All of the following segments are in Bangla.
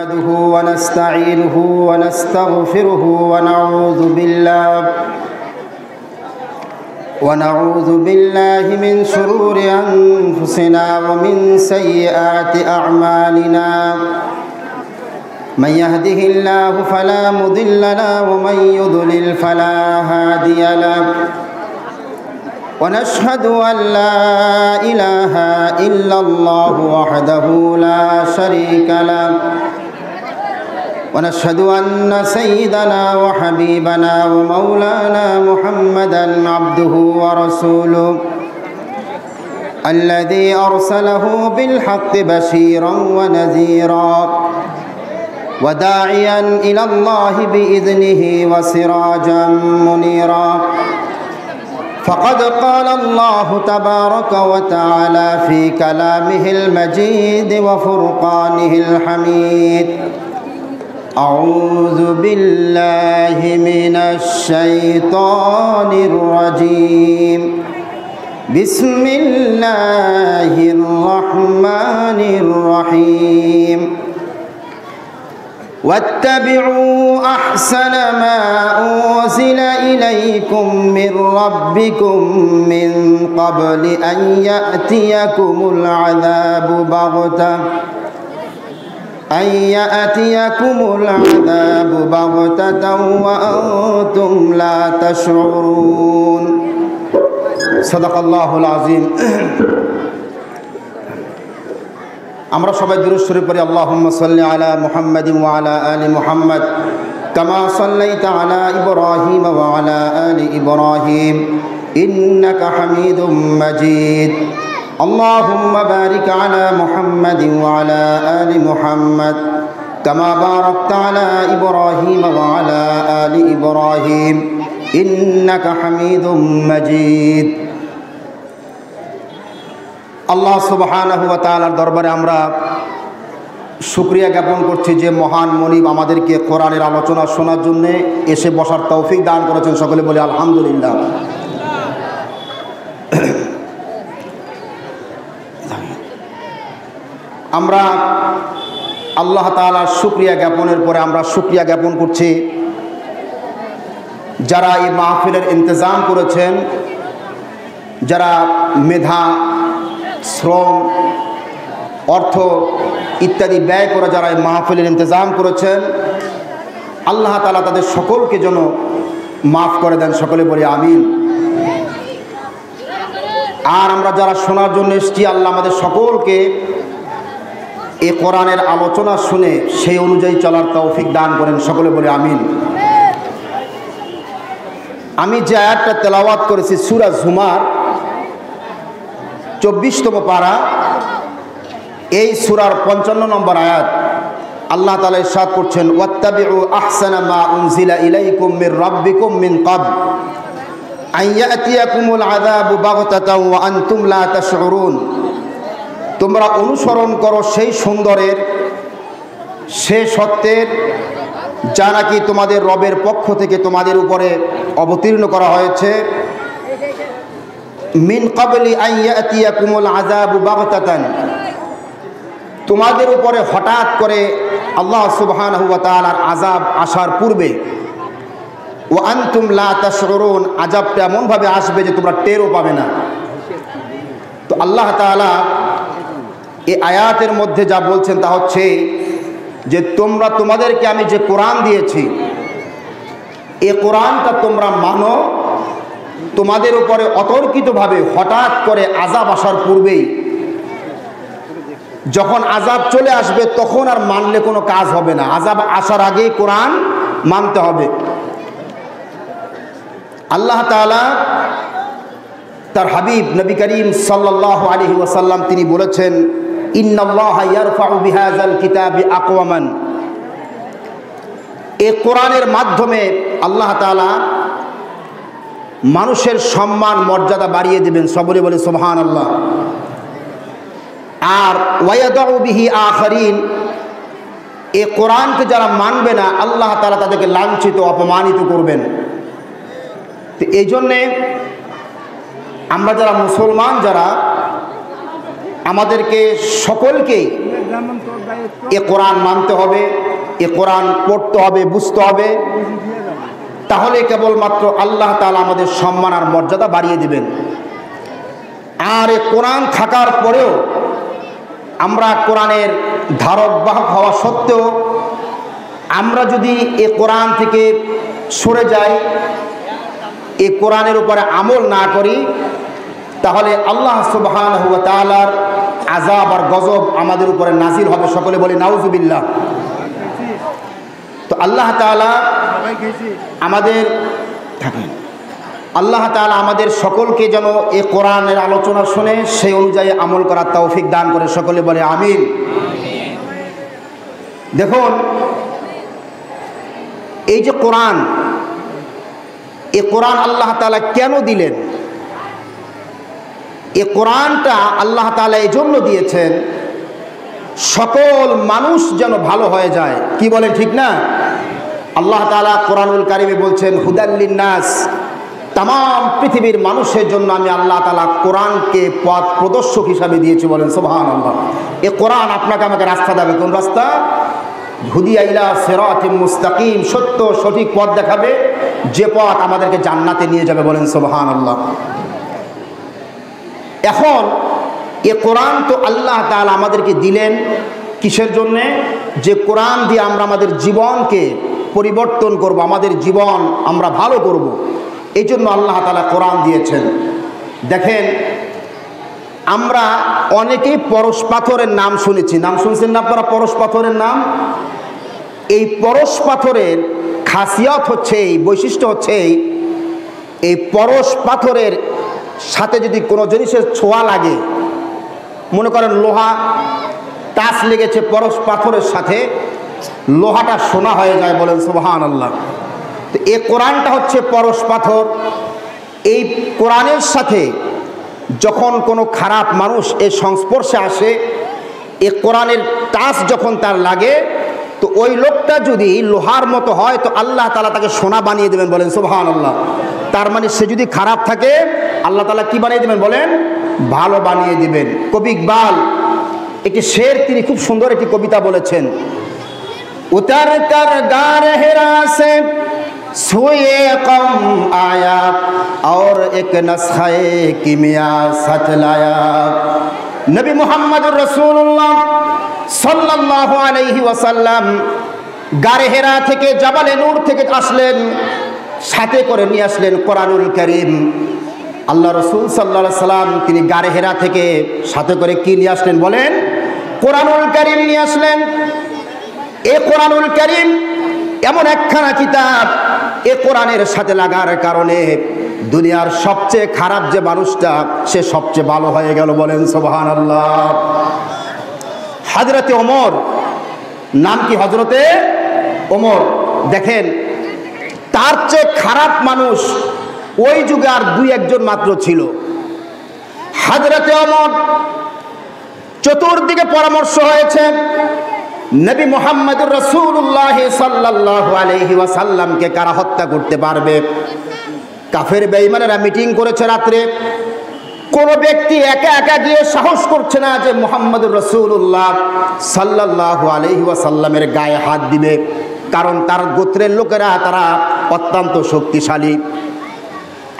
نحمده ونستعينه ونستغفره ونعوذ بالله من شرور أنفسنا ومن سيئات أعمالنا من يهده الله فلا مضل له ومن يضلل فلا هادي له ونشهد أن لا إله إلا الله وحده لا شريك له ونشهد أن سيدنا وحبيبنا ومولانا محمدا عبده ورسوله الذي أرسله بالحق بشيرا ونذيرا وداعيا إلى الله بإذنه وسراجا منيرا فقد قال الله تبارك وتعالى في كلامه المجيد وفرقانه الحميد أعوذ بالله من الشيطان الرجيم بسم الله الرحمن الرحيم واتبعوا أحسن ما أنزل إليكم من ربكم من قبل أن يأتيكم العذاب بغتة وأنتم لا تشعرون صدق الله العظيم আমরা সবাই দুরূদ শরীফ পড়ি আল্লাহুম্মা সাল্লি আলা মুহাম্মাদিন ওয়া আলা আলি মুহাম্মাদ কামা সাল্লাইতা আলা ইব্রাহিম ওয়া আলা আলি ইব্রাহিম ইন্নাকা হামিদুম মাজিদ আল্লাহুম্মা বারিক আলা মুহাম্মাদিন ওয়া আলা আলি মুহাম্মাদ কামা বারাকতা আলা ইব্রাহিম ওয়া আলা আলি ইব্রাহিম ইন্নাকা হামিদুম মাজিদ। আল্লাহ সুবহানাহু ওয়া তাআলার দরবারে আমরা শুকরিয়া জ্ঞাপন করছি যে মহান মনিব আমাদেরকে কোরআনের আলোচনা শোনার জন্য এসে বসার তৌফিক দান করেছেন। সকলে বলি আলহামদুলিল্লাহ। আমরা আল্লাহ তাআলার শুকরিয়া জ্ঞাপনের পরে আমরা শুকরিয়া জ্ঞাপন করছি যারা এই মাহফিলের ইন্তজাম করেছেন, যারা মেধা, শ্রম, অর্থ ইত্যাদি ব্যয় করে যারা এই মাহফিলের ইন্তজাম করেছেন, আল্লাহ তাআলা তাদের সকলকে যেন মাফ করে দেন। সকলে বলি আমিন। আর আমরা যারা শোনার জন্য এসেছি, আল্লাহ আমাদের সকলকে এই কোরআনের আলোচনা শুনে সেই অনুযায়ী চলার তৌফিক দান করেন। সকলে বলি আমিন। আমি যে আয়াতটা তেলাওয়াত করেছি সূরা জুমার 24তম পারা, এই সূরার 55 নম্বর আয়াত। আল্লাহ তাআলা ইরশাদ করছেন, ওয়াত্তাবিউ আহসানা মা উনজিলা ইলাইকুম মির রাব্বিকুম মিন ক্বাবল আন ইয়াতিয়াকুমুল আযাবু বাগতাতাও ওয়া আনতুম লা তাশউরুন। তোমরা অনুসরণ করো সেই সুন্দরের, সে সত্যের যা নাকি তোমাদের রবের পক্ষ থেকে তোমাদের উপরে অবতীর্ণ করা হয়েছে। মিন ক্বাবলি আন ইয়াতিয়াকুমুল আযাবু বাগতাতান, তোমাদের উপরে হঠাৎ করে আল্লাহ সুবহানাহু ওয়া তাআলার আযাব আসার পূর্বে। ওয়া আনতুম লা তাশউরুন, আযাবটা এমনভাবে আসবে যে তোমরা টেরও পাবে না। তো আল্লাহ তাআলা এই আয়াতের মধ্যে যা বলছেন তা হচ্ছে যে তোমাদেরকে আমি যে কোরআন দিয়েছি, এই কোরআনটা তোমরা মানো। তোমাদের উপরে অতর্কিতভাবে হঠাৎ করে আযাব আসার পূর্বেই, যখন আযাব চলে আসবে তখন আর মানলে কোনো কাজ হবে না। আযাব আসার আগেই কোরআন মানতে হবে। আল্লাহ তাআলা তার হাবিব নবী করিম সাল্লাল্লাহু আলাইহি ওয়াসাল্লাম তিনি বলেছেন, ইন্নাল্লাহা ইয়ারফাউ বিহাযাল কিতাবি আকওয়ামান। এই কোরআনের মাধ্যমে আল্লাহ তাআলা মানুষের সম্মান মর্যাদা বাড়িয়ে দেবেন। সকলে বলে সুবহানাল্লাহ। আর ওয়ায়াদাউ বিহি আখারিন, এই কোরআনকে যারা মানবে না আল্লাহ তাআলা তাদেরকে লাঞ্ছিত, অপমানিত করবেন। তো এই জন্যে আমরা যারা মুসলমান, যারা আমাদেরকে সকলকেই এ কোরআন মানতে হবে, এ কোরআন পড়তে হবে, বুঝতে হবে। তাহলে কেবলমাত্র আল্লাহ তাআলা আমাদের সম্মান আর মর্যাদা বাড়িয়ে দিবেন। আর এ কোরআন থাকার পরেও আমরা কোরআনের ধারক বাহক হওয়া সত্ত্বেও আমরা যদি এ কোরআন থেকে সরে যাই, এ কোরআনের উপরে আমল না করি, তাহলে আল্লাহ সুবহানাহু ওয়া তাআলার আযাব আর গজব আমাদের উপরে নাজিল হবে। সকলে বলি নাউজুবিল্লাহ। তো আল্লাহ তাআলা আমাদের আমাদের সকলকে যেন এ কোরআনের আলোচনা শুনে সেই অনুযায়ী আমল করার তৌফিক দান করে। সকলে বলে আমিন। দেখুন, এই যে কোরআন, এ কোরআন আল্লাহ তাআলা কেন দিলেন? এ কোরআনটা আল্লাহ তাআলা এই জন্য দিয়েছেন সকল মানুষ যেন ভালো হয়ে যায়। কি বলেন, ঠিক না? আল্লাহ তাআলা কোরআনুল কারিমে বলছেন হুদাল লিন্নাস, তাম পৃথিবীর মানুষের জন্য আমি আল্লাহ তাআলা কোরআনকে পথ প্রদর্শক হিসাবে দিয়েছি। বলেন সুবহানাল্লাহ। এ কোরআন আপনাকে আমাকে রাস্তা দেবে। কোন রাস্তা? হুদিয়া ইলা সিরাতিম মুস্তাকিম, সত্য সঠিক পথ দেখাবে, যে পথ আমাদেরকে জান্নাতে নিয়ে যাবে। বলেন সুবহানাল্লাহ। এখন এ কোরআন তো আল্লাহ তাআলা আমাদেরকে দিলেন কিসের জন্যে? যে কোরআন দিয়ে আমরা আমাদের জীবনকে পরিবর্তন করব, আমাদের জীবন আমরা ভালো করব। এই জন্য আল্লাহ তাআলা কোরআন দিয়েছেন। দেখেন, আমরা অনেকেই পরশ পাথরের নাম শুনেছি। নাম শুনছেন না আপনারা? পরশ পাথরের নাম। এই পরশ পাথরের খাসিয়ত হচ্ছে, এই বৈশিষ্ট্য হচ্ছে, এই পরশ পাথরের সাথে যদি কোনো জিনিসের ছোঁয়া লাগে, মনে করেন লোহা টাচ লেগেছে পরশ পাথরের সাথে, লোহাটা সোনা হয়ে যায়। বলেন সুবহানাল্লাহ। তো এই কোরআনটা হচ্ছে পরশ পাথর। এই কোরআনের সাথে যখন কোনো খারাপ মানুষ এর সংস্পর্শে আসে, এই কোরআনের টাচ যখন তার লাগে, তো ওই লোকটা যদি লোহার মতো হয় তো আল্লাহ তাআলা তাকে সোনা বানিয়ে দেবেন। বলেন সুবহানাল্লাহ। তার মানে সে যদি খারাপ থাকে আল্লাহ তাআলা কি বানিয়ে দেবেন? বলেন ভালো বানিয়ে দিবেন। কবি ইকবাল একটি শের, তিনি খুব সুন্দর একটি কবিতা বলেছেন। উতার কর গার হেরা সে সুয়ে কম আয়া और एक नस्खे किमिया सच लाया। नबी मुहम्मदुर रसूलुल्लाह सल्लल्लाहु अलैहि वसल्लम গারে হেরা থেকে, জাবালে নূর থেকে আসলেন, সাথে করে নিয়ে আসলেন কোরআনুল কারীম। আল্লাহ রসুল সাল্লাল্লাহু আলাইহি সাল্লাম তিনি গারে হেরা থেকে সাথে করে কি নিয়ে আসলেন? বলেন কোরআনুল কারীম নিয়ে আসলেন। এই কোরআনুল কারীম এমন একখানা কিতাব, এ কোরআনের সাথে লাগার কারণে দুনিয়ার সবচেয়ে খারাপ যে মানুষটা, সে সবচেয়ে ভালো হয়ে গেল। বলেন সুবহানাল্লাহ। হযরতে ওমর, নাম কি? হযরতে ওমর। দেখেন, তার চেয়ে খারাপ মানুষ ওই যুগে আর দুই একজন মাত্র ছিল। হযরতে ওমর চতুর্দিকে পরামর্শ হয়েছে নবী মুহাম্মদুর রাসূলুল্লাহ সাল্লাল্লাহু আলাইহি ওয়াসাল্লামকে কারা হত্যা করতে পারবে। কাফের বেঈমানেরা মিটিং করেছে রাত্রে। কোন ব্যক্তি একা একা গিয়ে সাহস করছে না যে মুহাম্মদুর রাসূলুল্লাহ সাল্লাল্লাহু আলাইহি ওয়াসাল্লামের গায়ে হাত দিবে, কারণ তার গোত্রের লোকেরা তারা অত্যন্ত শক্তিশালী।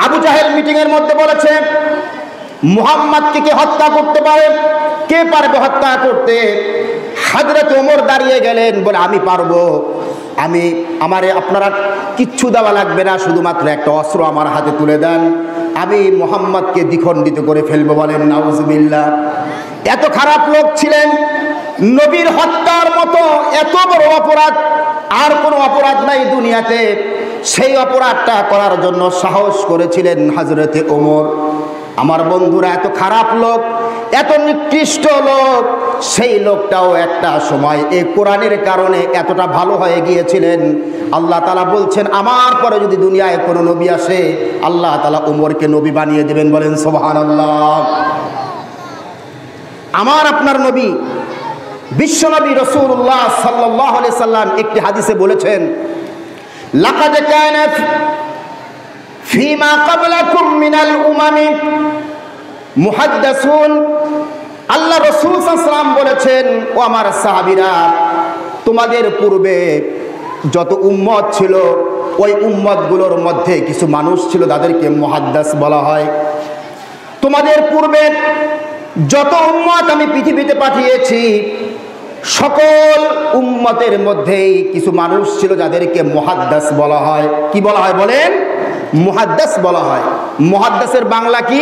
আবু জাহেল মিটিং এর মধ্যে বলেছে মুহাম্মদকে কে হত্যা করতে পারে? কে পারবে হত্যা করতে? হযরত ওমর দাঁড়িয়ে গেলেন, বলে আমি পারবো। আমারে আপনারা কিচ্ছু দেওয়া লাগবে না, শুধুমাত্র একটা অস্ত্র আমার হাতে তুলে দেন, আমি মুহাম্মদকে দ্বিখণ্ডিত করে ফেলবো। বলেন নাউজুবিল্লাহ। এত খারাপ লোক ছিলেন। নবীর হত্যার মতো এত বড় অপরাধ আর কোনো অপরাধ নাই দুনিয়াতে। সেই অপরাধটা করার জন্য সাহস করেছিলেন হযরতে ওমর। আমার বন্ধুরা, এত খারাপ লোক, এত নিকৃষ্ট লোক, সেই লোকটাও একটা সময় এই কোরআনের কারণে এতটা ভালো হয়ে গিয়েছিলেন। আল্লাহ তাআলা বলছেন আমার পরে যদি দুনিয়ায় কোনো নবী আসে, আল্লাহ তাআলা ওমরকে নবী বানিয়ে দেবেন। বলেন সুবহানাল্লাহ। আমার আপনার নবী বিশ্বনবী রাসূলুল্লাহ সাল্লাল্লাহু আলাইহি সাল্লাম একটি হাদিসে বলেছেন, লাকাদ কানা ফীমা ক্বাবলাকুম মিনাল উমামি মুহাদ্দিসুন আল্লাহ রাসূল সাল্লাল্লাহু আলাইহি ওয়াসাল্লাম বলেছেন, ও আমার সাহাবীরা, তোমাদের পূর্বে যত উম্মত ছিল ওই উম্মতগুলোর মধ্যে কিছু মানুষ ছিল যাদেরকে মুহাদ্দিস বলা হয়। তোমাদের পূর্বে যত উম্মত আমি পৃথিবীতে পাঠিয়েছি সকল উম্মতের মধ্যেই কিছু মানুষ ছিল যাদেরকে মুহাদ্দিস বলা হয়। কি বলা হয় বলেন? মুহাদ্দিস বলা হয়। মুহাদ্দিসের বাংলা কি?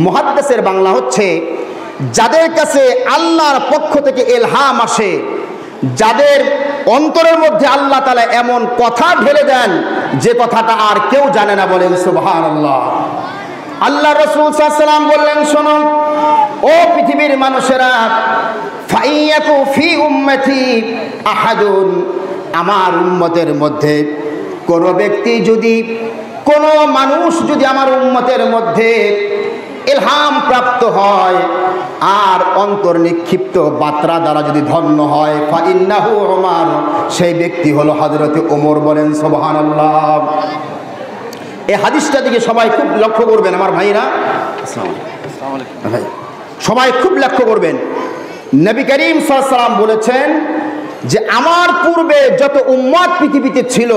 মুহাদ্দিসের বাংলা হচ্ছে যাদের কাছে আল্লাহর পক্ষ থেকে ইলহাম আসে, যাদের অন্তরের মধ্যে আল্লাহ তাআলা এমন কথা ঢেলে দেন যে কথাটা আর কেউ জানে না। বলেন সুবহানাল্লাহ। আল্লাহ রাসূল সাল্লাল্লাহু আলাইহি ওয়াসাল্লাম বললেন, শোনো ও পৃথিবীর মানুষেরা, ফাইয়াকু ফি উম্মতি আহাদুন, আমার উম্মতের মধ্যে কোনো ব্যক্তি যদি, কোনো মানুষ যদি আমার উম্মতের মধ্যে ইলহাম প্রাপ্ত হয় আর অন্তর নিক্ষিপ্ত বার্তা দ্বারা যদি ধন্য হয়, ফাইন্নাহু উমর, সেই ব্যক্তি হলো হযরত ওমর। বলেন সুবহানাল্লাহ। এই হাদিসটা দিকে সবাই খুব লক্ষ্য করবেন আমার ভাইরা, সবাই খুব লক্ষ্য করবেন। নবী করিম সাল্লাল্লাহু আলাইহি ওয়াসাল্লাম বলেছেন যে আমার পূর্বে যত উম্মত পৃথিবীতে ছিল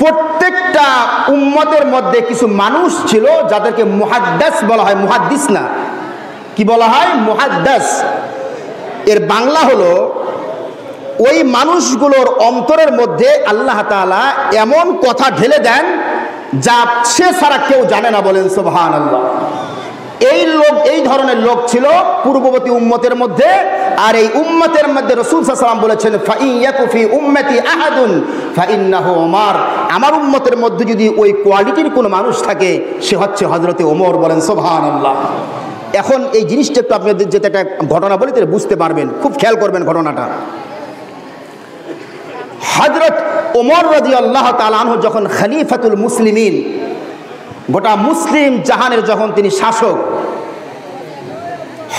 প্রত্যেকটা উম্মতের মধ্যে কিছু মানুষ ছিল যাদেরকে মুহাদ্দিস বলা হয়। মুহাদ্দিস না, কি বলা হয়? মুহাদ্দিস। এর বাংলা হলো ওই মানুষগুলোর অন্তরের মধ্যে আল্লাহ তাআলা এমন কথা ঢেলে দেন যা সে ছাড়া কেউ জানে না। বলেন সুবহানাল্লাহ। এই লোক, এই ধরনের লোক ছিল পূর্ববর্তী উম্মতের মধ্যে। আর এই উম্মতের মধ্যে রাসূল সাল্লাল্লাহু আলাইহি ওয়াসাল্লাম বলেছেন, ফাইয়াকু ফি উম্মতি আহাদুন ফাইন্নাহু ওমর, আমার উম্মতের মধ্যে যদি ওই কোয়ালিটির কোনো মানুষ থাকে সে হচ্ছে হযরতে ওমর। বলেন সুবহানাল্লাহ। এখন এই জিনিসটা একটু আপনাদের যেটা একটা ঘটনা বলি তাহলে বুঝতে পারবেন, খুব খেয়াল করবেন ঘটনাটা। হযরত ওমর রাদিয়াল্লাহু তাআলা আনহু যখন খলিফাতুল মুসলিমিন, গোটা মুসলিম জাহানের যখন তিনি শাসক,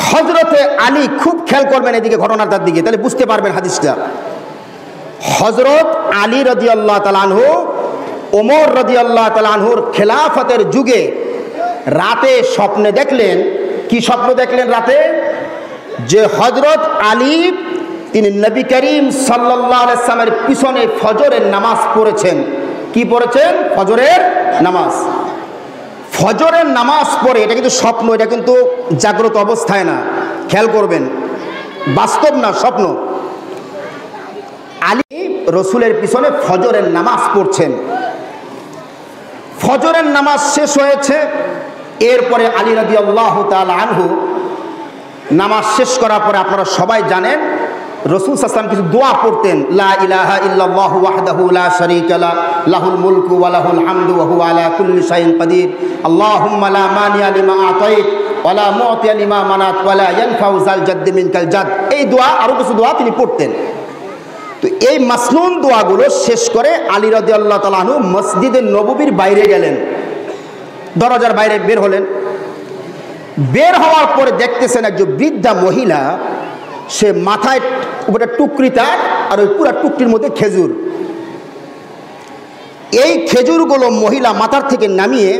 হযরতে আলী, খুব খেয়াল করবেন এদিকে ঘটনাটার দিকে তাহলে বুঝতে পারবেন হাদিসটা। হযরত আলী রাদিয়াল্লাহু তাআলা আনহু ওমর রাদিয়াল্লাহু তাআলা আনহুর খেলাফতের যুগে রাতে স্বপ্নে দেখলেন। কি স্বপ্ন দেখলেন রাতে? যে হযরত আলী তিনি নবী করিম সাল্লাল্লাহু আলাইহি ওয়াসাল্লামের পিছনে ফজরের নামাজ পড়েছেন। কি পড়েছেন? ফজরের নামাজ। ফজরের নামাজ পড়ে, এটা কিন্তু স্বপ্ন, এটা কিন্তু জাগ্রত অবস্থায় না, খেয়াল করবেন, বাস্তব না, স্বপ্ন। আলী রসুলের পিছনে ফজরের নামাজ পড়ছেন। ফজরের নামাজ শেষ হয়েছে, এরপরে আলী রাদিয়াল্লাহু তাআলা আনহু নামাজ শেষ করার পরে আপনারা সবাই জানেন রাসূল সাল্লাল্লাহু আলাইহি ওয়াসাল্লাম কিছু দোয়া পড়তেন। লা ইলাহা ইল্লাল্লাহু ওয়াহদাহু লা শারীকা লা, লাহুল মুলকু ওয়া লাহুল হামদু ওয়া হুয়া আলা কুল্লি শাইইন কাদির, আল্লাহুম্মা লা মানিয়া লিমা আতাইত ওয়া লা মুতিয়া লিমা মানাত ওয়া লা ইয়ানফাউ যাল জাদ্দি মিনকাল জাদ। এই দোয়া, আরো কিছু দোয়া তিনি পড়তেন। তো এই মাসনুন দোয়াগুলো শেষ করে আলী রাদিয়াল্লাহু তাআলা আনহু মসজিদে নববীর বাইরে গেলেন, দরজার বাইরে বের হলেন। বের হওয়ার পরে দেখতেছেন একজন বৃদ্ধা মহিলা, সে মাথায় উপরে টুকরি তার, আর ওই পুরা টুকরির মধ্যে খেজুর। এই খেজুরগুলো মহিলা মাথার থেকে নামিয়ে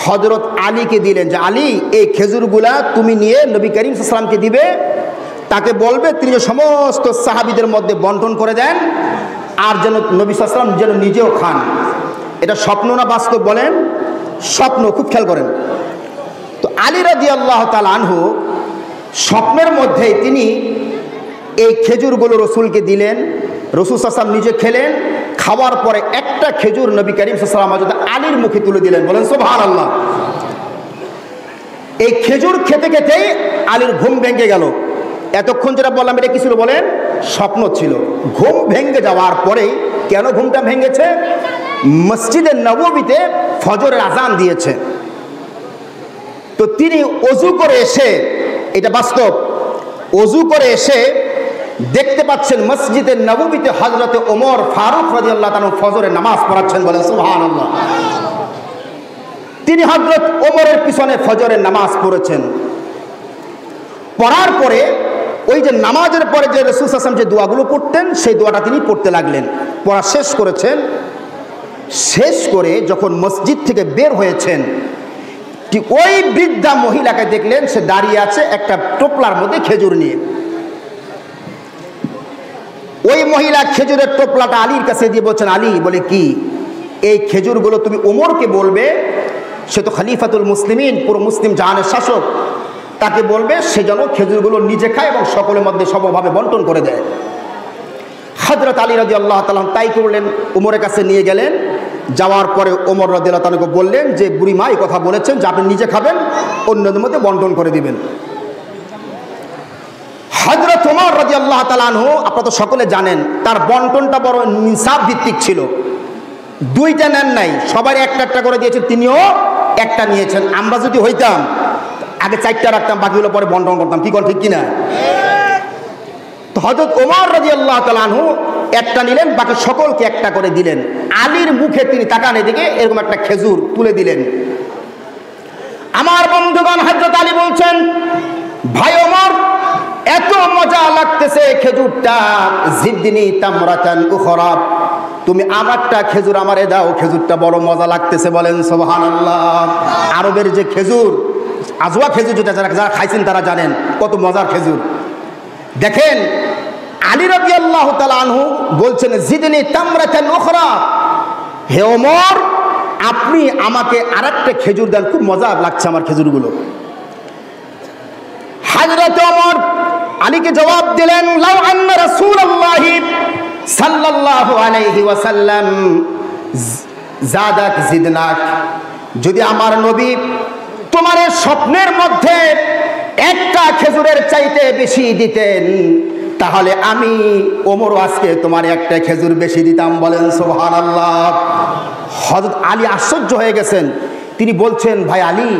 হযরত আলীকে দিলেন যে আলী, এই খেজুরগুলা তুমি নিয়ে নবী করিম সাল্লাল্লাহু আলাইহি ওয়াসাল্লামকে দিবে, তাকে বলবে তিনি যে সমস্ত সাহাবীদের মধ্যে বন্টন করে দেন, আর যেন নবী সাল্লাল্লাহু আলাইহি ওয়াসাল্লাম যেন নিজেও খান। এটা স্বপ্ন না বাস্তব বলেন? স্বপ্ন, খুব খেয়াল করেন। তো আলী রাদিয়াল্লাহু তাআলা আনহু স্বপ্নের মধ্যেই তিনি এই খেজুরগুলো রসুলকে দিলেন, রসুল সাল্লাল্লাহু আলাইহি ওয়াসাল্লাম নিজে খেলেন। খাওয়ার পরে একটা খেজুর নবী করিম সাল্লাল্লাহু আলাইহি ওয়াসাল্লাম আলীর মুখে তুলে দিলেন। বলেন সুবহানাল্লাহ। এই খেজুর খেতে খেতেই আলীর ঘুম ভেঙে গেল। এতক্ষণ যেটা বললাম এটা কি ছিল বলেন? স্বপ্ন ছিল। ঘুম ভেঙে যাওয়ার পরেই, কেন ঘুমটা ভেঙেছে? মসজিদে নববীতে ফজরের আজান দিয়েছে। তো তিনি ওযু করে এসে, এটা বাস্তব, ওযু করে এসে দেখতে পাচ্ছেন মসজিদে নববীতে হযরতে ওমর ফারুক রাদিয়াল্লাহু তাআলা ফজরের নামাজ পড়াচ্ছেন। বলেন সুবহানাল্লাহ। তিনি হযরত ওমরের পিছনে ফজরের নামাজ পড়েছেন। পড়ার পরে ওই যে নামাজের পরে যে রাসূল সাল্লাল্লাহু আলাইহি ওয়াসাল্লাম যে দোয়াগুলো পড়তেন সেই দোয়াটা তিনি পড়তে লাগলেন। পড়া শেষ করেছেন। শেষ করে যখন মসজিদ থেকে বের হয়েছেন, ঠিক ওই বৃদ্ধা মহিলাকে দেখলেন, সে দাঁড়িয়ে আছে একটা টোপলার মধ্যে খেজুর নিয়ে। ওই মহিলা খেজুরের টোপলাটা আলীর কাছে দিয়ে বলছেন, আলী, বলে কি, এই খেজুরগুলো তুমি ওমরকে বলবে, সে তো খলিফাতুল মুসলিমিন, পুরো মুসলিম জাহানের শাসক, তাকে বলবে সে যেন খেজুরগুলো নিজে খায় এবং সকলের মধ্যে সমভাবে বন্টন করে দেয়। হযরত আলী রাদিয়াল্লাহু তাআলা তাই করলেন, ওমরের কাছে নিয়ে গেলেন। যাওয়ার পরে ওমর রাদিয়াল্লাহু তাআলাকে বললেন যে বুড়ি মা এই কথা বলেছেন যে আপনি নিজে খাবেন, অন্যদের মধ্যে বন্টন করে দিবেন। হযরত ওমর রাদিয়াল্লাহু তাআলা আনহু, আপনারা তো সকলে জানেন, তার বন্টনটা বড় ইনসাফ ভিত্তিক ছিল। দুইটা নেন নাই, সবার একটা একটা করে দিয়েছেন, তিনিও একটা নিয়েছেন। আমরা যদি হইতাম আগে চারটা রাখতাম, বাকিগুলো পরে বন্টন করতাম, কি কোন ঠিক কিনা? তো হযরত ওমর রাদিয়াল্লাহু তাআলা আনহু একটা নিলেন, বাকি সকলকে একটা করে দিলেন। আলীর মুখে তিনি তাকান এদিকে, এরকম একটা খেজুর তুলে দিলেন। আমার বন্ধুগণ, হযরত আলী বলছেন, ভাই ওমর, এত মজা লাগতেছে খেজুরটা, জিদ্দিনি তামরাতান উখরা, তুমি আমারটা খেজুর আমারে দাও, খেজুরটা বড় মজা লাগতেছে। বলেন সুবহানাল্লাহ। আরবের যে খেজুর, আজওয়া খেজুর, যেটা যারা খাইছেন তারা জানেন কত মজার খেজুর। দেখেন, আলী রাদিয়াল্লাহু তাআলা আনহু বলছেন, জিদনি তামরাতান উখরা, হে ওমর, আপনি আমাকে আরেকটা খেজুর দেন, খুব মজা লাগছে আমার খেজুরগুলো। হযরত ওমর আলীকে জবাব দিলেন, লাউ আন্না রাসূলুল্লাহি সাল্লাল্লাহু আলাইহি ওয়াসাল্লাম জাদাক জিদনাক, যদি আমার নবী তোমার স্বপ্নের মধ্যে একটা খেজুরের চাইতে বেশি দিতেন, তাহলে আমি ওমর আজকে তোমার একটা খেজুর বেশি দিতাম। বলেন সুবহানাল্লাহ। হযরত আলী আশ্চর্য হয়ে গেছেন। তিনি বলছেন, ভাই আলী,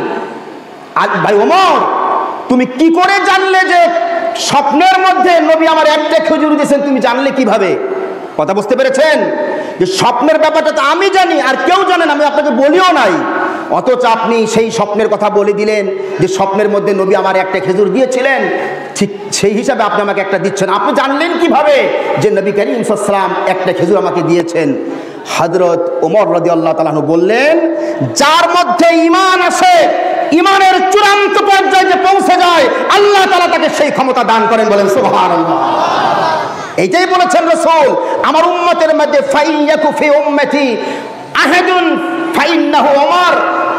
ভাই ওমর, তুমি কি করে জানলে যে স্বপ্নের মধ্যে নবী আমার একটা খেজুর দিয়েছেন? তুমি জানলে কিভাবে? কথা বুঝতে পেরেছেন? যে স্বপ্নের ব্যাপারটা তো আমি জানি, আর কেউ জানেন, আমি আপনাকে বলিও নাই, অথচ আপনি সেই স্বপ্নের কথা বলে দিলেন যে স্বপ্নের মধ্যে নবী আমার একটা খেজুর দিয়েছিলেন, ঠিক সেই হিসাবে আপনি আমাকে একটা দিচ্ছেন। আপনি জানলেন কিভাবে যে নবী করিম সাল্লাল্লাহু আলাইহি ওয়াসাল্লাম একটা খেজুর আমাকে দিয়েছেন? হযরত ওমর রাদিয়াল্লাহু তাআলা বললেন, যার মধ্যে ঈমান আছে, ঈমানের চূড়ান্ত পর্যায়ে যে পৌঁছে যায়, আল্লাহ তাআলা তাকে সেই ক্ষমতা দান করেন। বলেন সুবহানাল্লাহ। এইটাই বলেছেন রাসূল, আমার উম্মতের মধ্যে ফাইয়াকু ফি উম্মতি আহাদুন ফাইন্নাহু ওমর,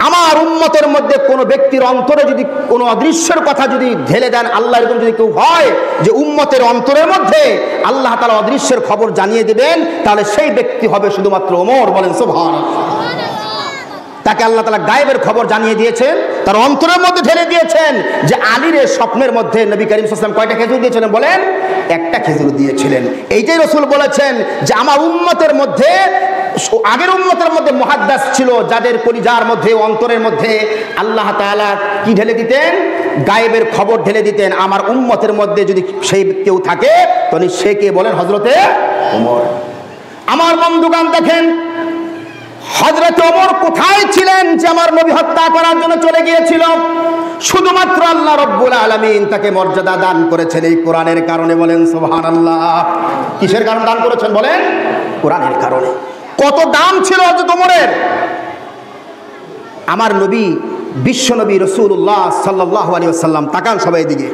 আমার উম্মতের মধ্যে কোনো ব্যক্তির অন্তরে যদি কোনো অদৃশ্যের কথা যদি ঢেলে দেন, আল্লাহ এরকম যদি কেউ হয় যে উম্মতের অন্তরের মধ্যে আল্লাহ তাআলা অদৃশ্যের খবর জানিয়ে দিবেন, তাহলে সেই ব্যক্তি হবে শুধুমাত্র ওমর। বলেন সুবহানাল্লাহ। তাকে আল্লাহ তাআলা গায়েবের খবর জানিয়ে দিয়েছেন, তার অন্তরের মধ্যে ঢেলে দিয়েছেন যে আলীর স্বপ্নের মধ্যে নবী করিম সাল্লাল্লাহু আলাইহি ওয়াসাল্লাম কয়টা খেজুর দিয়েছিলেন? বলেন, একটা খেজুর দিয়েছিলেন। এইটাই রাসূল বলেছেন যে আমার উম্মতের মধ্যে, আগের উম্মতের মধ্যে মুহাদ্দাস ছিল, যাদের কলিজার মধ্যে, অন্তরের মধ্যে আল্লাহ তাআলা কি ঢেলে দিতেন? গায়েবের খবর ঢেলে দিতেন। আমার উম্মতের মধ্যে যদি সেই কেউ থাকে, তাহলে সে কে? বলেন, হযরতে ওমর। আমার বন্ধুগণ, দেখেন হযরত ওমর কোথায় ছিলেন যে আমার নবী হত্যা করার জন্য চলে গিয়েছিল? শুধুমাত্র আল্লাহ রাব্বুল আলামিন তাকে মর্যাদা দান করেছেন এই কোরআনের কারণে। বলেন সুবহানাল্লাহ। কিসের কারণে দান করেছেন? বলেন, কোরআনের কারণে। কত দাম ছিল হযরত ওমরের! আমার নবী, বিশ্ব নবী রাসূলুল্লাহ সাল্লাল্লাহু আলাইহি ওয়াসাল্লাম, তাকান সবাই দিকে।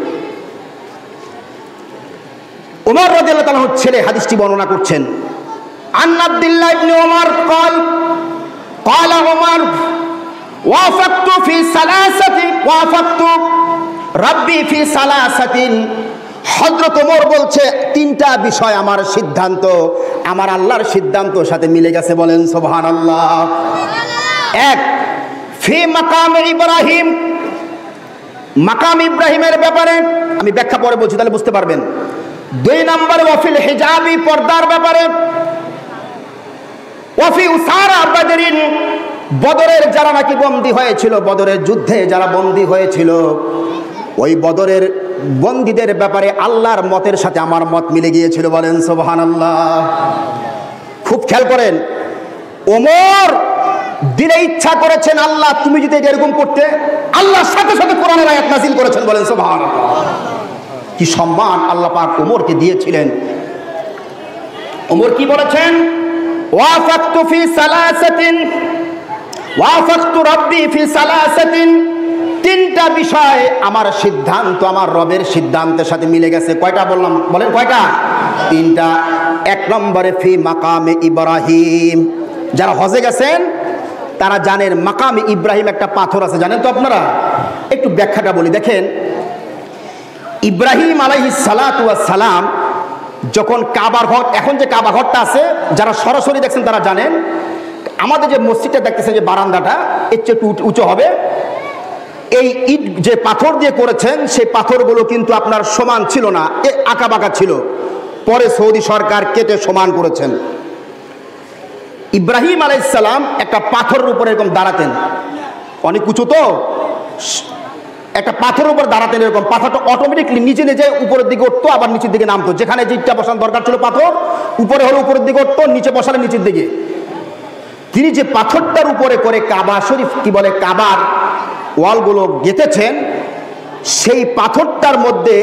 ওমর রাদিয়াল্লাহু তাআলা ছেলে হাদিসটি বর্ণনা করছেন। আন আব্দুল্লাহ ইবনে ওমর قال عمر وافقت في ثلاثه وافقت ربي في ثلاثه। হযরত ওমর বলছে, তিনটা বিষয় আমার সিদ্ধান্ত আমার আল্লাহর সিদ্ধান্তের সাথে মিলে গেছে। বলেন সুবহানাল্লাহ। এক, ফি মাকাম ইব্রাহিম, মাকাম ইব্রাহিমের ব্যাপারে, আমি ব্যাখ্যা পরে বলছি তাহলে বুঝতে পারবেন। দুই নম্বরে ওয়াফিল হিজাবি, পর্দার ব্যাপারে। ওয়াফি উসারা বদরিন, বদরের যারা নাকি বন্দী হয়েছিল, বদরের যুদ্ধে যারা বন্দী হয়েছিল, ওই বদরের বন্দীদের ব্যাপারে আল্লাহর মতের সাথে আমার মত মিলে গিয়েছিল। বলেন সুবহানাল্লাহ। খুব খেয়াল করেন, ওমর দিলে ইচ্ছা করেছেন আল্লাহ তুমি যদি এরকম করতে, আল্লাহর সাথে সাথে কোরআনের আয়াত নাযিল করেছেন। বলেন সুবহানাল্লাহ। কি সম্মান আল্লাহ পাক ওমরকে দিয়েছিলেন। ওমর কি বলেছেন? ওয়াফাকতু ফি সালাসাতিন ওয়াফাকতু রাব্বি ফি সালাসাতিন, তিনটা বিষয় আমার সিদ্ধান্ত আমার রবের সিদ্ধান্তের সাথে মিলে গেছে। কয়টা বললাম? বলেন কয়টা? তিনটা। এক নম্বরে ফি মাকামে ইব্রাহিম। যারা হজে গেছেন তারা জানেন মাকামে ইব্রাহিম একটা পাথর আছে, জানেন তো আপনারা? একটু ব্যাখ্যাটা বলি। দেখেন, ইব্রাহিম আলাইহিস সালাতু ওয়াস সালাম যখন কাবার ঘর, এখন যে কাবা ঘরটা আছে, যারা সরাসরি দেখছেন তারা জানেন, আমাদের যে মসজিদটা দেখতেছেন যে বারান্দাটা এর চেয়ে একটু উঁচু হবে, এই ইট যে পাথর দিয়ে করেছেন সেই পাথরগুলো কিন্তু আপনার সমান ছিল না, আঁকা বাঁকা ছিল। পরে সৌদি সরকার কেটে সমান করেছেন। ইব্রাহিম আলাইহিস সালাম একটা পাথরের উপরে এরকম দাঁড়াতেন, অনেক উঁচু তো, একটা পাথরের উপর দাঁড়াতেন, এরকম পাথরটা অটোমেটিকলি নিজে নিজে উপরের দিকে উঠতো, আবার নিচের দিকে নামতো। যেখানে যেটা বসানোর দরকার ছিল পাথর, উপরে হলে উপরের দিকে উঠতো, নিচে বসালে নিচের দিকে। তিনি যে পাথরটার উপরে করে কাবা শরীফ, কি বলে, কাবার ওয়ালগুলো গেঁথেছেন, সেই পাথরটার মধ্যে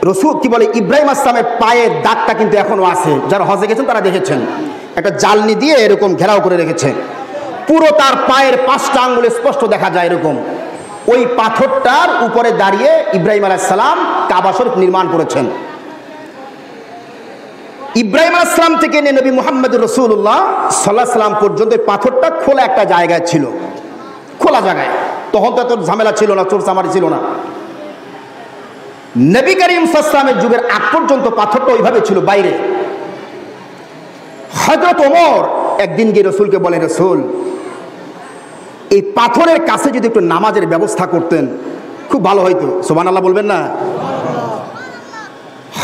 রসুল, কি বলে, ইব্রাহিম আসলামের পায়ের দাগটা কিন্তু এখনো আছে। যারা হজে গেছেন তারা দেখেছেন, একটা জালনি দিয়ে এরকম ঘেরাও করে রেখেছে, পুরো তার পায়ের 5টা আঙ্গুলে স্পষ্ট দেখা যায় এরকম। ওই পাথরটার উপরে দাঁড়িয়ে ইব্রাহিম আলাইহিস সালাম কাবা শরীফ নির্মাণ করেছেন। ইব্রাহিম আলাইহিস সালাম থেকে নিয়ে নবী মুহাম্মদুর রাসূলুল্লাহ সাল্লাল্লাহু আলাইহি সাল্লাম পর্যন্ত পাথরটা খোলা একটা জায়গায় ছিল, খোলা জায়গায়। তখন তো এত ঝামেলা ছিল না, চোর চামারি ছিল না। নবী করিম সাল্লাল্লাহু আলাইহি ওয়াসাল্লামের যুগের আগ পর্যন্ত পাথরটা ওইভাবে ছিল বাইরে। হযরত ওমর একদিন গিয়ে রসুলকে বলে, রসুল, এই পাথরের কাছে যদি একটু নামাজের ব্যবস্থা করতেন খুব ভালো হইতো। সুবহানাল্লাহ বলবেন না?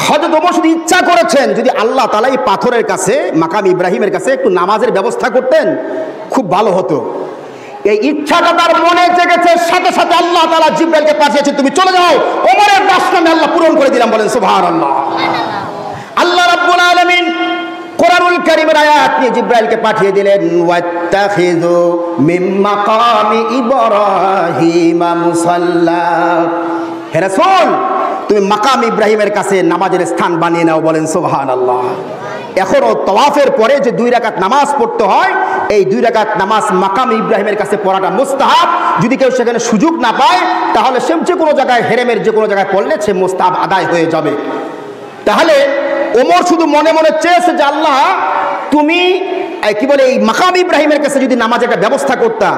হযরত ওমর শুধু ইচ্ছা করেছেন, যদি আল্লাহ তাআলা এই পাথরের কাছে, মাকাম ইব্রাহিমের কাছে একটু নামাজের ব্যবস্থা করতেন খুব ভালো হতো। এই ইচ্ছাটা তার মনে জেগেছে, সাথে সাথে আল্লাহ তাআলা জিবরাইলকে পাঠিয়েছেন, তুমি চলে যাও। ওমরের বাসনা আল্লাহ পূরণ করে দিলাম, বলেন সুবহানাল্লাহ। আল্লাহ রাব্বুল আলামিন কোরআনুল কারীমের আয়াত নিয়ে জিবরাইলকে পাঠিয়ে দিলেন, ওয়াত্তাখিযু মিন মাকামি ইব্রাহিম মুসাল্লা। হে রাসূল, তুমি মাকাম ইব্রাহিমের কাছে নামাজের স্থান বানিয়ে নাও, বলেন সুবহানাল্লাহ। এখনো তাওয়াফের পরে যে 2 রাকাত নামাজ পড়তে হয়, এই 2 রাকাত নামাজ মাকাম ইব্রাহিমের কাছে পড়াটা মুস্তাহাব। যদি কেউ সেখানে সুযোগ না পায় তাহলে সে যে কোনো জায়গায়, হেরেমের যে কোনো জায়গায় পড়লে সে মুস্তাহাব আদায় হয়ে যাবে। তাহলে ওমর শুধু মনে মনে চেয়েছে যে আল্লাহ তুমি, কি বলে, এই মাকাম ইব্রাহিমের কাছে যদি নামাজ একটা ব্যবস্থা করতা,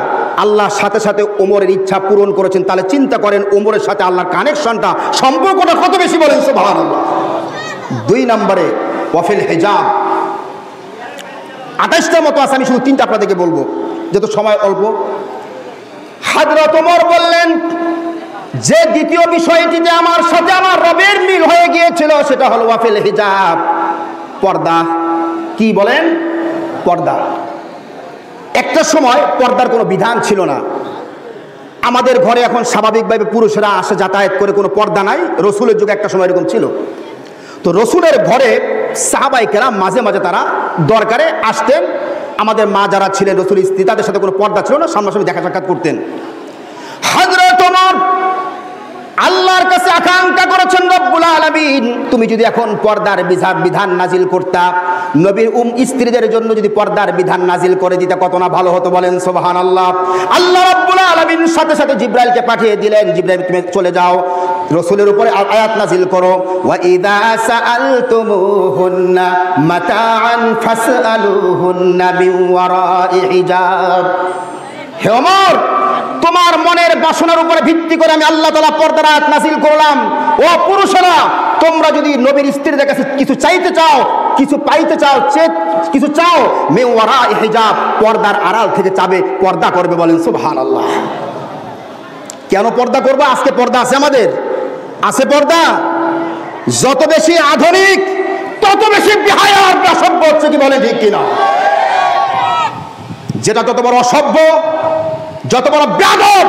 আল্লাহ সাথে সাথে ওমরের ইচ্ছা পূরণ করেছেন। তাহলে চিন্তা করেন ওমরের সাথে আল্লাহর কানেকশনটা, সম্পর্কটা কত বেশি, বলেন সুবহানাল্লাহ। 2 নম্বরে ওয়াফিল হিজাব। 28টার মতো আছে, আমি শুধু 3টা আপনাদেরকে বলবো যেহেতু সময় অল্প। হযরত ওমর বললেন যে দ্বিতীয় বিষয়টিতে আমার সাথে আমার রবের মিল হয়ে গিয়েছিল সেটা হলো ওয়াফিল হিজাব, পর্দা। কি বলেন? পর্দা। একটা সময় পর্দার কোনো বিধান ছিল না। আমাদের ঘরে এখন স্বাভাবিকভাবে পুরুষেরা আসে যাতায়াত করে, কোনো পর্দা নাই। রসুলের যুগে একটা সময় এরকম ছিল। তো রসুলের ঘরে সাহাবায়ে কেরাম মাঝে মাঝে তারা দরকারে আসতেন। আমাদের মা যারা ছিলেন রসুলের স্ত্রী, তাদের সাথে কোনো পর্দা ছিল না, সামনাসামনি দেখা সাক্ষাৎ করতেন। হযরত ওমর আল্লাহর কাছে আকাঙ্ক্ষা করেছেন, রব্বুল আলামিন তুমি যদি এখন পর্দার বিধান নাজিল করতা, নবীর স্ত্রীদের জন্য যদি পর্দার বিধান নাজিল করে দিতে কত না ভালো হতো, বলেন সুবহানাল্লাহ। আল্লাহ রাব্বুল আলামিন সাথে সাথে জিবরাইলকে পাঠিয়ে দিলেন, জিবরাইল তুমি চলে যাও, রাসূলের উপরে আয়াত নাজিল করো, ওয়া ইযা সাআলতুমুহুন্না মাতাআন ফাসআলুহুন্না মিন ওয়ারাই হিজাব। হে ওমর, তোমার মনের বাসনার উপরে ভিত্তি করে আমি আল্লাহ তাআলা পর্দার আয়াত নাযিল করলাম। ও পুরুষেরা, তোমরা যদি নবীর স্ত্রীদের কাছে কিছু চাইতে চাও, কিছু পাইতে চাও, কিছু চাও, মিন ওয়ারাই হিজাব, পর্দার আড়াল থেকে চাবে, পর্দা করবে, বলেন সুবহানাল্লাহ। কেন পর্দা করবে? আজকে পর্দা আছে, আমাদের আছে পর্দা। যত বেশি আধুনিক তত বেশি বেহায়া আর অসভ্য হচ্ছে, কি বলে ঠিক কিনা? যেটা যত বড় অসভ্য, যত বড় বেয়াদব,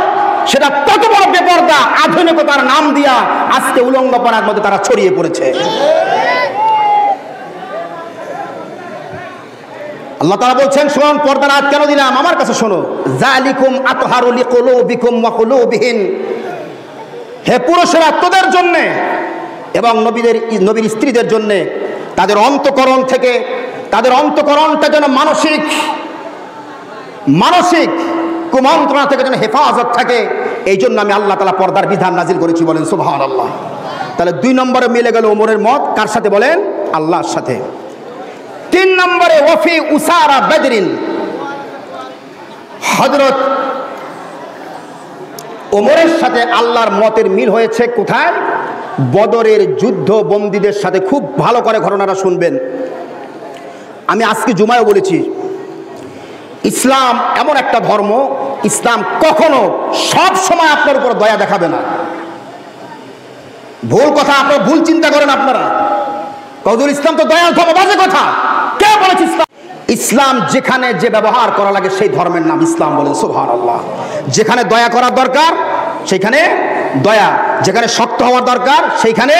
সেটা তত বড় বেপরদা। আধুনিকতার নাম দিয়া আজকে উলঙ্গপনার মধ্যে তারা ছড়িয়ে পড়েছে। আল্লাহ তাআলা বলছেন, শোন, পর্দার আয়াত কেন দিলাম আমার কাছে শোনো। যালিকুম আতহারু লিকুলুবিকুম ওয়া কুলুবিহিন। হে পুরুষেরা, তোদের জন্য এবং নবীর স্ত্রীদের জন্য তাদের অন্তঃকরণ থেকে, তাদের অন্তঃকরণটা যেন মানসিক কুমন্ত্রণা থেকে যেন হেফাজত থাকে, এই জন্য আমি আল্লাহ তাআলা পর্দার বিধান নাজিল করেছি, বলেন সুবহানাল্লাহ। তাহলে 2 নম্বরে মিলে গেল ওমরের মত কার সাথে বলেন? আল্লাহর সাথে। 3 নম্বরে ওয়াফি উসারা বদরিন, হযরত ওমরের সাথে আল্লাহর মতের মিল হয়েছে কোথায়? বদরের যুদ্ধ বন্দীদের সাথে। খুব ভালো করে ঘটনাটা শুনবেন। আমি আজকে জুমায় বলেছি, ইসলাম এমন একটা ধর্ম, ইসলাম কখনো সব সময় আপনার উপর দয়া দেখাবে না। ভুল কথা, আপনারা ভুল চিন্তা করেন। আপনারা কদুল ইসলাম তো দয়ার ধর্ম, বাজে কথা। কে বলেছে ইসলাম? ইসলাম যেখানে যে ব্যবহার করা লাগে সেই ধর্মের নাম ইসলাম, বলেন সুবহানাল্লাহ। যেখানে দয়া করার দরকার সেখানে দয়া, যেখানে শক্ত হওয়ার দরকার সেইখানে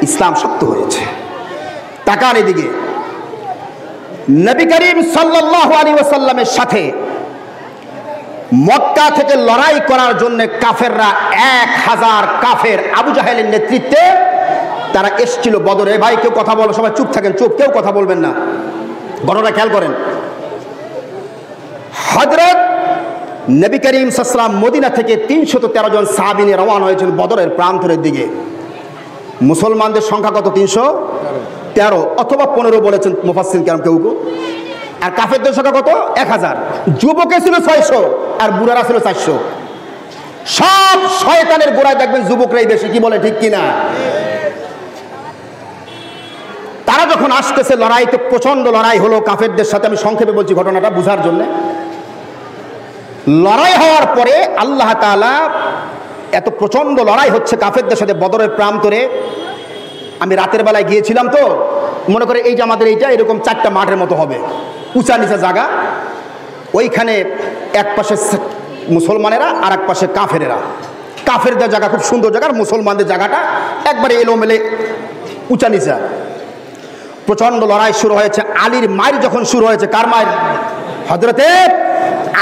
ইসলাম শক্ত হয়েছে। তাকান এদিকে, নবী করিম সাল্লাল্লাহু আলাইহি ওয়াসাল্লামের সাথে মক্কা থেকে লড়াই করার জন্য কাফেররা 1000 কাফের আবু জাহেলের নেতৃত্বে তারা এসেছিল বদরে। ভাই কেউ কথা বলো, সবাই চুপ থাকেন, চুপ, কেউ কথা বলবেন না। ঘটনা খেয়াল করেন। হযরত নবী করিম সাল্লাল্লাহু আলাইহি ওয়াসাল্লাম মদিনা থেকে 313 জন সাহাবী নিয়ে রওনা হয়েছিল বদরের প্রান্তরের দিকে। মুসলমানদের সংখ্যা কত? 313 অথবা 15 বলেছেন মুফাসসির কেরাম কেউ কেউ। আর কাফেরদের সংখ্যা কত? 1000। যুবকে ছিল 600 আর বুড়ারা ছিল 400। সব শয়তানের গোড়ায় দেখবেন যুবকরাই বেশি, কি বলে ঠিক কিনা? তারা যখন আসতেছে লড়াইতে, প্রচন্ড লড়াই হলো কাফেরদের সাথে। আমি সংক্ষেপে বলছি ঘটনাটা বুঝার জন্য। লড়াই হওয়ার পরে আল্লাহ তাআলা, এত প্রচন্ড লড়াই হচ্ছে কাফেরদের সাথে বদরের প্রান্তরে। আমি রাতের বেলায় গিয়েছিলাম, তো মনে করে এই যে আমাদের এইটা এরকম 4টা মাঠের মতো হবে, উঁচা নিচা জায়গা। ওইখানে এক পাশে মুসলমানেরা আর এক পাশে কাফেরেরা। কাফেরদের জায়গা খুব সুন্দর জায়গা, আর মুসলমানদের জায়গাটা একবারে এলোমেলে উঁচা নিচা। প্রচন্ড লড়াই শুরু হয়েছে। আলীর মায়ের যখন শুরু হয়েছে, কার মায়ের? হযরতে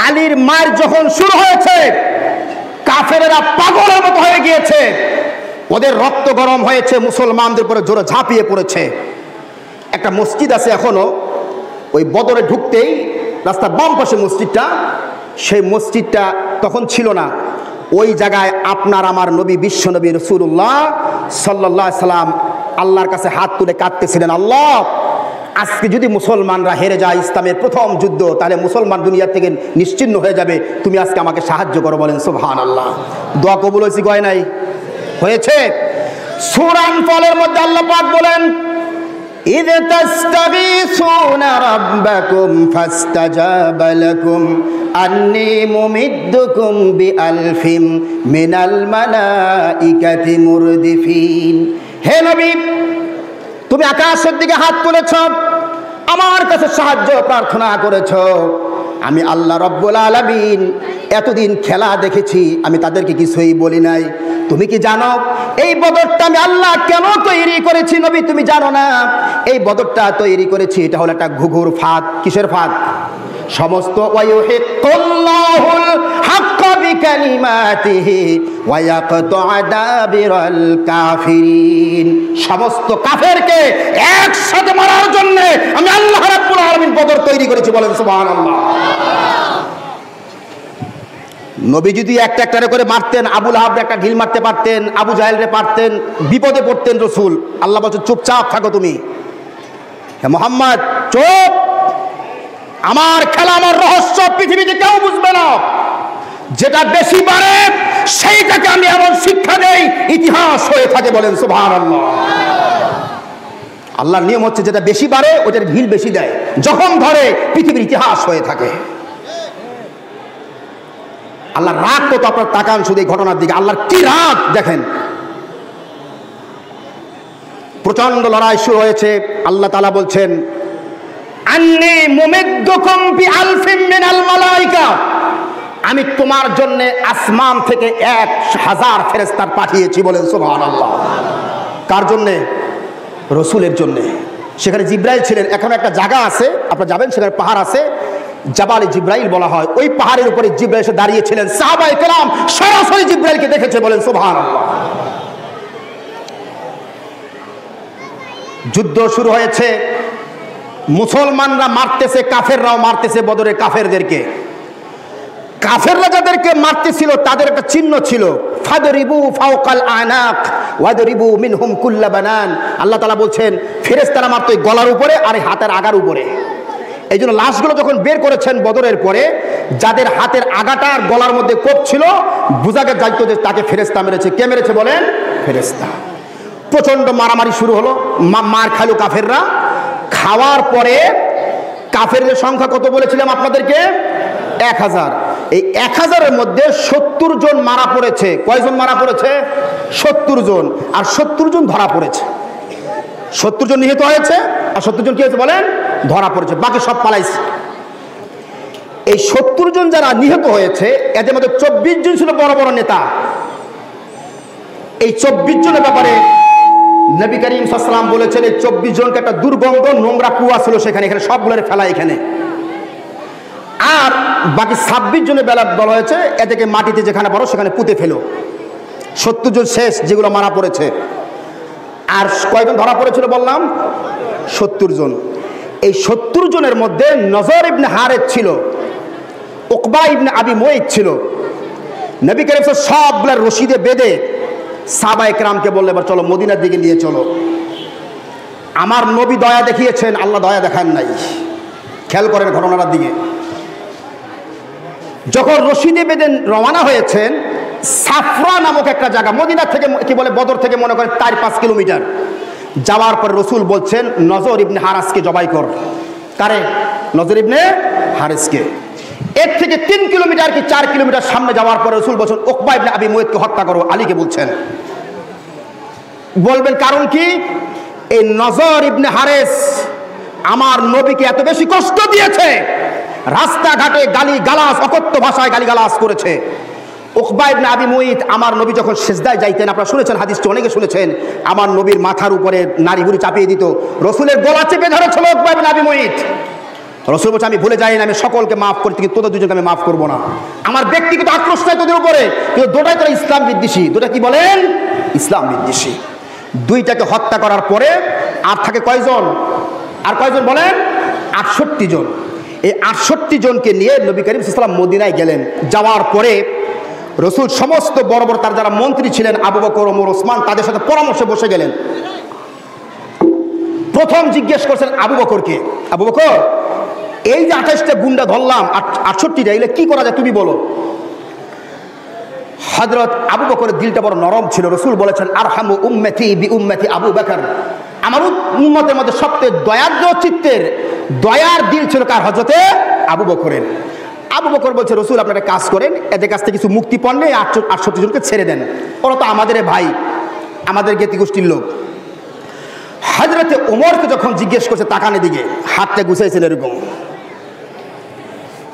আলীর মায়ের যখন শুরু হয়েছে, কাফেরেরা পাগলের মতো হয়ে গিয়েছে। ওদের রক্ত গরম হয়েছে, মুসলমানদের উপরে জোরে ঝাঁপিয়ে পড়েছে। একটা মসজিদ আছে এখনো, ওই বদরে ঢুকতেই রাস্তার বাম পাশে মসজিদটা, সেই মসজিদটা তখন ছিল না। ওই জায়গায় আপনার আমার নবী, বিশ্ব নবী রাসূলুল্লাহ সাল্লাল্লাহু আলাইহি সাল্লাম আল্লাহর কাছে হাত তুলে কাঁদতেছিলেন, আল্লাহ আজকে যদি মুসলমানরা হেরে যায় ইসলামের প্রথম যুদ্ধ, তাহলে মুসলমান দুনিয়া থেকে নিশ্চিহ্ন হয়ে যাবে, তুমি আজকে আমাকে সাহায্য করো, বলেন সুবহানাল্লাহ। দোয়া কবুল হয়েছে, কয় নাই? হয়েছে। সূরা আনফালের মধ্যে আল্লাহ পাক বলেন, إذ تستغيثون ربكم فاستجاب لكم أني ممدكم بألف من الملائكة مردفين। হে নবী, তুমি আকাশের দিকে হাত তুলেছ, আমার কাছে সাহায্য প্রার্থনা করেছ। আমি আল্লাহ রব্বুল আলামিন এতদিন খেলা দেখেছি, আমি তাদেরকে কিছুই বলি নাই। তুমি কি জানো এই বদরটা আমি আল্লাহ কেন তৈরি করেছি? নবী তুমি জানো না? এই বদরটা তৈরি করেছি, এটা হলো একটা ঘুঘুর ফাঁদ। কিসের ফাঁদ? সমস্ত ওয়ায়ুহিকুল্লাহুল হাক্কা বিকালিমাতিহি ওয়া ইয়াকতু'ু দাবিরাল কাফিরিন। সমস্ত কাফেরকে একসাথে মারার জন্য আমি আল্লাহ রাব্বুল আলামিন বদর তৈরি করেছি, বলেন সুবহানাল্লাহ। নবী যদি একটা একটা করে মারতেন, আবু লাহাব একটা ঢিল মারতে পারতেন, আবু জাহেলরে পারতেন, বিপদে পড়তেন রাসূল। আল্লাহ বলছেন চুপচাপ থাকো তুমি, হে মুহাম্মদ চুপ। আমার খেলা, আমার রহস্য পৃথিবীতে কেউ বুঝবে না। যেটা বেশি বাড়ে সেইটাকে আমি এমন শিক্ষা দেই, ইতিহাস হয়ে থাকে, বলেন সুবহানাল্লাহ। আল্লাহর নিয়ম হচ্ছে যেটা বেশি বাড়ে ওটার ঢিল বেশি দেয়, যখন ধরে পৃথিবীর ইতিহাস হয়ে থাকে। আল্লাহর রাগ তো আপনার তাকান শুধু এই ঘটনার দিকে, আল্লাহর কি রাগ দেখেন। প্রচন্ড লড়াই শুরু হয়েছে। আল্লাহ তাআলা বলছেন, আন্নী মুমিদ্দুকুম বিআলফিন মিনাল মালাইকা, আমি তোমার জন্য আসমান থেকে 1000 ফেরেশতা পাঠিয়েছি, বলেন সুবহানাল্লাহ। কার জন্যে? রাসূলের জন্যে। সেখানে জিব্রাইল ছিলেন। এখন একটা জায়গা আছে, আপনারা যাবেন, সেখানে পাহাড় আছে, জাবালে জিব্রাইল বলা হয়। ওই পাহাড়ের উপরে জিব্রাইল এসে দাঁড়িয়েছিলেন। সাহাবায়ে কেরাম সরাসরি জিব্রাইলকে দেখেছে, বলেন সুবহানাল্লাহ। যুদ্ধ শুরু হয়েছে, মুসলমানরা মারতেছে, কাফেররাও মারতেছে বদরের কাফেরদেরকে। কাফেররা যাদেরকে মারতেছিল তাদের একটা চিহ্ন ছিল, ফাদরিবু ফাওকাল আনাক ওয়াদরিবু মিনহুম কুল্লা বানান। আল্লাহ তাআলা বলছেন ফেরেশতারা মারতো গলার উপরে আর হাতের আগার উপরে। এই জন্য লাশগুলো যখন বের করেছেন বদরের পরে, যাদের হাতের আগাটা আর গলার মধ্যে কোপ ছিল বুঝাকে যাইতো যে তাকে ফেরেশতা মেরেছে। কে মেরেছে বলেন? ফেরেশতা। প্রচন্ড মারামারি শুরু হলো, মার খাইলো কাফেররা। খাওয়ার পরে কাফেরদের সংখ্যা কত বলেছিলাম আপনাদেরকে? 1000। এই 1000-এর মধ্যে 70 জন মারা পড়েছে। কয়জন মারা পড়েছে? 70 জন। আর 70 জন ধরা পড়েছে। 70 জন নিহত হয়েছে আর 70 জন কি হয়েছে বলেন? ধরা পড়েছে। বাকি সব পালাইছে। এই 70 জন যারা নিহত হয়েছে এদের মধ্যে 24 জন ছিল বড় বড় নেতা। এই 24 জনের ব্যাপারে নবী করিম সাল্লাল্লাহু আলাইহি ওয়াসাল্লাম বলেছেন এই 24 জনকে একটা দুর্গন্ধ নোংরা কুয়া ছিল সেখানে, এখানে সবগুলোরে ফেলা এখানে। আর বাকি 26 জনের বেলা বলা হয়েছে এদেরকে মাটিতে যেখানে পারো সেখানে পুঁতে ফেলো। 70 জন শেষ যেগুলো মারা পড়েছে। আর কয়জন ধরা পড়েছিল বললাম? 70 জন। এই 70 জনের মধ্যে নজর ইবনে হারেস ছিল, উকবা ইবনে আবি মুইত ছিল। নবী করিম সবগুলা রশিদে বেঁধে সাহাবায়ে কেরামকে বললে এবার চলো মদিনার দিকে নিয়ে চলো। আমার নবী দয়া দেখিয়েছেন, আল্লাহ দয়া দেখান নাই। খেয়াল করেন ঘটনাটার দিকে। যখন রশিদে বেঁধে রওনা হয়েছেন, সাফরা নামক একটা জায়গা, মদিনা থেকে কি বলে বদর থেকে মনে করেন 4-5 কিলোমিটার যাওয়ার পর রসুল বলছেন নজর ইবনে হারেসকে জবাই কর। কারে? নজর ইবনে হারেসকে। এর থেকে 3 কিলোমিটার কি 4 কিলোমিটার সামনে যাওয়ার পর রসুল বলছেন উকবা ইবনে আবি মুইতকে হত্যা করো। আলীকে বলছেন। বলবেন কারণ কি? এই নজর ইবনে হারেস আমার নবীকে এত বেশি কষ্ট দিয়েছে, রাস্তাঘাটে গালি গালাস, অকথ্য ভাষায় গালি গালাস করেছে। উকবা ইবনে আবি মুইত আমার নবী যখন সিজদায় যাইতেন, আপনারা শুনেছেন হাদিসটি, অনেকে শুনেছেন, আমার নবীর মাথার উপরে নারী বুড়ি চাপিয়ে দিত, রসুলের গলা চেপে ধরেছিল উকবা ইবনে আবি মুইত। রসুল বলছে আমি ভুলে যাই না, আমি সকলকে মাফ করি, কিন্তু তোদের দুজনকে আমি মাফ করবো না। আমার ব্যক্তিগত আক্রোশ নাই তোদের উপরে, কিন্তু দুটাই তোরা ইসলাম বিদ্বেষী। দুটা কি বলেন? ইসলাম বিদ্বেষী। দুইটাকে হত্যা করার পরে আর থাকে কয়জন? আর কয়জন বলেন? 68 জন। এই 68 জনকে নিয়ে নবী করিম সাল্লাল্লাহু আলাইহি ওয়াসাল্লাম মদিনায় গেলেন। যাওয়ার পরে রসুল সমস্ত বড় বড় তার যারা মন্ত্রী ছিলেন আবু বকর, ওমর, ওসমান, তাদের সাথে পরামর্শে বসে গেলেন। প্রথম জিজ্ঞেস করছেন আবু বকরকে, আবু বকর এই যে 28টা গুন্ডা ধরলাম, 68টা, এগুলো কি করা যায় তুমি বলো। হযরত আবু বকরের দিলটা বড় নরম ছিল। রসুল বলেছেন আরহামু উম্মতি বি উম্মতি আবু বকর, আমার উম্মতের মধ্যে সবচেয়ে দয়ার্দ্র চিত্তের, দয়ার দিল ছিল কার? হযরতে আবু বকরের। আবু বকর বলছে রসুল আপনারা কাজ করেন, এদের কাছ থেকে কিছু মুক্তিপণ নিয়ে 68 জনকে ছেড়ে দেন, ওরা তো আমাদের ভাই, আমাদের জ্ঞাতি গোষ্ঠীর লোক। হযরতে ওমরকে যখন জিজ্ঞেস করছে তাকানে দিকে, হাতটা গুছাইছেন এরকম,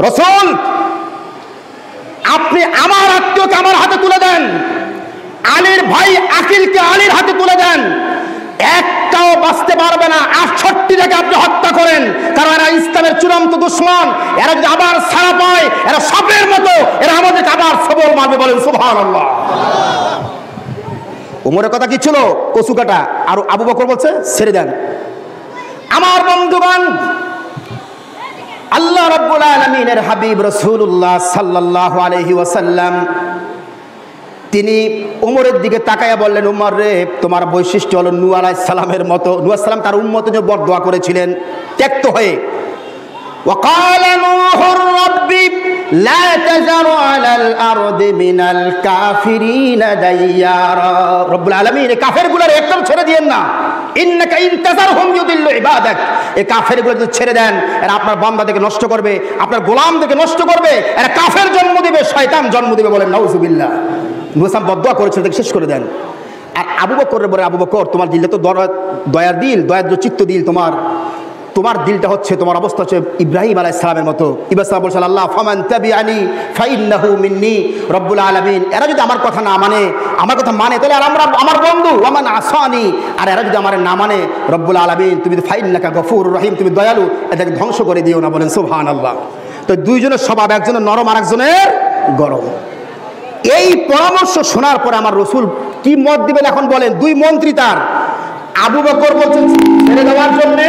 রসুল আপনি আমার আত্মীয়কে আমার হাতে তুলে দেন, আলীর ভাই আকিলকে আলীর হাতে তুলে দেন, একটাও বাঁচতে পারবে না। 68টাকে আপনি হত্যা করেন, কারণ এরা ইসলামের চূড়ান্ত দুশমন। এরা যদি আবার ছাড়া পায়, এরা সাপের মতো, এরা আমাদেরকে আবার সবল মারবে। বলেন সুবহানাল্লাহ। ওমরের কথা কি ছিল? কচু কাটা। আর আবু বকর বলছে ছেড়ে দেন। আমার বন্ধুগণ, আল্লাহ রাব্বুল আলামিনের হাবিব রাসূলুল্লাহ সাল্লাল্লাহু আলাইহি ওয়াসাল্লাম তিনি ওমরের দিকে তাকায়া বললেন, ওমর রে, তোমার বৈশিষ্ট্য হলো নূহ আলাইহিস সালামের মতো। নূহ আলাইহিস সালাম তার উম্মতের জন্য বদদোয়া করেছিলেন ত্যক্ত হয়ে। وقال نوح رب لا تذر على الارض من الكافرين ديارا। রব্বুল আলামিন এই কাফেরগুলোর একদম ছেড়ে দিয়েন না। ইন্নাকা ইন তাযারহুম ইউদিল্লু ইবাদাক, এই কাফেরগুলো যদি ছেড়ে দেন এরা আপনার বান্দাদেরকে নষ্ট করবে, আপনার গোলামদেরকে নষ্ট করবে, এরা কাফের জন্ম দিবে, শয়তান জন্ম দিবে। বলেন নাউযুবিল্লাহ। নূহ সালাম বদদোয়া করেছিল, তাকে শেষ করে দেন। আর আবু বকরের বলে, আবু বকর তোমার দিলটা তো দয়ার দিল, দয়ার চিত্ত দিল, তোমার দিলটা হচ্ছে, তোমার অবস্থা হচ্ছে ইব্রাহিম আলাইহিস সালামের মতো। ইব্রাহিম সালাম বলছেন আল্লাহ ফামান তাবিআনি ফাইন্নাহু মিন্নি। রব্বুল আলামিন এরা যদি আমার কথা না মানে, আমার কথা মানে, তাহলে আমরা আমার বন্ধু। ওয়ামান আসানি, আর এরা যদি আমার না মানে, রব্বুল আলামিন তুমি ফাইন্নাকা গফুরুর রহিম, তুমি দয়ালু, এটাকে ধ্বংস করে দিও না। বলেন সুবহানাল্লাহ। তো দুইজনের স্বভাব, একজনের নরম আর একজনের গরম। এই পরামর্শ শোনার পরে আমার রসুল কি মত দিবেন এখন বলেন। দুই মন্ত্রী তার, আবু বকর বলছেন ছেড়ে দেওয়ার জন্যে,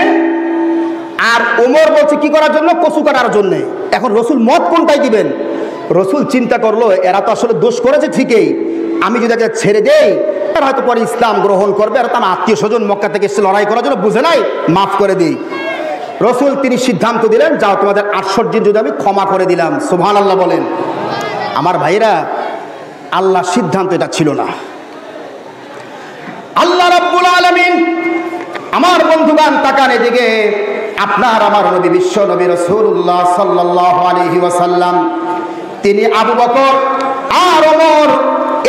আর ওমর বলছে কি করার জন্য? কচু কাটার জন্যে। এখন রসুল মত কোনটাই দিবেন? রসুল চিন্তা করলো এরা তো আসলে দোষ করেছে ঠিকই, আমি যদি একে ছেড়ে দেই এরা হয়তো পরে ইসলাম গ্রহণ করবে, এরা তো আমার আত্মীয় স্বজন মক্কা থেকে এসে লড়াই করার জন্য, বুঝে নাই, মাফ করে দিই। রসুল তিনি সিদ্ধান্ত দিলেন, যাও তোমাদের 68 জন যদি আমি ক্ষমা করে দিলাম। সুবহানাল্লাহ বলেন। আমার ভাইরা, আল্লাহর সিদ্ধান্ত এটা ছিল না। আল্লাহ রাব্বুল আলামিন, আমার বন্ধুগণ তাকান এদিকে, আপনার আমার নবী বিশ্ব নবী রাসূলুল্লাহ সাল্লাল্লাহু আলাইহি ওয়াসাল্লাম, তিনি আবু বকর আর ওমর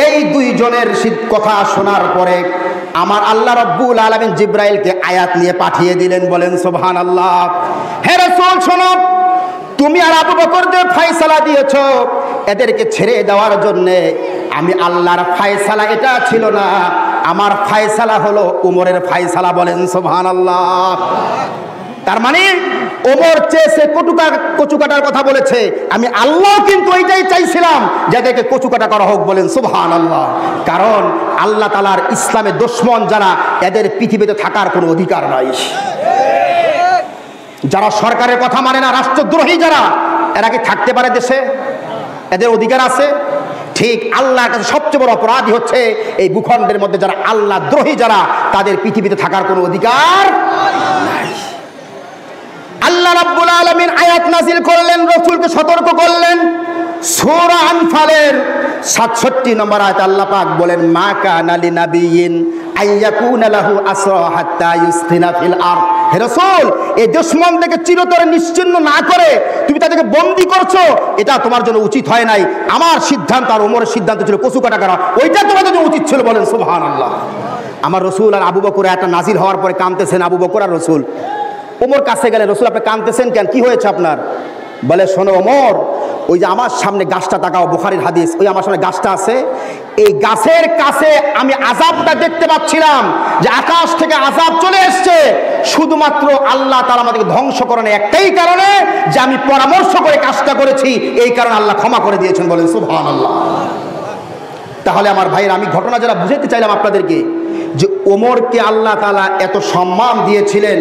এই দুইজনের কথা শোনার পরে আমার আল্লাহ রাব্বুল আলামিন জিবরাইলকে আয়াত নিয়ে পাঠিয়ে দিলেন। বলেন সুবহানাল্লাহ। হে রাসূল শোনো, তুমি আর আবু বকর যে ফয়সালা দিয়েছো এদেরকে ছেড়ে দেওয়ার জন্য, আমি আল্লাহর ফয়সালা এটা ছিল না, আমার ফয়সালা হলো ওমরের ফয়সালা। বলেন সুবহানাল্লাহ। তার মানে ওমর চেয়েছে কচুকাটার কথা বলেছে, আমি আল্লাহ কিন্তু এইটাই চাইছিলাম যাদেরকে কচুকাটা করা হোক। বলেন সুবহানাল্লাহ। কারণ আল্লাহ তাআলার ইসলামের দুশমন যারা, এদের পৃথিবীতে থাকার কোনো অধিকার নাই। যারা সরকারের কথা মানে না, রাষ্ট্রদ্রোহী যারা, এরা কি থাকতে পারে দেশে? এদের অধিকার আছে? ঠিক আল্লাহর কাছে সবচেয়ে বড় অপরাধী হচ্ছে এই ভূখণ্ডের মধ্যে যারা আল্লাহ দ্রোহী, যারা, তাদের পৃথিবীতে থাকার কোনো অধিকার নাই। আল্লাহ রাব্বুল আলামিন আয়াত নাযিল করলেন, রাসূলকে সতর্ক করলেন। সূরা আনফালের 67 নম্বর আয়াত আল্লাহ পাক বলেন, মা কানা লিনাবিয়্যিন আইয়াকুনা লাহু আসরা হাত্তা ইউসখিনা ফিল আরদ। হে রাসূল, এই দুশমনদেরকে চিরতরে নিশ্চিহ্ন না করে তুমি তাদেরকে বন্দী করছো, এটা তোমার জন্য উচিত হয় নাই। আমার সিদ্ধান্ত আর ওমরের সিদ্ধান্ত ছিল কচু কাটা করা, ওইটা তোমাদের জন্য উচিত ছিল। বলেন সুবহানাল্লাহ। আমার রাসূল আর আবু বকর একটা নাজিল হওয়ার পরে কাঁদতেছেন আবু বকর আর রাসূল। ওমর কাছে গেলে, রাসূল আপনি কাঁদতেছেন কেন, কি হয়েছে আপনার? বলে, শোনো ওমর, ওই যে আমার সামনে গাছটা তাকাও, বুখারীর হাদিস, ওই আমার সামনে গাছটা আছে, এই গাছের কাছে আমি আযাবটা দেখতে পাচ্ছিলাম, যে আকাশ থেকে আযাব চলে এসছে, শুধুমাত্র আল্লাহ তাআলা আমাদেরকে ধ্বংস করেন একটাই কারণে, যে আমি পরামর্শ করে কাজটা করেছি, এই কারণে আল্লাহ ক্ষমা করে দিয়েছেন। বলেন সুবহানাল্লাহ। তাহলে আমার ভাইয়ের, আমি ঘটনা যারা বুঝাতে চাইলাম আপনাদেরকে, যে ওমরকে আল্লাহ তাআলা এত সম্মান দিয়েছিলেন,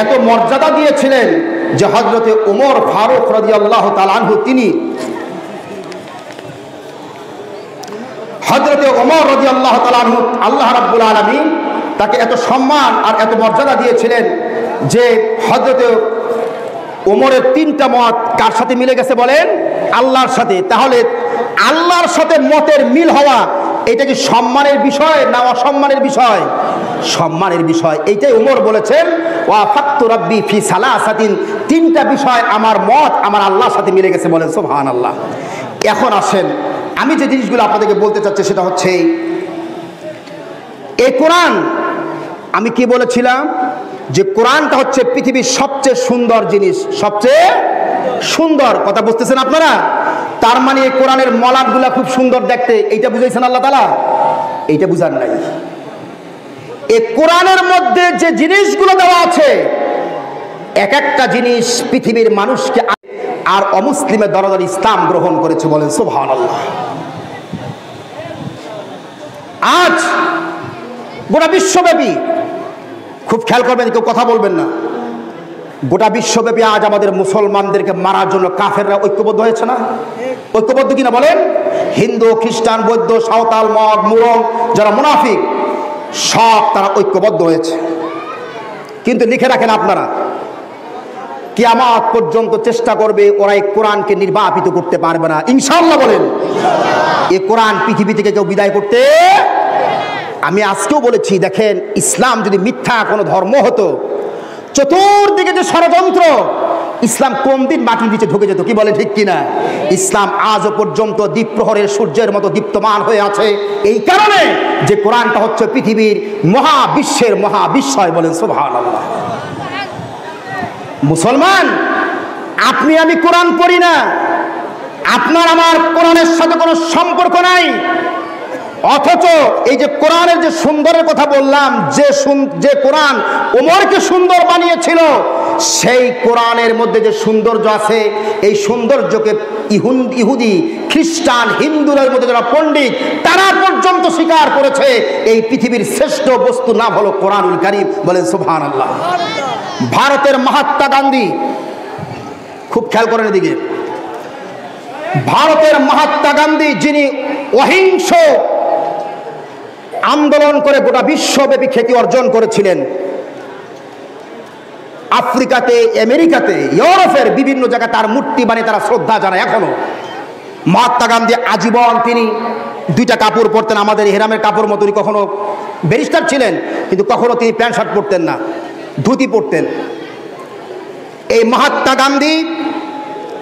এত মর্যাদা দিয়েছিলেন, যে হযরতে ওমর ফারুক রাদিয়াল্লাহু তাআলা আনহু, তিনি হযরতে ওমর রাদিয়াল্লাহু তাআলা আনহু, আল্লাহ রাব্বুল আলামিন তাকে এত সম্মান আর এত মর্যাদা দিয়েছিলেন, যে হযরতে ওমরের 3টা মত কার সাথে মিলে গেছে বলেন? আল্লাহর সাথে। তাহলে আল্লাহর সাথে মতের মিল হওয়া, এটা কি সম্মানের বিষয় না অসম্মানের বিষয়? সম্মানের বিষয়। এইটাই ওমর বলেছেন, ওয়াফাক্তু রাব্বি ফি সালাসাতিন, 3টা বিষয় আমার মত আমার আল্লাহর সাথে মিলে গেছে। বলেন সুবহানাল্লাহ। এখন আসেন, আমি যে জিনিসগুলো আপনাদেরকে বলতে চাচ্ছি সেটা হচ্ছে, এই কোরআন, আমি কি বলেছিলাম, যে কোরআনটা হচ্ছে পৃথিবীর সবচেয়ে সুন্দর জিনিস, সবচেয়ে সুন্দর। কথা বুঝতেছেন আপনারা? তার মানে এই কোরআনের মলাটগুলা খুব সুন্দর দেখতে, এইটা বুঝাইছেন আল্লাহ তাআলা? এইটা বুঝার নাই। এই কোরআনের মধ্যে যে জিনিসগুলো দেওয়া আছে, এক একটা জিনিস পৃথিবীর মানুষকে, আর অমুসলিমের দরদর ইসলাম গ্রহণ করেছে। বলেন সুবহানাল্লাহ। আজ গোটা বিশ্বব্যাপী, খুব খেয়াল করবেন, কেউ কথা বলবেন না, গোটা বিশ্বব্যাপী আজ আমাদের মুসলমানদেরকে মারার জন্য কাফেররা ঐক্যবদ্ধ হয়েছে না? ঐক্যবদ্ধ কিনা বলেন? হিন্দু, খ্রিস্টান, বৌদ্ধ, সাঁওতাল, মগ, মুরং, যারা মুনাফিক, সব তারা ঐক্যবদ্ধ হয়েছে। কিন্তু লিখে রাখেন আপনারা, কিয়ামত পর্যন্ত চেষ্টা করবে ওরা এই কোরআনকে নির্বাপিত করতে পারবে না, ইনশাআল্লাহ। বলেন, এই কোরআন পৃথিবী থেকে কেউ বিদায় করতে, আমি আজকেও বলেছি, দেখেন, ইসলাম যদি মিথ্যা কোনো ধর্ম হতো, চতুর্দিকে যে ষড়যন্ত্র, ইসলাম কোন দিন মাটির নিচে ঢুকে যেত? কি বলে, ঠিক কিনা? ইসলাম আজও পর্যন্ত দ্বীপ্রহরের সূর্যের মতো দীপ্তমান হয়ে আছে, এই কারণে যে কোরআনটা হচ্ছে পৃথিবীর মহাবিশ্বের মহাবিস্ময়। বলেন সুবহানাল্লাহ। মুসলমান, আপনি আমি কোরআন পড়ি না, আপনার আমার কোরআনের সাথে কোনো সম্পর্ক নাই, অথচ এই যে কোরআনের যে সুন্দরের কথা বললাম, যে কোরআন ওমরকে সুন্দর বানিয়েছিল, সেই কোরআনের মধ্যে যে সৌন্দর্য আছে, এই সৌন্দর্যকে ইহুদি, খ্রিস্টান, হিন্দুদের মধ্যে যারা পণ্ডিত, তারা পর্যন্ত স্বীকার করেছে এই পৃথিবীর শ্রেষ্ঠ বস্তু নাম হলো কোরআনুল কারীম। বলেন সুবহানাল্লাহ। ভারতের মহাত্মা গান্ধী, খুব খেয়াল করেন এদিকে, ভারতের মহাত্মা গান্ধী, যিনি অহিংস আন্দোলন করে গোটা বিশ্বব্যাপী খ্যাতি অর্জন করেছিলেন, আফ্রিকাতে, আমেরিকাতে, ইউরোপের বিভিন্ন জায়গায় তার মূর্তি বানিয়ে তারা শ্রদ্ধা জানায় এখনো। মহাত্মা গান্ধী আজীবন তিনি দুইটা কাপড় পরতেন, আমাদের হেরামের কাপড় মতো। কখনো ব্যারিস্টার ছিলেন, কিন্তু কখনো তিনি প্যান্ট শার্ট পরতেন না, ধুতি পরতেন। এই মহাত্মা গান্ধী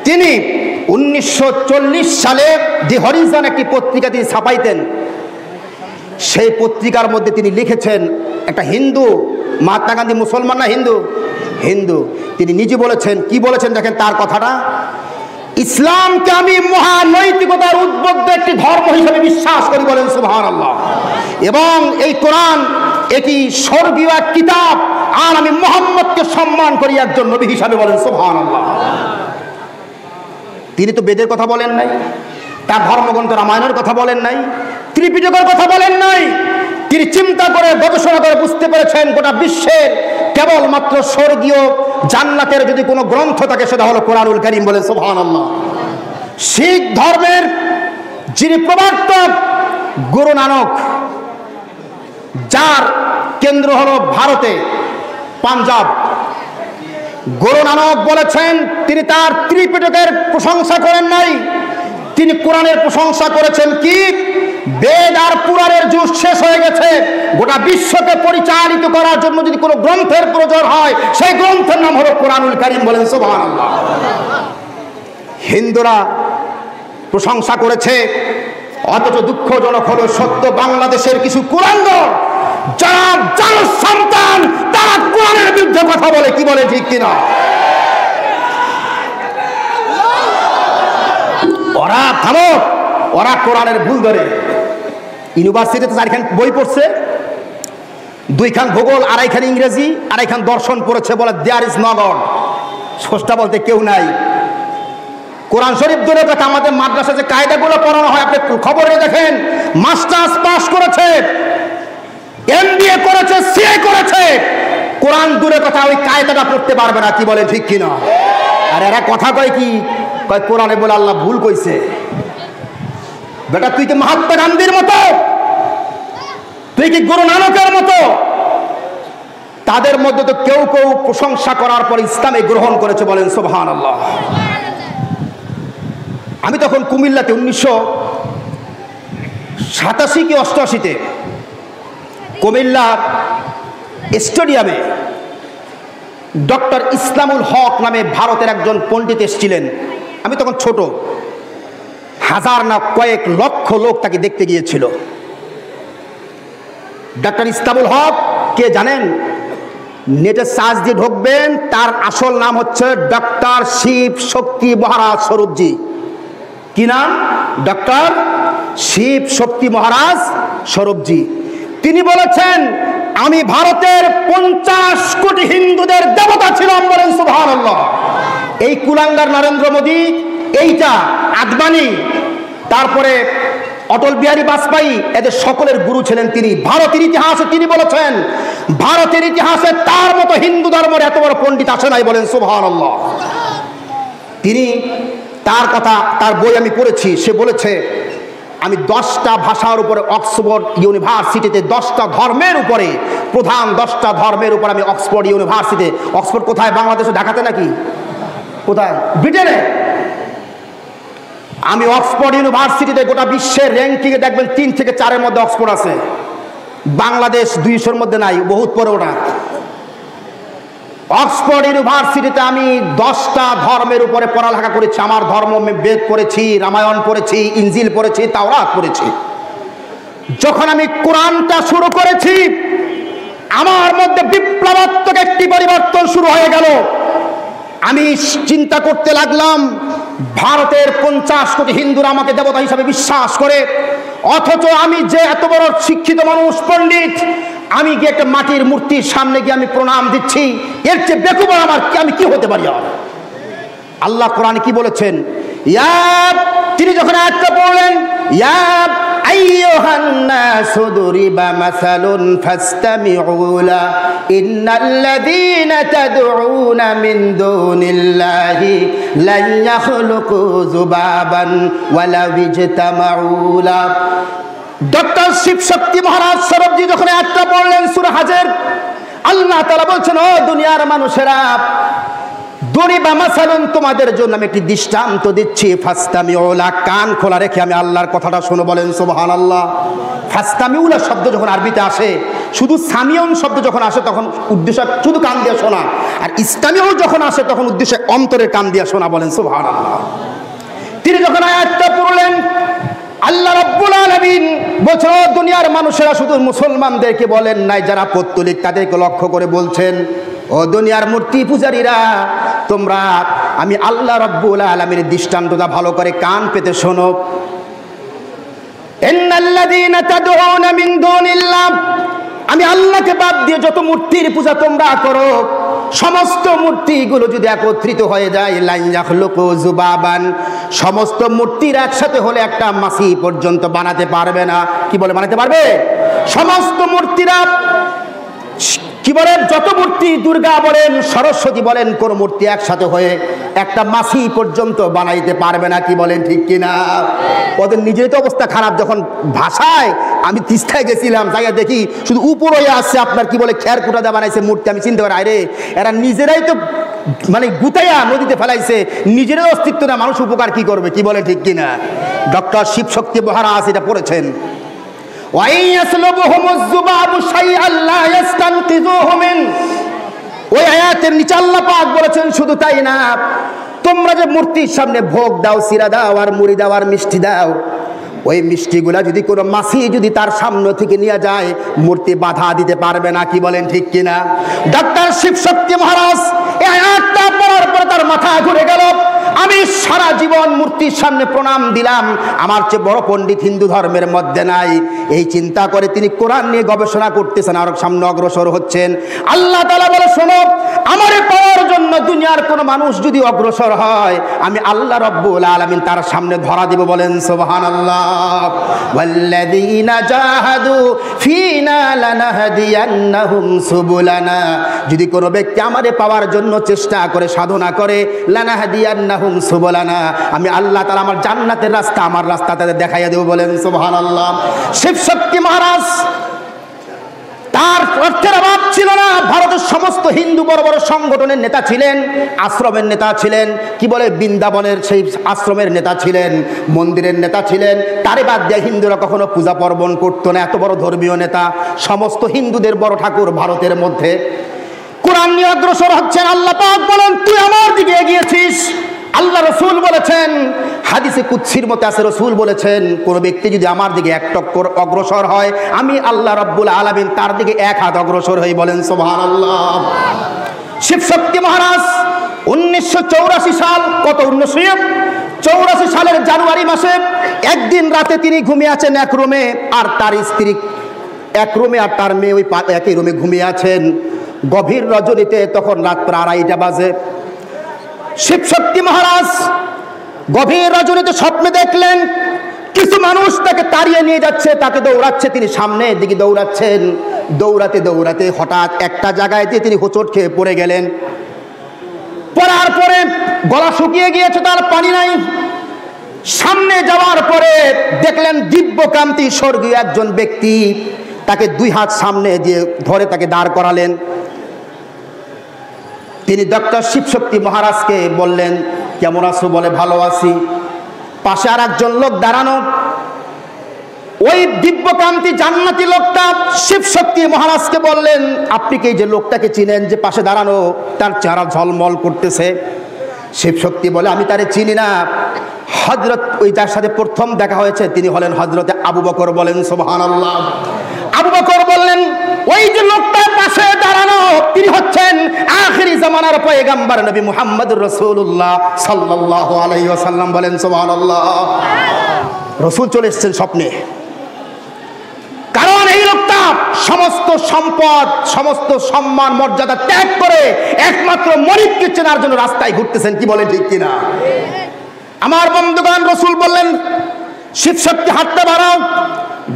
তিনি 1940 সালে দি হরিজন একটি পত্রিকা তিনি ছাপাইতেন। সেই পত্রিকার মধ্যে তিনি লিখেছেন, একটা হিন্দু, মহাত্মা গান্ধী মুসলমান না হিন্দু? হিন্দু। তিনি নিজে বলেছেন, কি বলেছেন দেখেন তার কথাটা, ইসলামকে আমি মহানৈতিকতার উদ্বুদ্ধ একটি ধর্ম হিসেবে বিশ্বাস করি, বলেন সুবহানাল্লাহ। এবং এই কোরআন এটি স্বর্গীয় এক কিতাব, আর আমি মুহাম্মদকে সম্মান করি একজন নবী হিসাবে, বলেন সুবহানাল্লাহ। তিনি তো বেদের কথা বলেন নাই, তার ধর্মগ্রন্থ রামায়ণের কথা বলেন নাই, ত্রিপিটকের কথা বলেন নাই। তিনি চিন্তা করে গবেষণা করে বুঝতে পেরেছেন গোটা বিশ্বের কেবলমাত্র স্বর্গীয় জান্নাতের যদি কোনো গ্রন্থ থাকে সেটা হলো কোরআনুল কারীম, বলেন সুবহানাল্লাহ। শিখ ধর্মের যিনি প্রবর্তক গুরু নানক, যার কেন্দ্র হলো ভারতে, পাঞ্জাব, গুরু নানক বলেছেন, তিনি তার ত্রিপিটকের প্রশংসা করেন নাই, তিনি কোরআনের প্রশংসা করেছেন। কি বেদ আর পুরাণের যুগ শেষ হয়ে গেছে, গোটা বিশ্বকে পরিচালিত করার জন্য যদি কোনো গ্রন্থের প্রয়োজন হয়, সেই গ্রন্থের নাম হলো কোরআনুল কারীম, বলেন সুবহানাল্লাহ। হিন্দুরা প্রশংসা করেছে, অথচ দুঃখজনক হলো সত্য, বাংলাদেশের কিছু কুলাঙ্গার যার সন্তান তারা কোরআনের বিরুদ্ধে কথা বলে, কি বলে ঠিক কিনা? ওরা থামো, ওরা কোরআনের ভুল ধরে। ইউনিভার্সিটিতে 4 খান বই পড়ছে, 2 খান ভূগোল, 2.5 খান ইংরেজি, 2.5 খান দর্শন পড়েছে, বলে দেয়ার ইজ নো গড, স্রষ্টা বলতে কেউ নাই। কোরআন শরীফ দূরের কথা, আমাদের মাদ্রাসা যে কায়দাগুলো পড়ানো হয়, আপনি খবরে দেখেন, মাস্টার্স পাস করেছে, MBA করেছে, CA করেছে, কোরআন দূরের কথা ওই কায়দাটা পড়তে পারবে না, কি বলে ঠিক কিনা? আর এরা কথা কয় কি, কয় কোরআনে বলে আল্লাহ ভুল কইছে। বেটা তুই কি মহাত্মা গান্ধীর মতো, তুই কি গুরু নানকের মতো? তাদের মধ্যে তো কেউ কেউ প্রশংসা করার পর ইসলামে গ্রহণ করেছে, বলেন সুবহানাল্লাহ। আমি তখন কুমিল্লাতে 1987 কি 88-তে কুমিল্লা স্টেডিয়ামে ডক্টর ইসলামুল হক নামে ভারতের একজন পণ্ডিত এসেছিলেন। আমি তখন ছোট, হাজার না কয়েক লক্ষ লোক তাকে দেখতে গিয়েছিল। ডক্টর ইসলামুল হক কে জানেন? নেটে সার্চ দিয়ে ঢুকবেন, তার আসল নাম হচ্ছে ডক্টর শিব শক্তি মহারাজ স্বরূপজি। কি নাম? ডক্টর শিব শক্তি মহারাজ স্বরূপজি। তিনি বলেছেন, আমি ভারতের 50 কোটি হিন্দুদের দেবতা ছিলাম, বলেন সুবহানাল্লাহ। এই কুলাঙ্গার নরেন্দ্র মোদী, এইটা আদবানি, তারপরে অটল বিহারী বাজপেয়ী, এদের সকলের গুরু ছিলেন তিনি। ভারতের ইতিহাসে তিনি বলেছেন, ভারতের ইতিহাসে তার মতো হিন্দু ধর্মের এত বড় পণ্ডিত আসে নাই, বলেন সুবহানাল্লাহ। তিনি তার কথা, তার বই আমি পড়েছি, সে বলেছে আমি 10টা ভাষার উপরে অক্সফোর্ড ইউনিভার্সিটিতে 10টা ধর্মের উপরে, প্রধান 10টা ধর্মের উপর আমি অক্সফোর্ড ইউনিভার্সিটিতে, অক্সফোর্ড কোথায়? বাংলাদেশে, ঢাকাতে নাকি কোথায়? ব্রিটেনে। আমি অক্সফোর্ড ইউনিভার্সিটিতে গোটা বিশ্বের র্যাঙ্কিংয়ে দেখবেন 3 থেকে 4-এর মধ্যে অক্সফোর্ড আছে। বাংলাদেশ 200-র মধ্যে নাই, বহুত পরে ওটা। অক্সফোর্ড ইউনিভার্সিটিতে আমি 10টা ধর্মের উপরে পড়ালেখা করেছি। আমার ধর্ম বেদ পড়েছি, রামায়ণ পড়েছি, ইনজিল পড়েছি, তাওরাত পড়েছি। যখন আমি কোরআনটা শুরু করেছি, আমার মধ্যে বিপ্লবাত্মক একটি পরিবর্তন শুরু হয়ে গেল। আমি চিন্তা করতে লাগলাম, ভারতের 50 কোটি হিন্দুরা আমাকে দেবতা হিসাবে বিশ্বাস করে, অথচ আমি যে এত বড় শিক্ষিত মানুষ, পণ্ডিত, আমি গিয়ে একটা মাটির মূর্তির সামনে গিয়ে আমি প্রণাম দিচ্ছি, এর চেয়ে বেকুব আমি কি হতে পারি? আর আল্লাহ কোরআনে কি বলেছেন? তিনি যখন আয়াতটা পড়লেন, ইয়া আইয়ুহান নাসু দুরিবা মাসালুন ফাসতামিউ লা ইন্নাল্লাযীনা তাদউনা মিন দুনিল্লাহি লান ইয়াখলুকু যুবাবান ওয়ালা ইজতামাউ লা। ডক্টর শিবশক্তি মহারাজ সরবজি যখন আয়াতটা পড়লেন সূরা হজের, আল্লাহ তাআলা বলছেন, ও দুনিয়ার মানুষেরা, দরিবা মাসালুন, তোমাদের জন্য আমি একটি দৃষ্টান্ত দিচ্ছি, ফাসতামিউ লা, কান খোলা রেখে আমি আল্লাহর কথাটা শোনো, বলেন সুবহানাল্লাহ। ফাসতামিউ লা শব্দ যখন আরবিতে আসে, শুধু সামিউন শব্দ যখন আসে তখন উদ্দেশ্য শুধু কান দিয়ে শোনা, আর ইসতামিউ যখন আসে তখন উদ্দেশ্য অন্তরের কান দিয়ে শোনা, বলেন সুবহানাল্লাহ। তিনি যখন আয়াতটা পড়লেন, আল্লাহ রাব্বুল আলামিন বলছেন, ও দুনিয়ার মানুষেরা, শুধু মুসলমানদেরকে বলেন নাই, যারা পৌত্তলিক তাদেরকে লক্ষ্য করে বলছেন, ও দুনিয়ার মূর্তি পূজারীরা, তোমরা আমি আল্লাহ রাব্বুল আলামিনের দৃষ্টান্তটা ভালো করে কান পেতে শোনো। ইন্নাল্লাযীনা তাদউনা মিন দুনিল্লাহ, আমি আল্লাহকে বাদ দিয়ে যত মূর্তির পূজা তোমরা করো, সমস্ত মূর্তিগুলো যদি একত্রিত হয়ে যায়, লান ইয়াখলুকু যুবাবান, সমস্ত মূর্তির একসাথে হলে একটা মাছি পর্যন্ত বানাতে পারবে না। কি বলে বানাতে পারবে? সমস্ত মূর্তিরা কি বলেন, যত মূর্তি, দুর্গা বলেন, সরস্বতী বলেন, কোন মূর্তি একসাথে হয়ে একটা মাছি পর্যন্ত বানাইতে পারবে না। কি বলেন, ঠিক কিনা? ওদের নিজের তো অবস্থা খারাপ। যখন ভাষায় আমি তিস্তায় গেছিলাম, তাই দেখি শুধু উপরে আসছে আপনার কি বলে খেয়ার কুটা দিয়ে বানাইছে মূর্তি। আমি চিন্তা করি, আরে এরা নিজেরাই তো মানে গুতাইয়া নদীতে ফেলাইছে, নিজেরও অস্তিত্ব না, মানুষ উপকার কি করবে? কি বলে, ঠিক কিনা? ডক্টর শিবশক্তি মহারাজ এটা পড়েছেন। ওই আয়াতের নিচে আল্লাহ পাক বলেছেন, শুধু তাই না, তোমরা যে মূর্তির সামনে ভোগ দাও, সিরা দাও, আর মুড়ি দাও, আর মিষ্টি দাও, ওই মিষ্টিগুলা যদি কোনো মাছি যদি তার সামনে থেকে নিয়ে যায়, মূর্তি বাধা দিতে পারবে না। কি বলেন, ঠিক কিনা? ডক্টর শিবশক্তি মহারাজ এই আয়াতটা পড়ার পরে তার মাথা ঘুরে গেল। আমি সারা জীবন মূর্তির সামনে প্রণাম দিলাম, আমার চেয়ে বড় পণ্ডিত হিন্দু ধর্মের মধ্যে নাই। এই চিন্তা করে তিনি কোরআন নিয়ে গবেষণা করতেছেন, আর সামনে অগ্রসর হচ্ছেন। আল্লাহ তাআলা বলে, শোনো, আমারে পাওয়ার জন্য দুনিয়ার কোন মানুষ যদি অগ্রসর হয়, আমি আল্লাহ রাব্বুল আলামিন তার সামনে ধরা দিব। বলেন সুবহানাল্লাহ। ওয়াল্লাযীনা জাহাদু ফীনা লানাহদিয়ান্নাহুম সুবুলানা, যদি কোনো ব্যক্তি আমারে পাওয়ার জন্য চেষ্টা করে, সাধনা করে, লানাহদিয়ান্নাহুম সুবুলানা, আমি আল্লাহ তাআলা আমার জান্নাতের রাস্তা, আমার রাস্তা তাদের দেখাইয়া দেব। বলেন সুবহানাল্লাহ। শিবশক্তি মহারাজ তার অর্থের অভাব ছিল না। ভারতের সমস্ত হিন্দু বড় বড় সংগঠনের নেতা ছিলেন, আশ্রমের নেতা ছিলেন, কি বলে বৃন্দাবনের সেই আশ্রমের নেতা ছিলেন, মন্দিরের নেতা ছিলেন। তারে বাদ দিয়ে হিন্দুরা কখনো পূজা পার্বণ করতো না। এত বড় ধর্মীয় নেতা, সমস্ত হিন্দুদের বড় ঠাকুর ভারতের মধ্যে। কোরআন নিয়ে অগ্রসর হচ্ছেন। আল্লাহ পাক বলেন, তুই আমার দিকে এগিয়েছিস। আল্লাহ রসুল বলেছেন, হাদিসে কুদসির মতে আছে, রসুল বলেছেন, কোন ব্যক্তি যদি আমার দিকে এক টক্কর অগ্রসর হয়, আমি আল্লাহ রাব্বুল আলামিন তার দিকে এক হাত অগ্রসর হই। বলেন সুবহানাল্লাহ। শিবশক্তি মহারাজ 1984 সাল, কত 1984 সালের জানুয়ারি মাসে একদিন রাতে তিনি ঘুমিয়ে আছেন এক রুমে, আর তার স্ত্রী এক রুমে, আর তার মেয়ে ওই একই রুমে ঘুমিয়ে আছেন। গভীর রজনীতে, তখন রাত প্রায় 2:30 বাজে। শিবশক্তি মহারাজ গভীর রজনীতে স্বপ্নে দেখলেন কিছু মানুষ তাকে তাড়িয়ে নিয়ে যাচ্ছে, তাকে দৌড়াচ্ছে। তিনি সামনের দিকে দৌড়াচ্ছেন, দৌড়াতে দৌড়াতে হঠাৎ একটা জায়গায় দিয়ে তিনি হোঁচট খেয়ে পড়ে গেলেন। পড়ার পরে গলা শুকিয়ে গিয়েছে, তার পানি নাই। সামনে যাওয়ার পরে দেখলেন দিব্যকান্তি স্বর্গীয় একজন ব্যক্তি, তাকে 2 হাত সামনে দিয়ে ধরে তাকে দাঁড় করালেন। তিনি ডক্টর শিবশক্তি মহারাজকে বললেন, কেমন আছো? বলে, ভালো আছি। পাশে আর একজন লোক দাঁড়ানো, ওই দিব্যকান্তি জান্নাতি লোকটা শিবশক্তি মহারাজকে বললেন, আপনি কি যে লোকটাকে চিনেন যে পাশে দাঁড়ানো, তার চেহারা ঝলমল করতেছে? শিবশক্তি বলে, আমি তারে চিনি না। হযরত, ওই যার সাথে প্রথম দেখা হয়েছে তিনি হলেন হযরতে আবু বকর। বলেন সুবহানাল্লাহ। আবু বকর বললেন, ওই যে লোকটার পাশে দাঁড়ানো, তিনি হচ্ছেন আখিরি জামানার পয়গম্বর নবী মুহাম্মদুর রাসূলুল্লাহ সাল্লাল্লাহু আলাইহি ওয়াসাল্লাম। বলেন সুবহানাল্লাহ। রাসূল চলে এসেছেন স্বপ্নে। কারণ এই লোকটা সমস্ত সম্পদ, সমস্ত সম্মান মর্যাদা ত্যাগ করে একমাত্র মরিদকে চেনার জন্য রাস্তায় ঘুরতেছেন। কি বলে, ঠিক কিনা? আমার বন্ধুগণ, রাসূল বললেন, শিবশক্তি হাতটা বাড়াও।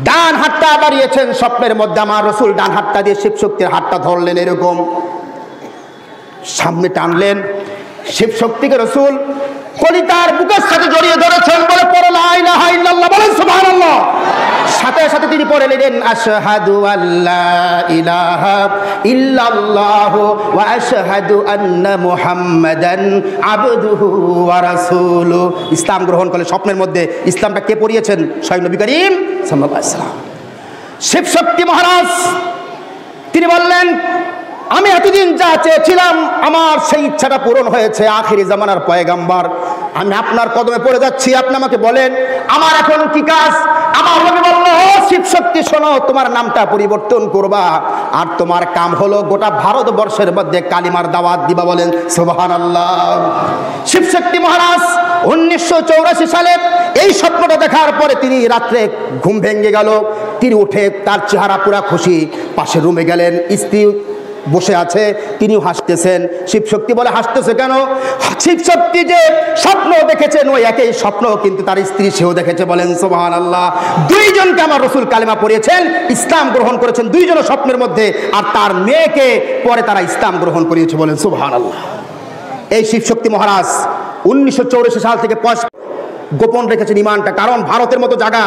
ডান হাতটা বাড়িয়েছেন, স্বপ্নের মধ্যে আমার রসুল ডান হাতটা দিয়ে শিব শক্তির হাতটা ধরলেন, এরকম সামনে টানলেন। শিব শক্তিকে রসুল কলিতার বুকের সাথে জড়িয়ে ধরেছেন, বলে পড়ো লা ইলাহা ইল্লাল্লাহ, বলেন সুবহানাল্লাহ। সাথে সাথে তিনি পড়ে নিলেন আশহাদু আল্লা ইলাহা ইল্লাল্লাহ ওয়া আশহাদু আন্না মুহাম্মাদান আবদুহু ওয়া রাসূলুহু। ইসলাম গ্রহণ করলে স্বপ্নের মধ্যে। ইসলামটা কে পড়িয়েছেন? স্বয়ং নবী করিম সাল্লাল্লাহু আলাইহি ওয়াসাল্লাম। শিব শক্তি মহারাজ তিনি বললেন, আমি এতদিন যা চেয়েছিলাম আমার সেই ইচ্ছাটা পূরণ হয়েছে। আখিরি জামানার পয়গাম্বার, আমি আপনার কদমে পড়ে যাচ্ছি, আপনি আমাকে বলেন আমার এখন কি কাজ? আমার নবী বলল, ও শিব শক্তি শোনো, তোমার নামটা পরিবর্তন করবা, আর তোমার কাম হলো গোটা ভারতবর্ষের মধ্যে কালিমার দাওয়াত দিবা, বলেন সুবহানাল্লাহ। শিব শক্তি মহারাজ 1984 সালে এই স্বপ্নটা দেখার পরে তিনি রাত্রে ঘুম ভেঙে গেল, তিনি উঠে তার চেহারা পুরা খুশি, পাশের রুমে গেলেন, স্ত্রী বসে আছে, তিনিও হাসতেছেন। শিব শক্তি বলে, হাসতেছে কেন? শিব শক্তি যে স্বপ্ন দেখেছেন ওই একই স্বপ্ন কিন্তু তার স্ত্রী সেও দেখেছে, বলেন সুবহানাল্লাহ। দুইজনকে আমার রসুল কালেমা পড়িয়েছেন, ইসলাম গ্রহণ করেছেন দুইজনের স্বপ্নের মধ্যে, আর তার মেয়েকে পরে তারা ইসলাম গ্রহণ করিয়েছে, বলেন সুবহানাল্লাহ। এই শিব শক্তি মহারাজ 1984 সাল থেকে গোপন রেখেছেন ইমানটা, কারণ ভারতের মতো জায়গা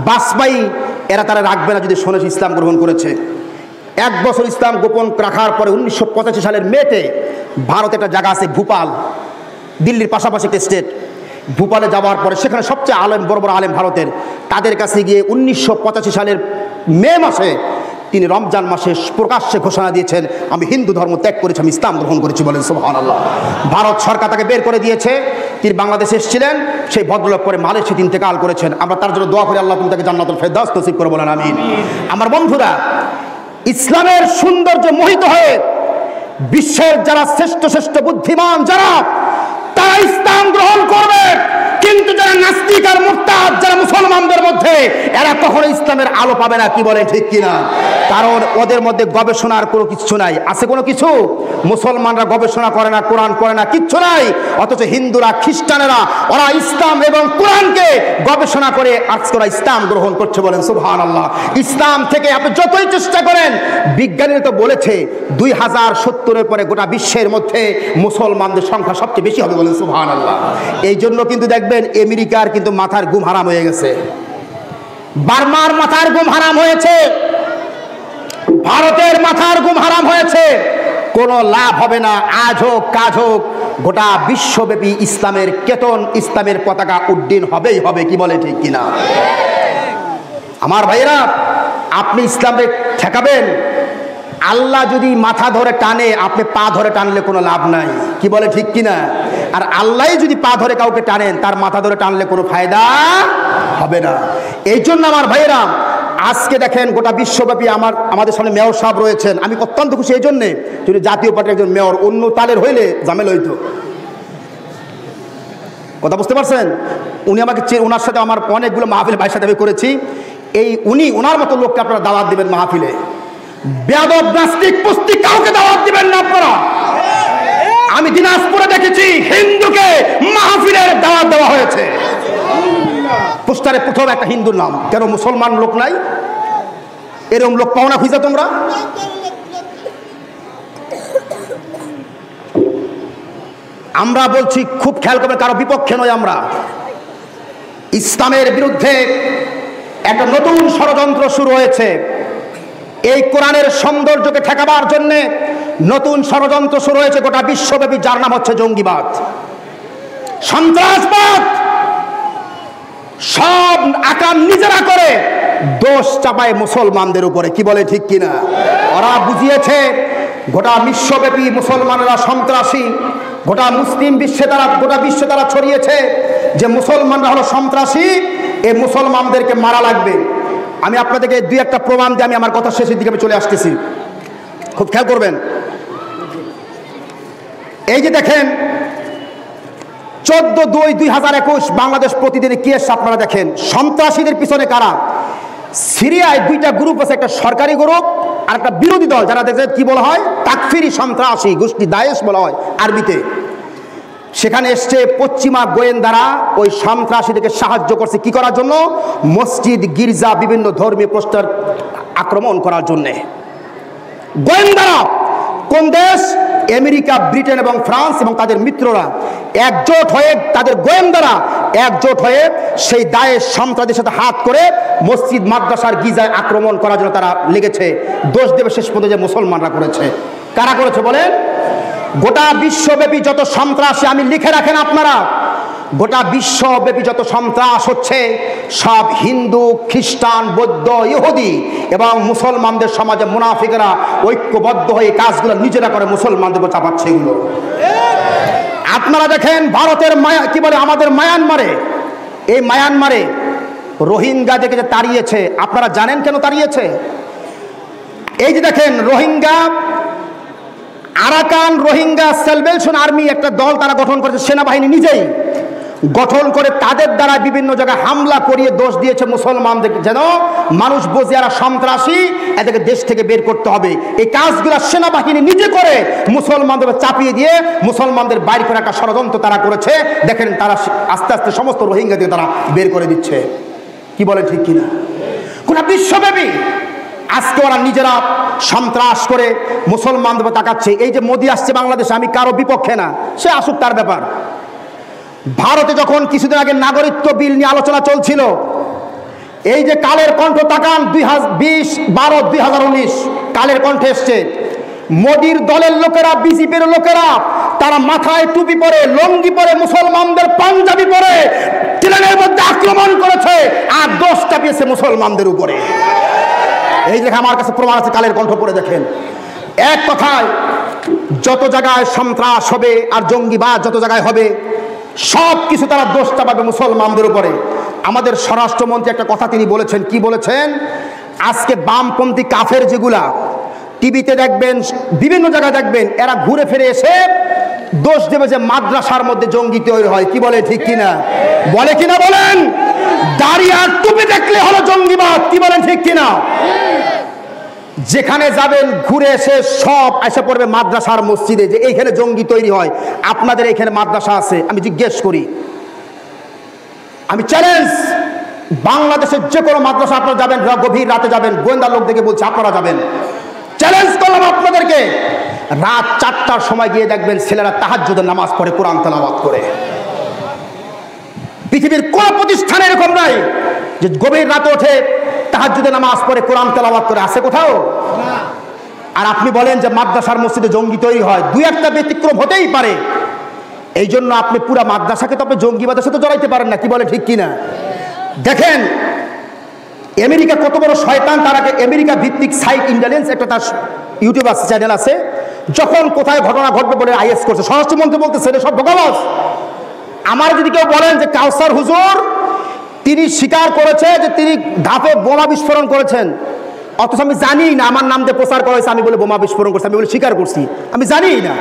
বাসবাই এরা তারা রাখবে না যদি শোনে ইসলাম গ্রহণ করেছে। 1 বছর ইসলাম গোপন রাখার পরে 1985 সালের মেতে ভারতে একটা জায়গা আছে ভূপাল, দিল্লির পাশাপাশি একটা স্টেট। ভূপালে যাওয়ার পরে সেখানে সবচেয়ে আলেম, বড় বড় আলেম ভারতের, তাদের কাছে গিয়ে 1985 সালের মে মাসে তিনি রমজান মাসে প্রকাশ্যে ঘোষণা দিয়েছেন, আমি হিন্দু ধর্ম ত্যাগ করেছি, আমি ইসলাম গ্রহণ করেছি, বলেন সুবহানাল্লাহ। ভারত সরকার তাকে বের করে দিয়েছে। তিনি বাংলাদেশে এসেছিলেন, সেই ভদ্রলোক পরে মালয়েশিয়াতে ইন্তেকাল করেছেন। আমরা তার জন্য দোয়া করি, আল্লাহ তুমি তাকে জান্নাতুল ফেরদাউস নসিব করে, বলেন আমিন। আমার বন্ধুরা, ইসলামের সৌন্দর্য মোহিত হয়ে বিশ্বের যারা শ্রেষ্ঠ শ্রেষ্ঠ বুদ্ধিমান যারা, তারা ইসলাম গ্রহণ করবে, কিন্তু যারা নাস্তিক আর মুরতাদ যারা মুসলমানদের মধ্যে, এরা কখনো ইসলামের আলো পাবে না, কি বলে ঠিক কিনা? কারণ ওদের মধ্যে গবেষণার কোনো কিছু নাই। আছে কোনো কিছু? মুসলমানরা গবেষণা করে না, কোরআন পড়ে না, কিচ্ছু নাই। অথচ হিন্দুরা, খ্রিস্টানেরা ওরা ইসলাম এবং কোরআনকে গবেষণা করে আজকে ওরা ইসলাম গ্রহণ করছে, বলেন সুবহানাল্লাহ। ইসলাম থেকে আপনি যতই চেষ্টা করেন, বিজ্ঞানীরা তো বলেছে 2070-এর পরে গোটা বিশ্বের মধ্যে মুসলমানদের সংখ্যা সবচেয়ে বেশি হবে, বলেন সুবহানাল্লাহ। এই জন্য কিন্তু দেখবেন আমেরিকার কিন্তু মাথার ঘুম হারাম হয়ে গেছে, বার্মার মাথার ঘুম হারাম হয়েছে, ভারতের মাথার ঘুম হারাম হয়েছে। কোনো লাভ হবে না, আজ হোক কাজ হোক, গোটা বিশ্বব্যাপী ইসলামের কেতন, ইসলামের পতাকা উড্ডীন হবেই হবে, কি বলে ঠিক কিনা? আমার ভাইয়েরা, আপনি ইসলামে ঠেকাবেন, আল্লাহ যদি মাথা ধরে টানে, আপনি পা ধরে টানলে কোনো লাভ নাই, কি বলে ঠিক কিনা? আর আল্লাহ যদি পা ধরে কাউকে টানেন, তার মাথা ধরে টানলে কোনো ফায়দা হবে না। এই জন্য আমার ভাইয়েরা, আজকে দেখেন গোটা বিশ্বব্যাপী আমাদের সামনে মেয়র সাহেব রয়েছেন, আমি অত্যন্ত খুশি। এই জন্যে যদি জাতীয় পার্টির একজন মেয়র অন্য তালের হইলে ঝামেলা হইতো, কথা বুঝতে পারছেন? উনি আমাকে, ওনার সাথে আমার অনেকগুলো মাহফিল ভাইয়ের সাথে আমি করেছি। এই ওনার মতো লোককে আপনারা দাওয়াত দিবেন মাহফিলে, বেয়াদব নাস্তিক পুস্তিক কাউকে দাওয়াত দিবেন না আপনারা। আমি দিনাজপুরে দেখেছি হিন্দুকে মাহফিলের দাওয়াত দেওয়া হয়েছে, পোস্টারে প্রথম একটা হিন্দুর নাম, কেন মুসলমান লোক নাই? এরকম লোক পাও না খুঁজে তোমরা? আমরা বলছি, খুব খেয়াল করবে, কারো বিপক্ষে নয় আমরা। ইসলামের বিরুদ্ধে একটা নতুন ষড়যন্ত্র শুরু হয়েছে। এই কোরআনের সৌন্দর্যকে ঠেকাবার জন্য নতুন ষড়যন্ত্র শুরু হয়েছে গোটা বিশ্বব্যাপী, যার নাম হচ্ছে জঙ্গিবাদ, সন্ত্রাসবাদ। সব আকাম নিজেরা করে দোষ চাপায় মুসলমানদের উপরে, কি বলে ঠিক কিনা? ওরা বুঝিয়েছে গোটা বিশ্বব্যাপী মুসলমানরা সন্ত্রাসী, গোটা মুসলিম বিশ্বে তারা, গোটা বিশ্বে তারা ছড়িয়েছে যে মুসলমানরা হলো সন্ত্রাসী, এই মুসলমানদেরকে মারা লাগবে। আমি আপনাদেরকে 2-1টা প্রমাণ দিয়ে আমি আমার কথা শেষের দিকে আমি চলে আসতেছি, খুব খেয়াল করবেন। এই যে দেখেন 14/2/2021 বাংলাদেশ প্রতিদিনের কেস আপনারা দেখেন। সন্ত্রাসীদের পিছনে কারা? সিরিয়ায় 2টা গ্রুপ আছে, একটা সরকারি গ্রুপ আর একটা বিরোধী দল, যারা দেখেন কি বলা হয়, তাকফিরি সন্ত্রাসী গোষ্ঠী, দায়েশ বলা হয় আরবিতে। সেখানে এসছে পশ্চিমা গোয়েন্দারা ওই সন্ত্রাসীদেরকে সাহায্য করছে কি করার জন্য? মসজিদ, গির্জা, বিভিন্ন ধর্মীয় প্রস্তার আক্রমণ করার জন্যে। গোয়েন্দারা কোন দেশ? আমেরিকা, ব্রিটেন এবং ফ্রান্স এবং তাদের মিত্ররা একজোট হয়ে, তাদের গোয়েন্দারা একজোট হয়ে সেই দায়েশ সন্ত্রাসীদের সাথে হাত করে মসজিদ, মাদ্রাসার, গির্জায় আক্রমণ করার জন্য তারা লেগেছে। দোষ দেবে শেষ পর্যন্ত যে মুসলমানরা করেছে। কারা করেছে বলেন? গোটা বিশ্বব্যাপী যত সন্ত্রাসী, আমি লিখে রাখেন আপনারা, গোটা বিশ্বব্যাপী যত সন্ত্রাস হচ্ছে সব হিন্দু, খ্রিস্টান, বৌদ্ধ, ইহুদি এবং মুসলমানদের সমাজে মুনাফিকরা ঐক্যবদ্ধ হয়ে কাজগুলো নিজেরা করে মুসলমানদের উপর চাপাচ্ছে এগুলো। আপনারা দেখেন ভারতের কি বলে আমাদের মায়ানমারে, এই মায়ানমারে রোহিঙ্গাদেরকে যে তাড়িয়েছে, আপনারা জানেন কেন তাড়িয়েছে? এই যে দেখেন Rohingya, Arakan Rohingya salvation army একটা দল তারা গঠন করেছে, সেনাবাহিনী নিজেই গঠন করে তাদের দ্বারা বিভিন্ন জায়গায় হামলা করিয়ে দোষ দিয়েছে মুসলমানদের, যেন মানুষ বোঝে এরা সন্ত্রাসী, এদেরকে দেশ থেকে বের করতে হবে। এই কাজগুলো সেনাবাহিনী নিজে করে মুসলমানদের চাপিয়ে দিয়ে মুসলমানদের বাইরে করে একটা ষড়যন্ত্র তারা করেছে। দেখেন তারা আস্তে আস্তে সমস্ত রোহিঙ্গাদের তারা বের করে দিচ্ছে। কি বলে ঠিক কিনা? গোটা বিশ্বব্যাপী আজকে ওরা নিজেরা সন্ত্রাস করে মুসলমানদের তাকাচ্ছে। এই যে মোদি আসছে বাংলাদেশে, আমি কারো বিপক্ষে না, সে আসুক, তার ব্যাপার। ভারতে যখন কিছুদিন আগে নাগরিকত্ব বিল নিয়ে আলোচনা চলছিল, এই যে কালের কণ্ঠ তাকান, 2012-2019 কালের কণ্ঠে এসছে, মোদির দলের লোকেরা, বিজেপির লোকেরা তারা মাথায় টুপি পরে, লঙ্গি পরে, মুসলমানদের পাঞ্জাবি পরে ট্রেনের মধ্যে আক্রমণ করেছে আর দোষ চাপিয়েছে মুসলমানদের উপরে। এই দেখে আমার কাছে প্রমাণ আছে, কালের কণ্ঠ পড়ে দেখেন। এক কথায় যত জায়গায় সন্ত্রাস হবে আর জঙ্গিবাদ যত জায়গায় হবে, সব কিছু তারা দোষ চাপাবে মুসলমানদের উপরে। আমাদের স্বরাষ্ট্রমন্ত্রী একটা কথা তিনি বলেছেন, কি বলেছেন? আজকে বামপন্থী কাফের যেগুলা টিভিতে দেখবেন, বিভিন্ন জায়গায় দেখবেন, এরা ঘুরে ফিরে এসে দোষ দেবে যে মাদ্রাসার মধ্যে জঙ্গি তৈরি হয়। কি বলে ঠিক কিনা? বলে কিনা বলেন? দাড়ি আর টুপি দেখলে হলো জঙ্গিবাদ। কি বলেন ঠিক কিনা? যেখানে যাবেন ঘুরে এসে সব এসে পড়বে মাদ্রাসার মসজিদে যে এইখানে জঙ্গি তৈরি হয়। আপনাদের এইখানে মাদ্রাসা আছে? আমি জিজ্ঞেস করি, আমি চ্যালেঞ্জ, বাংলাদেশের যে কোনো মাদ্রাসা আপনারা যাবেন, গভীর রাতে যাবেন, গোয়েন্দা লোক দেখে বলছে আপনারা যাবেন, চ্যালেঞ্জ করলাম আপনাদেরকে, রাত 4টার সময় গিয়ে দেখবেন ছেলেরা তাহাজ্জুদের নামাজ পড়ে, কোরআন তেলাওয়াত করে। পৃথিবীর কোন প্রতিষ্ঠানে এরকম নাই যে গভীর রাতে ওঠে তাহাজ্জুদের নামাজ পড়ে, কোরআন তেলাওয়াত করে। আছে কোথাও? আর আপনি বলেন যে মাদ্রাসার মসজিদে জঙ্গি তৈরি হয়, দুই একটা ব্যতিক্রম হতেই পারে। এই জন্য আপনি পুরো মাদ্রাসাকে তো আপনি জঙ্গিবাদের সাথে জড়াইতে পারেন না। কি বলে ঠিক কিনা? দেখেন আমেরিকা কত বড় শয়তান, তার আগে আমেরিকা ভিত্তিক সাইট ইন্টেলিজেন্স একটা তার ইউটিউব আছে, চ্যানেল আছে, যখন কোথায় ঘটনা ঘটবে বলে আইএস করছে, স্বরাষ্ট্রমন্ত্রী বলতেছে সব ভোগাবাজ। আমার যদি কেউ বলেন যে কাউসার হুজুর তিনি স্বীকার করেছে যে তিনি ধাপে বোমা বিস্ফোরণ করেছেন, অথচ আমি জানি না, আমার নাম দিয়ে প্রচার করা হয়েছে, আমি বলে বোমা বিস্ফোরণ করছি, আমি বলে স্বীকার করছি, আমি জানি না,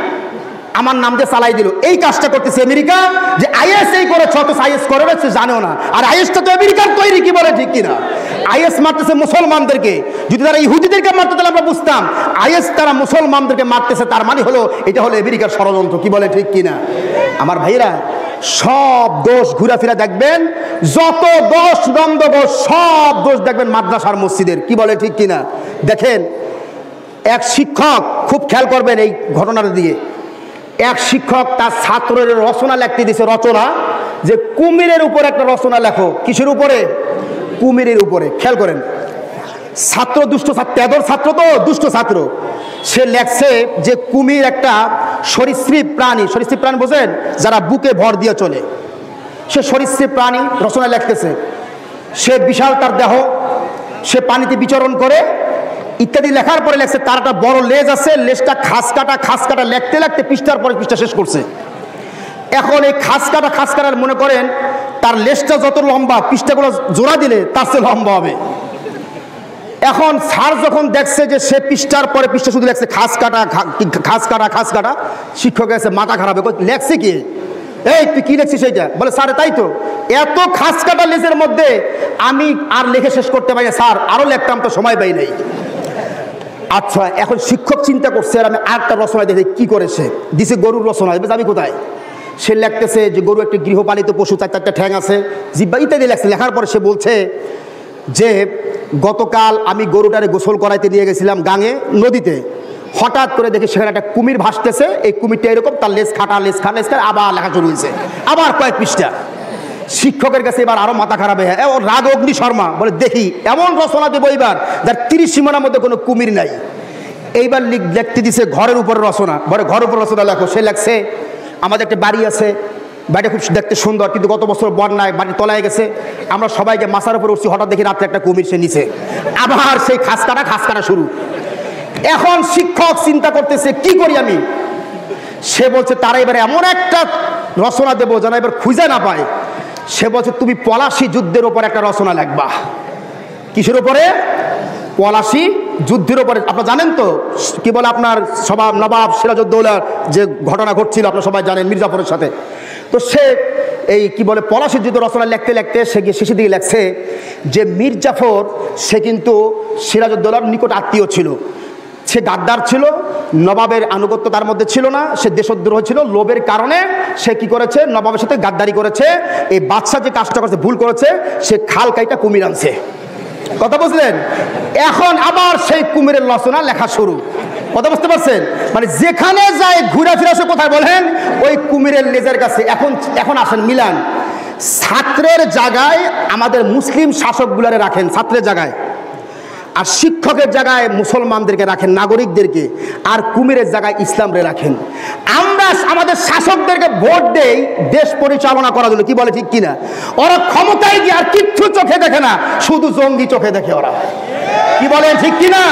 আমার নাম দিয়ে চালাই দিল। এই কাজটা করতেছে আমেরিকা, যে আইএস এই করেছে, অথচ আইএস করে সে জানেও না। আর আইএসটা তো আমেরিকার তৈরি। কি বলে ঠিক কিনা? আইএস মারতেছে মুসলমানদেরকে। যদি তারা ইহুদিদেরকে মারতে তাহলে আমরা বুঝতাম, আইএস তারা মুসলমানদেরকে মারতেছে, তার মানে হলো এটা হলো আমেরিকার ষড়যন্ত্র। কি বলে ঠিক কিনা? আমার ভাইরা, সব দোষ ঘুরাফিরা দেখবেন, যত দোষ দ্বন্দ্ব সব দোষ দেখবেন মাদ্রাসার মসজিদের। কি বলে ঠিক কিনা? দেখেন এক শিক্ষক, খুব খেয়াল করবেন এই ঘটনাটা দিয়ে, এক শিক্ষক তার ছাত্রের রচনা লিখতে দিয়েছে, রচনা যে কুমিরের উপর একটা রচনা লেখো। কিসের উপরে? কুমিরের উপরে। খেয়াল করেন, ছাত্র দুষ্ট ছাত্র, তেদর ছাত্র তো দুষ্ট ছাত্র, সে লেখছে যে কুমির একটা সরীসৃপ প্রাণী। সরীসৃপ প্রাণী বোঝেন? যারা বুকে ভর দিয়ে চলে, সে সরীসৃপ প্রাণী রচনা লিখতেছে। সে বিশাল তার দেহ, সে পানিতে বিচরণ করে ইত্যাদি লেখার পরে লেখছে তার একটা বড় লেজ আছে, লেজটা খাস কাটা লিখতে লিখতে পৃষ্ঠার পরে পৃষ্ঠা শেষ করছে। এখন এই খাস কাটার মনে করেন তার লেজটা যত লম্বা, পৃষ্ঠাগুলো জোড়া দিলে তার চেয়ে লম্বা হবে। এখন স্যার যখন দেখছে যে সে পৃষ্ঠার পরে পৃষ্ঠা শুধু লেখছে খাস কাটা, শিক্ষক এসে মাথা খারাপ, লেখছে কি? এই তুই কি লেখছিস সেইটা? বলে স্যার তাই তো, এত খাস কাটা লেজের মধ্যে আমি আর লিখে শেষ করতে পারি না স্যার, আরো লিখতাম তো সময় পাই নাই। আচ্ছা, এখন শিক্ষক চিন্তা করছে আর আমি আরেকটা রচনা দেখে কি করেছে, দিছে গরুর রচনা, যাবি কোথায়? সে লিখতেছে যে গরু একটি গৃহপালিত পশু, 4টা ঠ্যাং আছে, জিহ্বা ইত্যাদি লেখছে। লেখার পরে সে বলছে যে গতকাল আমি গরুটারে গোসল করাইতে নিয়ে গেছিলাম গাঙে, নদীতে। হঠাৎ করে দেখি সেখানে একটা কুমির ভাসতেছে। এই কুমিরটা এরকম, তার লেজ খাটা, লেজ খাটা, লেজ খাটা, আবার লেখা শুরু হয়েছে, আবার কয়েক পৃষ্ঠা। শিক্ষকের কাছে এবার আরো মাথা খারাপ হয়ে ও রাগ অগ্নি শর্মা বলে, দেখি এমন রচনা দেবো এইবার যার 30 সীমানার মধ্যে কোনো কুমির নাই। এইবার লিখতে দিছে ঘরের উপরে রচনা, বলে ঘরের উপর রচনা লেখো। সে লেখছে, আমাদের একটা বাড়ি আছে, বাড়িটা খুব দেখতে সুন্দর, কিন্তু গত বছর বন্যায় বাড়ির তলায় গেছে। আমরা সবাইকে মাথার উপর উঠছি, হঠাৎ দেখি রাত্রে একটা কুমির সে নিচে। আবার সেই খাস কাটা শুরু। এখন শিক্ষক চিন্তা করতেছে কি করি আমি। সে বলছে তারা এবারে এমন একটা রচনা দেবো যেন এবার খুঁজে না পায়। সে বলছে তুমি পলাশী যুদ্ধের উপর একটা রচনা লিখবা। কিসের উপরে? পলাশী যুদ্ধের উপরে। আপনারা জানেন তো কি বলে, আপনার নবাব সিরাজউদ্দৌলার যে ঘটনা ঘটছিল আপনারা সবাই জানেন মির্জাফরের সাথে। তো সে এই কি বলে পলাশী যুদ্ধ রচনা লিখতে লিখতে সে গিয়ে শেষের দিকে লেখছে যে মির্জাফর সে কিন্তু সিরাজউদ্দৌলার নিকট আত্মীয় ছিল, সে গাদ্দার ছিল, নবাবের আনুগত্য তার মধ্যে ছিল না, সে দেশদ্রোহ ছিল। লোভের কারণে সে কি করেছে, নবাবের সাথে গাদ্দারি করেছে। এই বাদশা যে কাজটা করেছে, ভুল করেছে, সে খাল কাইটা কুমির আনছে। কথা বুঝলেন? এখন আবার সেই কুমিরের রচনা লেখা শুরু। কথা বুঝতে পারছেন? মানে যেখানে যায় ঘুরে ফিরে আসে কোথায় বলেন, ওই কুমিরের লেজের কাছে। এখন আসেন মিলান, ছাত্রের জায়গায় আমাদের মুসলিম শাসকগুলারে রাখেন ছাত্রের জায়গায়, আর শিক্ষকের জায়গায় মুসলমানদেরকে রাখেন, নাগরিকদেরকে, আর কুমিরের জায়গায় ইসলামরে রাখেন। আমরা আমাদের শাসকদেরকে ভোট দেই দেশ পরিচালনা করার জন্য, কি বলে ঠিক কিনা? ওরা ক্ষমতায় গিয়ে আর কিচ্ছু চোখে দেখে না, শুধু জঙ্গি চোখে দেখে ওরা, কি বলে ঠিক কিনা?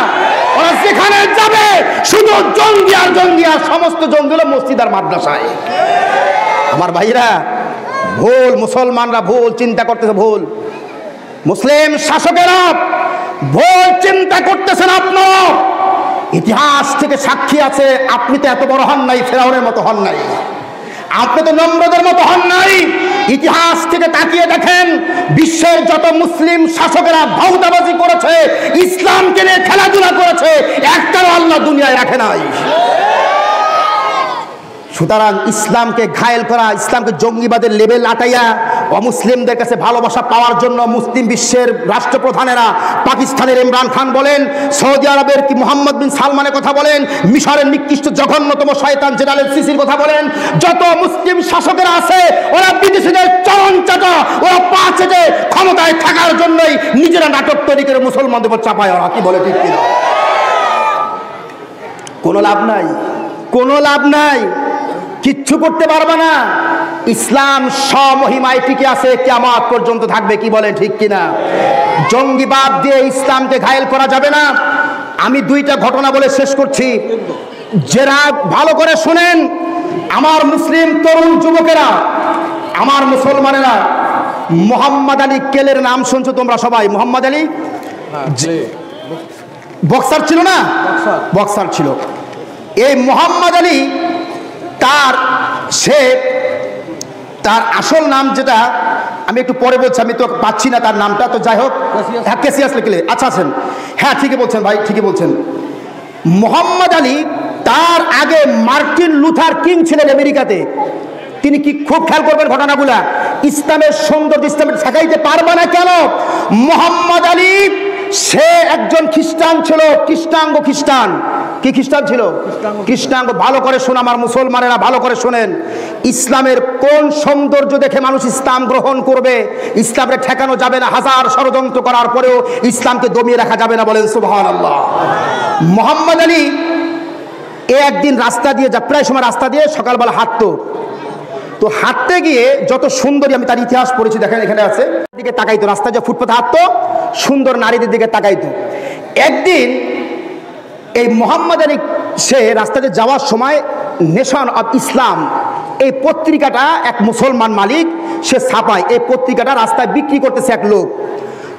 ওরা যেখানে যাবে শুধু জঙ্গি আর জঙ্গি, আর সমস্ত জঙ্গি হলো মসজিদ আর মাদ্রাসায়। আমার ভাইরা ভুল, মুসলমানরা ভুল চিন্তা করতেছে, ভুল মুসলিম শাসকেরা ভুল চিন্তা করতেছেন। আপনার ইতিহাস থেকে সাক্ষী আছে, আপনি তো এত বড় হন নাই, ফেরাউনের মতো হন নাই, আপনি তো নমরুদের মতো হন নাই। ইতিহাস থেকে তাকিয়ে দেখেন, বিশ্বের যত মুসলিম শাসকেরা ভাউতাবাজি করেছে, ইসলামকে নিয়ে খেলাধুলা করেছে, একটাও আল্লাহ দুনিয়ায় রাখে নাই। সুতরাং ইসলামকে ঘায়েল করা, ইসলামকে জঙ্গিবাদের লেবেল আটাইয়া অমুসলিমদের কাছে ভালোবাসা পাওয়ার জন্য মুসলিম বিশ্বের রাষ্ট্রপ্রধানেরা, পাকিস্তানের ইমরান খান বলেন, সৌদি আরবের কি মোহাম্মদ বিন সালমানের কথা বলেন, মিশরের নিকৃষ্ট জঘন্যতম শয়তান জেনারেল সিসির কথা বলেন, যত মুসলিম শাসকেরা আছে ওরা বিদেশিদের চরণ চাটা, ওরা পা চেটে ক্ষমতায় থাকার জন্যই নিজেরা নাটক তৈরি করে মুসলমানদের উপর চাপায়। ওরা কি বলে ঠিক কিনা? কোনো লাভ নাই, কোনো লাভ নাই, কিচ্ছু করতে পারবে না। ইসলাম স্বমহিমায় টিকে আছে, কিয়ামত পর্যন্ত থাকবে, কি বলে ঠিক কিনা? জঙ্গিবাদ দিয়ে ইসলামকে ঘায়েল করা যাবে না। আমি 2টা ঘটনা বলে শেষ করছি, যারা ভালো করে শুনেন। আমার মুসলিম তরুণ যুবকেরা, আমার মুসলমানেরা, মোহাম্মদ আলী কেলের নাম শুনছো তোমরা সবাই? মোহাম্মদ আলী বক্সার ছিল না? বক্সার ছিল। এই মোহাম্মদ আলী তার আসল নাম যেটা আমি একটু পরে বলছি, আমি তো পাচ্ছি না তার নামটা, তো যাই হোক, হ্যাঁ ক্যাসিয়াস লিখলে, আচ্ছা আছেন, হ্যাঁ ঠিকই বলছেন ভাই, ঠিকই বলছেন। মোহাম্মদ আলী, তার আগে মার্টিন লুথার কিং ছিলেন আমেরিকাতে। তিনি কি খুব খেয়াল করবেন ঘটনাগুলা, ইসলামের সৌন্দর্য ইসলামের ঠেকাইতে পারবে না কেন? মোহাম্মদ আলী সে একজন খ্রিস্টান ছিল, কৃষ্ণাঙ্গ খ্রিস্টান। কি খ্রিস্টান ছিল? কৃষ্ণাঙ্গ। ভালো করে শোনা আমার মুসলমানেরা, ভালো করে শোনেন। ইসলামের কোন সৌন্দর্য দেখে মানুষ ইসলাম গ্রহণ করবে? ইসলামকে ঠেকানো যাবে না, হাজার ষড়যন্ত্র করার পরেও ইসলামকে দমিয়ে রাখা যাবে না, বলেন সুবহানাল্লাহ। মোহাম্মদ আলী একদিন রাস্তা দিয়ে প্রায় সময় রাস্তা দিয়ে সকালবেলা হাঁটতো। তো হাঁটতে গিয়ে যত সুন্দরী, আমি তার ইতিহাস পড়েছি, দেখেন এখানে আছে, দিকে তাকাইতো, রাস্তায় যে ফুটপাতে হাঁটতো সুন্দর নারীদের দিকে তাকাইতো। একদিন এই মোহাম্মদ আলী সে রাস্তাতে যাওয়ার সময় নেশন অফ ইসলাম এই পত্রিকাটা এক মুসলমান মালিক সে ছাপায়, এই পত্রিকাটা রাস্তায় বিক্রি করতেছে এক লোক।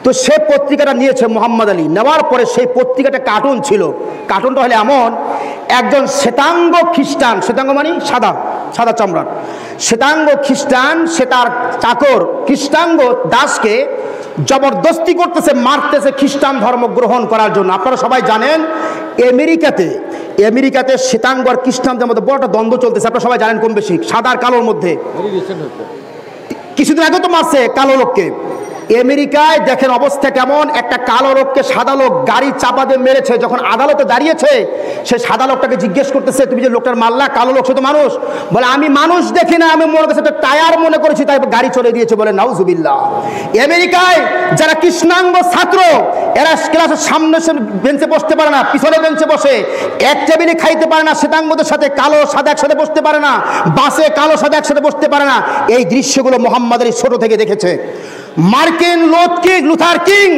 তো সে পত্রিকাটা নিয়েছে মোহাম্মদ আলী, নেওয়ার পরে সেই পত্রিকাটা কার্টুন ছিল। কার্টুনটা হলে এমন, একজন শ্বেতাঙ্গ খ্রিস্টান, শ্বেতাঙ্গ মানে সাদা, সাদা চামড়ার শ্বেতাঙ্গ খ্রিস্টান, সে তার চাকর কৃষ্ণাঙ্গ দাসকে জবরদস্তি করতেছে, মারতেছে খ্রিস্টান ধর্ম গ্রহণ করার জন্য। আপনারা সবাই জানেন আমেরিকাতে শ্বেতাঙ্গ আর খ্রিস্টানদের মধ্যে বড় একটা দ্বন্দ্ব চলতেছে, আপনারা সবাই জানেন কম বেশি, সাদা আর কালোর মধ্যে। কিছুদিন আগে তো মারছে কালো লোককে। আমেরিকায় দেখেন অবস্থা কেমন, একটা কালো লোককে সাদা লোক গাড়ি চাপা দিয়ে মেরেছে। যখন আদালতে দাঁড়িয়েছে, সে সাদা লোকটাকে জিজ্ঞেস করতেছে, তুমি যে লোকটার মারলা, কালো লোক সে তো মানুষ। বলে আমি মানুষ দেখি না, আমি মনে করছি একটা টায়ার মনে করেছি, তাই গাড়ি চলে দিয়েছে। বলে নাউজুবিল্লাহ। আমেরিকায় যারা কৃষ্ণাঙ্গ ছাত্র, এরা ক্লাসের সামনে বেঞ্চে বসতে পারে না, পিছনে বেঞ্চে বসে, এক টেবিলে খাইতে পারে না, শ্বেতাঙ্গদের সাথে কালো সাদা একসাথে বসতে পারে না, বাসে কালো সাদা একসাথে বসতে পারে না। এই দৃশ্যগুলো মোহাম্মদ আলী ছোট থেকে দেখেছে। মার্কিন লুথার কিং,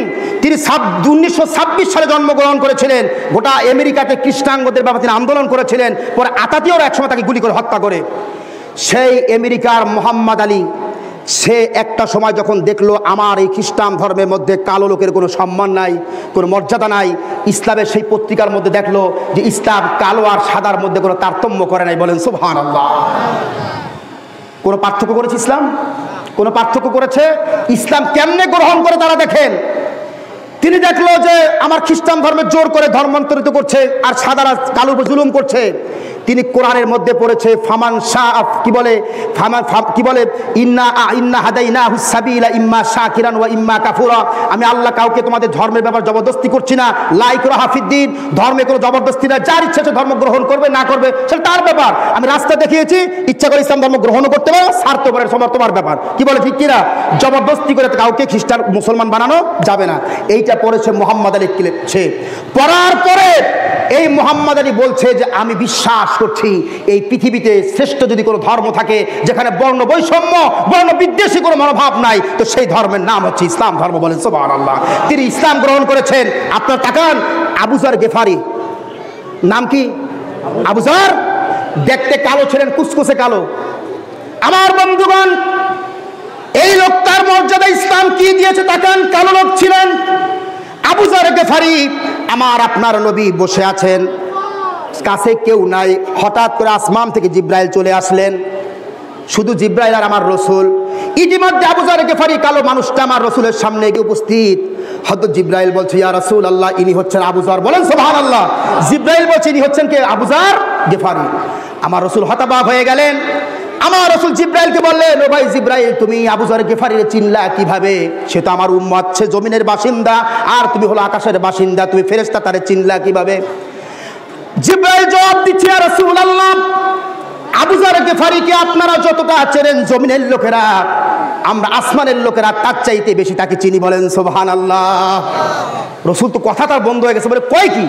তিনি 1926 সালে জন্মগ্রহণ করেছিলেন। গোটা আমেরিকাতে খ্রিস্টানদের ব্যাপারে তিনি আন্দোলন করেছিলেন। পরে আতাতিওরা একসময় তাকে গুলি করে হত্যা করে। সেই আমেরিকার মোহাম্মদ আলী, সে একটা সময় যখন দেখলো আমার এই খ্রিস্টান ধর্মের মধ্যে কালো লোকের কোনো সম্মান নাই, কোনো মর্যাদা নাই, ইসলামের সেই পত্রিকার মধ্যে দেখলো যে ইসলাম কালো আর সাদার মধ্যে কোনো তারতম্য করে নাই। বলেন সুবহানাল্লাহ। কোনো পার্থক্য করেছে ইসলাম? কোনো পার্থক্য করেছে? ইসলাম কেমনে গ্রহণ করে তারা দেখেন। তিনি দেখলো যে আমার খ্রিস্টান ধর্মে জোর করে ধর্মান্তরিত করছে আর সাদারা কালোর উপর জুলুম করছে। তিনি কোরআনের মধ্যে পড়েছে ফামান শাহ, কি বলে ইন্না হাদাইনাহু সাবিলা ইম্মা শাকিরান ওয়া ইম্মা কাফুরা। আমি আল্লাহ কাউকে তোমাদের ধর্মের ব্যাপার জবরদস্তি করছি না। লা ইকরাহা ফিদ্দিন, ধর্মে কোনো জবরদস্তি না, যার ইচ্ছা সে ধর্ম গ্রহণ করবে, না করবে সেটা তার ব্যাপার। আমি রাস্তা দেখিয়েছি, ইচ্ছা করে ইসলাম ধর্ম গ্রহণ করতে পারে, স্বার্থ করে তোমার ব্যাপার। কি বলে ঠিক কিনা? জবরদস্তি করে কাউকে খ্রিস্টান মুসলমান বানানো যাবে না। এইটা পড়েছে মোহাম্মদ আলী লিখছে। পড়ার পরে এই মোহাম্মদ আলী বলছে যে আমি বিশ্বাস করছি এই পৃথিবীতে শ্রেষ্ঠ যদি কোনো ধর্ম থাকে যেখানে বর্ণ বৈষম্য, বর্ণ বিদ্বেষী কোনো মনোভাব নাই, তো সেই ধর্মের নাম হচ্ছে ইসলাম ধর্ম। বলেন সুবহানাল্লাহ। তিনি ইসলাম গ্রহণ করেছেন। আপনার তাকান, আবু যর গেফারি, নাম কি? আবু যর। দেখতে কালো ছিলেন, কুচকুচে কালো। আমার বন্ধুগণ, এই লোকটার মর্যাদা ইসলাম কি দিয়েছে তাকান। কালো লোক ছিলেন আবু যর গেফারি। আমার আপনার নবী বসে আছেন, কাছে কেউ নাই। হঠাৎ করে আসমান থেকে জিব্রাইল চলে আসলেন। শুধু জিব্রাইল আর আমার রসুল। ইতিমধ্যে আবু যর গেফারি কালো মানুষটা আমার রসুলের সামনে গিয়ে উপস্থিত। হযরত জিব্রাইল বলছে ইয়া রাসূলুল্লাহ, ইনি হচ্ছেন আবু যর। বলেন সুবহানাল্লাহ। জিব্রাইল বলছে ইনি হচ্ছেন কে? আবু যর গেফারি। আমার রসুল হতবাক হয়ে গেলেন। আমার রসুল জিব্রাইলকে বললেন, ও ভাই জিব্রাইল, তুমি আবু যর গেফারির চিনলা কিভাবে? সে তো আমার উম্মত, সে জমিনের বাসিন্দা, আর তুমি হলো আকাশের বাসিন্দা, তুমি ফেরেশতা, তারে চিনলা কিভাবে? জিব্রাইল জবাব দিচ্ছে, ইয়া রাসূলুল্লাহ, আবু যর গেফারিকে আপনারা যতটা চেনেন জমিনের লোকেরা, আমরা আসমানের লোকেরা তার চাইতে বেশি তাকে চিনি। বলেন সুবহানাল্লাহ। রসুল তো কথা তার বন্ধ হয়ে গেছে। বলে কয় কি?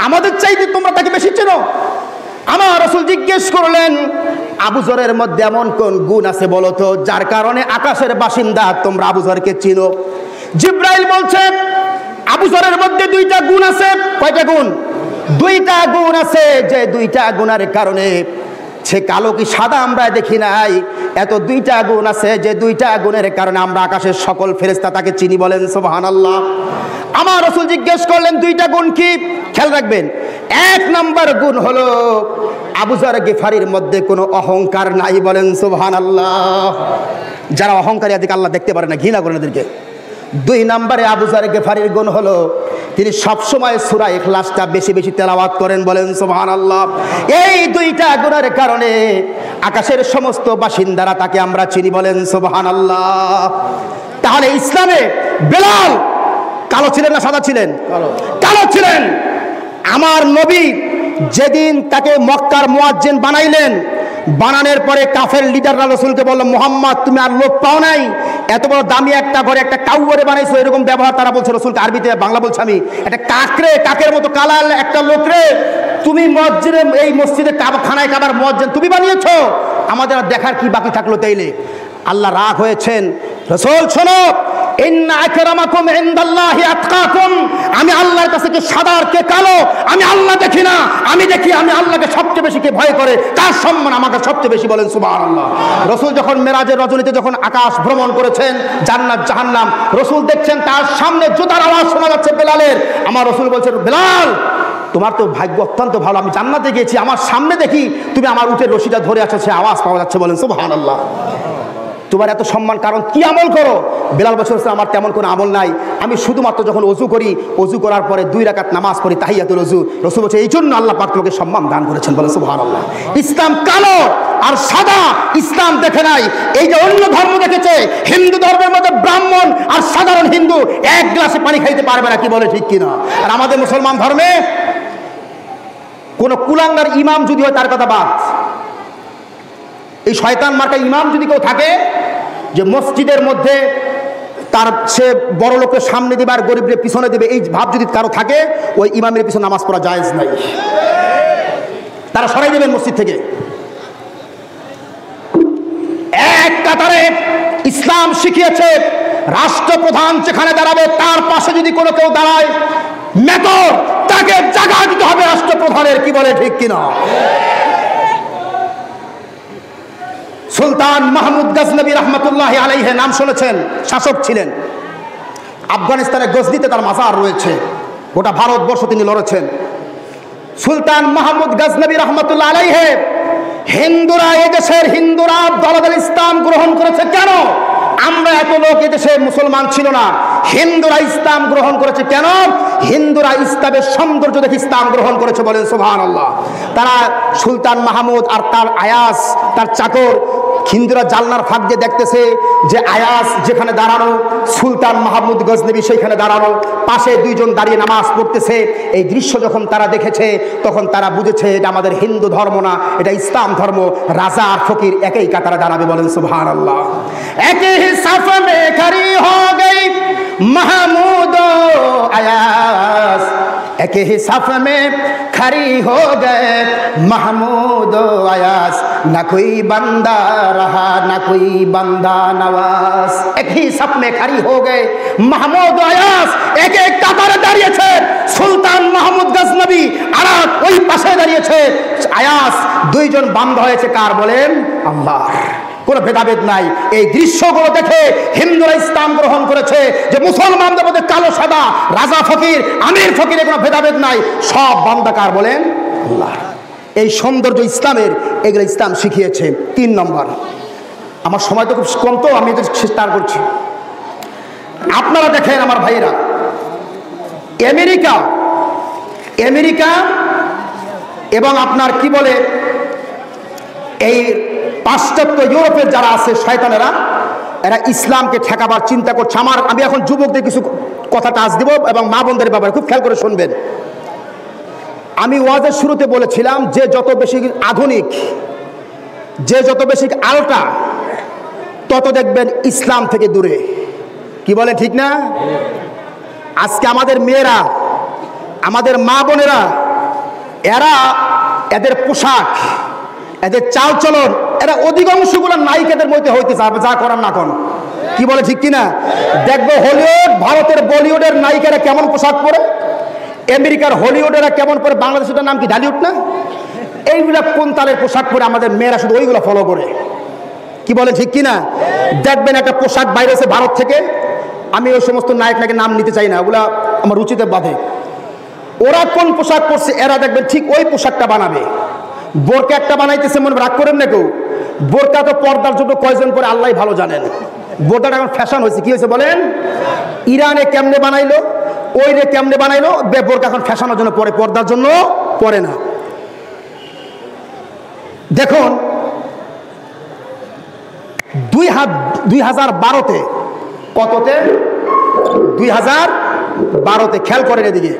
আমাদের চাইতে তোমরা তাকে বেশি চেনো? আমার রসুল জিজ্ঞেস করলেন, আবু যরের মধ্যে এমন কোন গুণ আছে বলো তো, যার কারণে আকাশের বাসিন্দা তোমরা আবু যরকে চিনো? জিব্রাইল বলছে, আবু যরের মধ্যে দুইটা গুণ আছে। কয়টা গুণ? দুইটা গুণ আছে, যে দুইটা গুণের কারণে সে কালো কি সাদা আমরা দেখি নাই, এত দুইটা গুণ আছে যে দুইটা গুণের কারণে আমরা আকাশের সকল ফেরেশতা তাকে চিনি। বলেন সুবহানাল্লাহ। আমার রাসূল জিজ্ঞেস করলেন দুইটা গুণ কি? খেয়াল রাখবেন। এক নম্বর গুণ হলো আবু যর গেফারির মধ্যে কোনো অহংকার নাই। বলেন সুবহানাল্লাহ। যারা অহংকারী এদিকে আল্লাহ দেখতে পারে না, ঘৃণা করেন এদেরকে। দুই নম্বরে আবু যর গেফারির গুণ হলো তিনি সবসময় সূরা ইখলাসটা বেশি বেশি তেলাওয়াত করেন। বলেন সুবহানাল্লাহ। এই দুইটা গুণের কারণে আকাশের সমস্ত বাসিন্দারা তাকে আমরা চিনি। বলেন সুবহানাল্লাহ। তাহলে ইসলামে বেলাল কালো ছিলেন না সাদা ছিলেন? কালো ছিলেন। আমার নবী যেদিন তাকে মক্কার মুয়াজ্জিন বানাইলেন, বানানোর পরে কাফের লিডাররা রাসূলকে বলল, মুহাম্মদ তুমি আর লোক পাও নাই, এত বড় দামি একটা ঘরে একটা কাউরে বানাইছো, এরকম ব্যবহার তারা বলছে রাসূলকে। আরবিতে, বাংলা বলছি আমি, একটা কাকের মতো কালাল একটা লোক রে, তুমি মসজিদে, এই মসজিদে খানায় কাবার মুয়াজ্জিন তুমি বানিয়েছো, আমাদের আর দেখার কি বাকি থাকলো? তাইলে আল্লাহ রাগ হয়েছেন। রাসূল শোনো, ইন্না আকরামাকুম ইনদাল্লাহি আতকাকুম, আমি আল্লাহর কাছে কে সাদা আর কে কালো আমি আল্লাহ দেখি না, আমি দেখি আমি আল্লাহকে সবচেয়ে বেশি কে ভয় করে তার সম্মান আমাকে সবচেয়ে বেশি। বলেন সুবহানাল্লাহ। রাসূল যখন মেরাজের রজনীতে যখন আকাশ ভ্রমণ করেছেন, জান্নাত জাহান্নাম রাসূল দেখছেন, তার সামনে জুতার আওয়াজ শোনা যাচ্ছে বেলালের। আমার রাসূল বলছেন, বেলাল তোমার তো ভাগ্য অত্যন্ত ভালো, আমি জান্নাতে গিয়েছি, আমার সামনে দেখি তুমি আমার উটের রশিটা ধরে আছো, সে আওয়াজ পাওয়া যাচ্ছে। বলেন সুবহানাল্লাহ। তোমার এত সম্মান কারণ কি আমল করো? বেলাল বলছে আমার তেমন কোনো আমল নাই, আমি শুধুমাত্র যখন অজু করি, অজু করার পরে 2 রাকাত নামাজ পড়ি তাহিয়াতুল ওযু। রাসূল বলছে এই জন্য আল্লাহ পাক তোমাকে সম্মান দান করেছেন। বলে সুবহানাল্লাহ। ইসলাম কালো আর সাদা ইসলাম দেখে নাই। এই যে অন্য ধর্ম দেখেছে, হিন্দু ধর্মের মধ্যে ব্রাহ্মণ আর সাধারণ হিন্দু এক গ্লাসে পানি খাইতে পারবে না, কি বলে ঠিক কিনা? আর আমাদের মুসলমান ধর্মে কোন কুলাঙ্গার ইমাম যদি হয় তার কথা বাদ, এই শয়তান মার্কা ইমাম যদি কেউ থাকে যে মসজিদের মধ্যে তার সে বড় লোকের সামনে দিবে আর গরিবদের পিছনে দিবে, এই ভাব যদি কারো থাকে, ওই ইমামের পিছনে নামাজ পড়া জায়েজ নাই, তারা সরাই দেবেন মসজিদ থেকে। এক কাতারে ইসলাম শিখিয়েছে রাষ্ট্রপ্রধান যেখানে দাঁড়াবে তার পাশে যদি কোনো কেউ দাঁড়ায় মেথর, তাকে জায়গা দিতে হবে রাষ্ট্রপ্রধানের, কি বলে ঠিক কিনা? সুলতান মাহমুদ গজনবী রহমতুল্লাহি আলাইহি নাম শুনেছেন, শাসক ছিলেন। আফগানিস্তানের গজনিতে তার মাজার রয়েছে, গোটা ভারতবর্ষ তিনি লড়েছেন। সুলতান মাহমুদ গজনবী রহমতুল্লাহ আলাইহি, হিন্দুরা এদেশের হিন্দুরা দলাদল ইসলাম গ্রহণ করেছে কেন? আমরা এত লোক এদেশে মুসলমান ছিল না, হিন্দুরা ইসলাম গ্রহণ করেছে কেন? হিন্দুরা ইসলামের সৌন্দর্য দেখে ইসলাম গ্রহণ করেছে, বলেন সুবহানাল্লাহ। তারা সুলতান মাহমুদ আর তার আয়াস, তার চাকর, হিন্দুরা জানলার ফাঁক দিয়ে দেখতেছে যে আয়াস যেখানে দাঁড়ানো, সুলতান মাহমুদ গজনবী সেইখানে দাঁড়ানো, পাশে 2 জন দাঁড়িয়ে নামাজ পড়তেছে। এই দৃশ্য যখন তারা দেখেছে তখন তারা বুঝেছে এটা আমাদের হিন্দু ধর্ম না, এটা ইসলাম ধর্ম। রাজা আর ফকির একই কাতারে দাঁড়াবে, বলেন সুবহানাল্লাহ। একই সাফ মে খড়ি হো গই মাহমুদ আয়াস, एक ही सफ में खड़ी हो गए महमूद आयास, न कोई बंदा रहा न कोई बंदा नवाज। एक ही सफ में खड़ी हो गए महमूद आयास, एक एक কাতারে দাঁড়িয়েছে সুলতান মাহমুদ গজনবী, আর ওই পাশে দাঁড়িয়েছে আয়াস। 2 জন বান্দা হয়েছে কার? বলেন আল্লাহর। কোনো ভেদাভেদ নাই। এই দৃশ্যগুলো দেখে হিন্দুরা ইসলাম গ্রহণ করেছে যে মুসলমানদের মধ্যে কালো সাদা, রাজা ফকির, আমির ফকিরের কোনো ভেদাভেদ নাই, সব বান্দাকার, বলেন আল্লাহ। এই সৌন্দর্য ইসলামের, এগুলো ইসলাম শিখিয়েছে। 3 নম্বর, আমার সময় তো খুব কম, তো আমি এদের চেষ্টা করছি। আপনারা দেখেন আমার ভাইয়েরা, আমেরিকা এবং আপনার কি বলে এই পাশ্চাত্য ইউরোপের যারা আছে শয়তানেরা, এরা ইসলামকে ঠেকাবার চিন্তা করছে। আমি এখন যুবকদের কিছু কথা টাচ দিব এবং মা বোনদের ব্যাপারে খুব খেয়াল করে শুনবেন। আমি ওয়াজের শুরুতে বলেছিলাম যে যত বেশি আধুনিক, যে যত বেশি আলটা, তত দেখবেন ইসলাম থেকে দূরে, কি বলে ঠিক না? আজকে আমাদের মেয়েরা, আমাদের মা বোনেরা, এদের পোশাক, এদের চালচলন, এরা অধিকাংশগুলো নায়িকাদের মধ্যে হইতে চাবে, যা করার না কোন, কি বলে ঠিক কিনা? দেখবো হলিউড, ভারতের বলিউডের নায়িকারা কেমন পোশাক পরে, আমেরিকার হলিউডেরা কেমন পরে, বাংলাদেশের নাম কি ঢালিউড না? এইগুলা কোন তালের পোশাক পরে আমাদের মেয়েরা শুধু ওইগুলো ফলো করে, কি বলে ঠিক কিনা? দেখবেন একটা পোশাক বাইরেছে ভারত থেকে, আমি ওই সমস্ত নায়ক নায়কের নাম নিতে চাই না, ওগুলা আমার রুচিতে বাধে। ওরা কোন পোশাক পরছে, এরা দেখবেন ঠিক ওই পোশাকটা বানাবে। বোরকা একটা বানাইতেছে, মনে রাগ করেন না কেউ, বোরকা তো পর্দার জন্য কয়জন করে আল্লাহ ভালো জানেন। বোরকাটা এখন ফ্যাশন হয়েছে, কি হয়েছে বলেন? ইরানে কেমনে বানাইলো, ওই রে কেমনে বানাইলো, বোরকা এখন ফ্যাশনের জন্য পরে, পর্দার জন্য পরে না। দেখুন 2012-তে, কততে? 2012-তে, খেয়াল করেন এদিকে,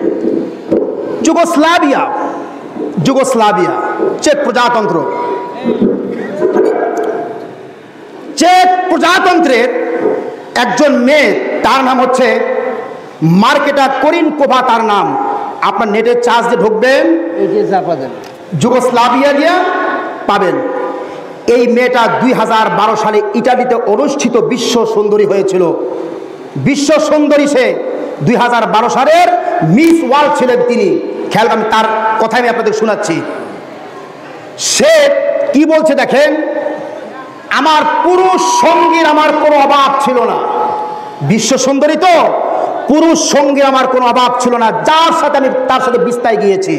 যুগোস্লাভিয়া, চেক প্রজাতন্ত্র, চেক প্রজাতন্ত্রের একজন মেয়ে, তার নাম হচ্ছে মার্কেটা কোরিনকোভা, তার নাম। আপনার নেটের চার্জ দিয়ে ঢুকবেন, যুগোস্লাভিয়া দিয়ে পাবেন। এই মেয়েটা 2012 সালে ইটালিতে অনুষ্ঠিত বিশ্ব সুন্দরী হয়েছিল। বিশ্ব সুন্দরী সে 2012 সালের মিস ওয়ার্ল্ড ছিলেন তিনি। খেয়াল, আমি তার কথাই আমি আপনাদের শোনাচ্ছি। সে কি বলছে দেখেন, আমার পুরুষ সঙ্গীর আমার কোনো অভাব ছিল না। বিশ্ব সুন্দরী তো, পুরুষ সঙ্গীর আমার কোনো অভাব ছিল না, যার সাথে আমি তার সাথে বিস্তায় গিয়েছি।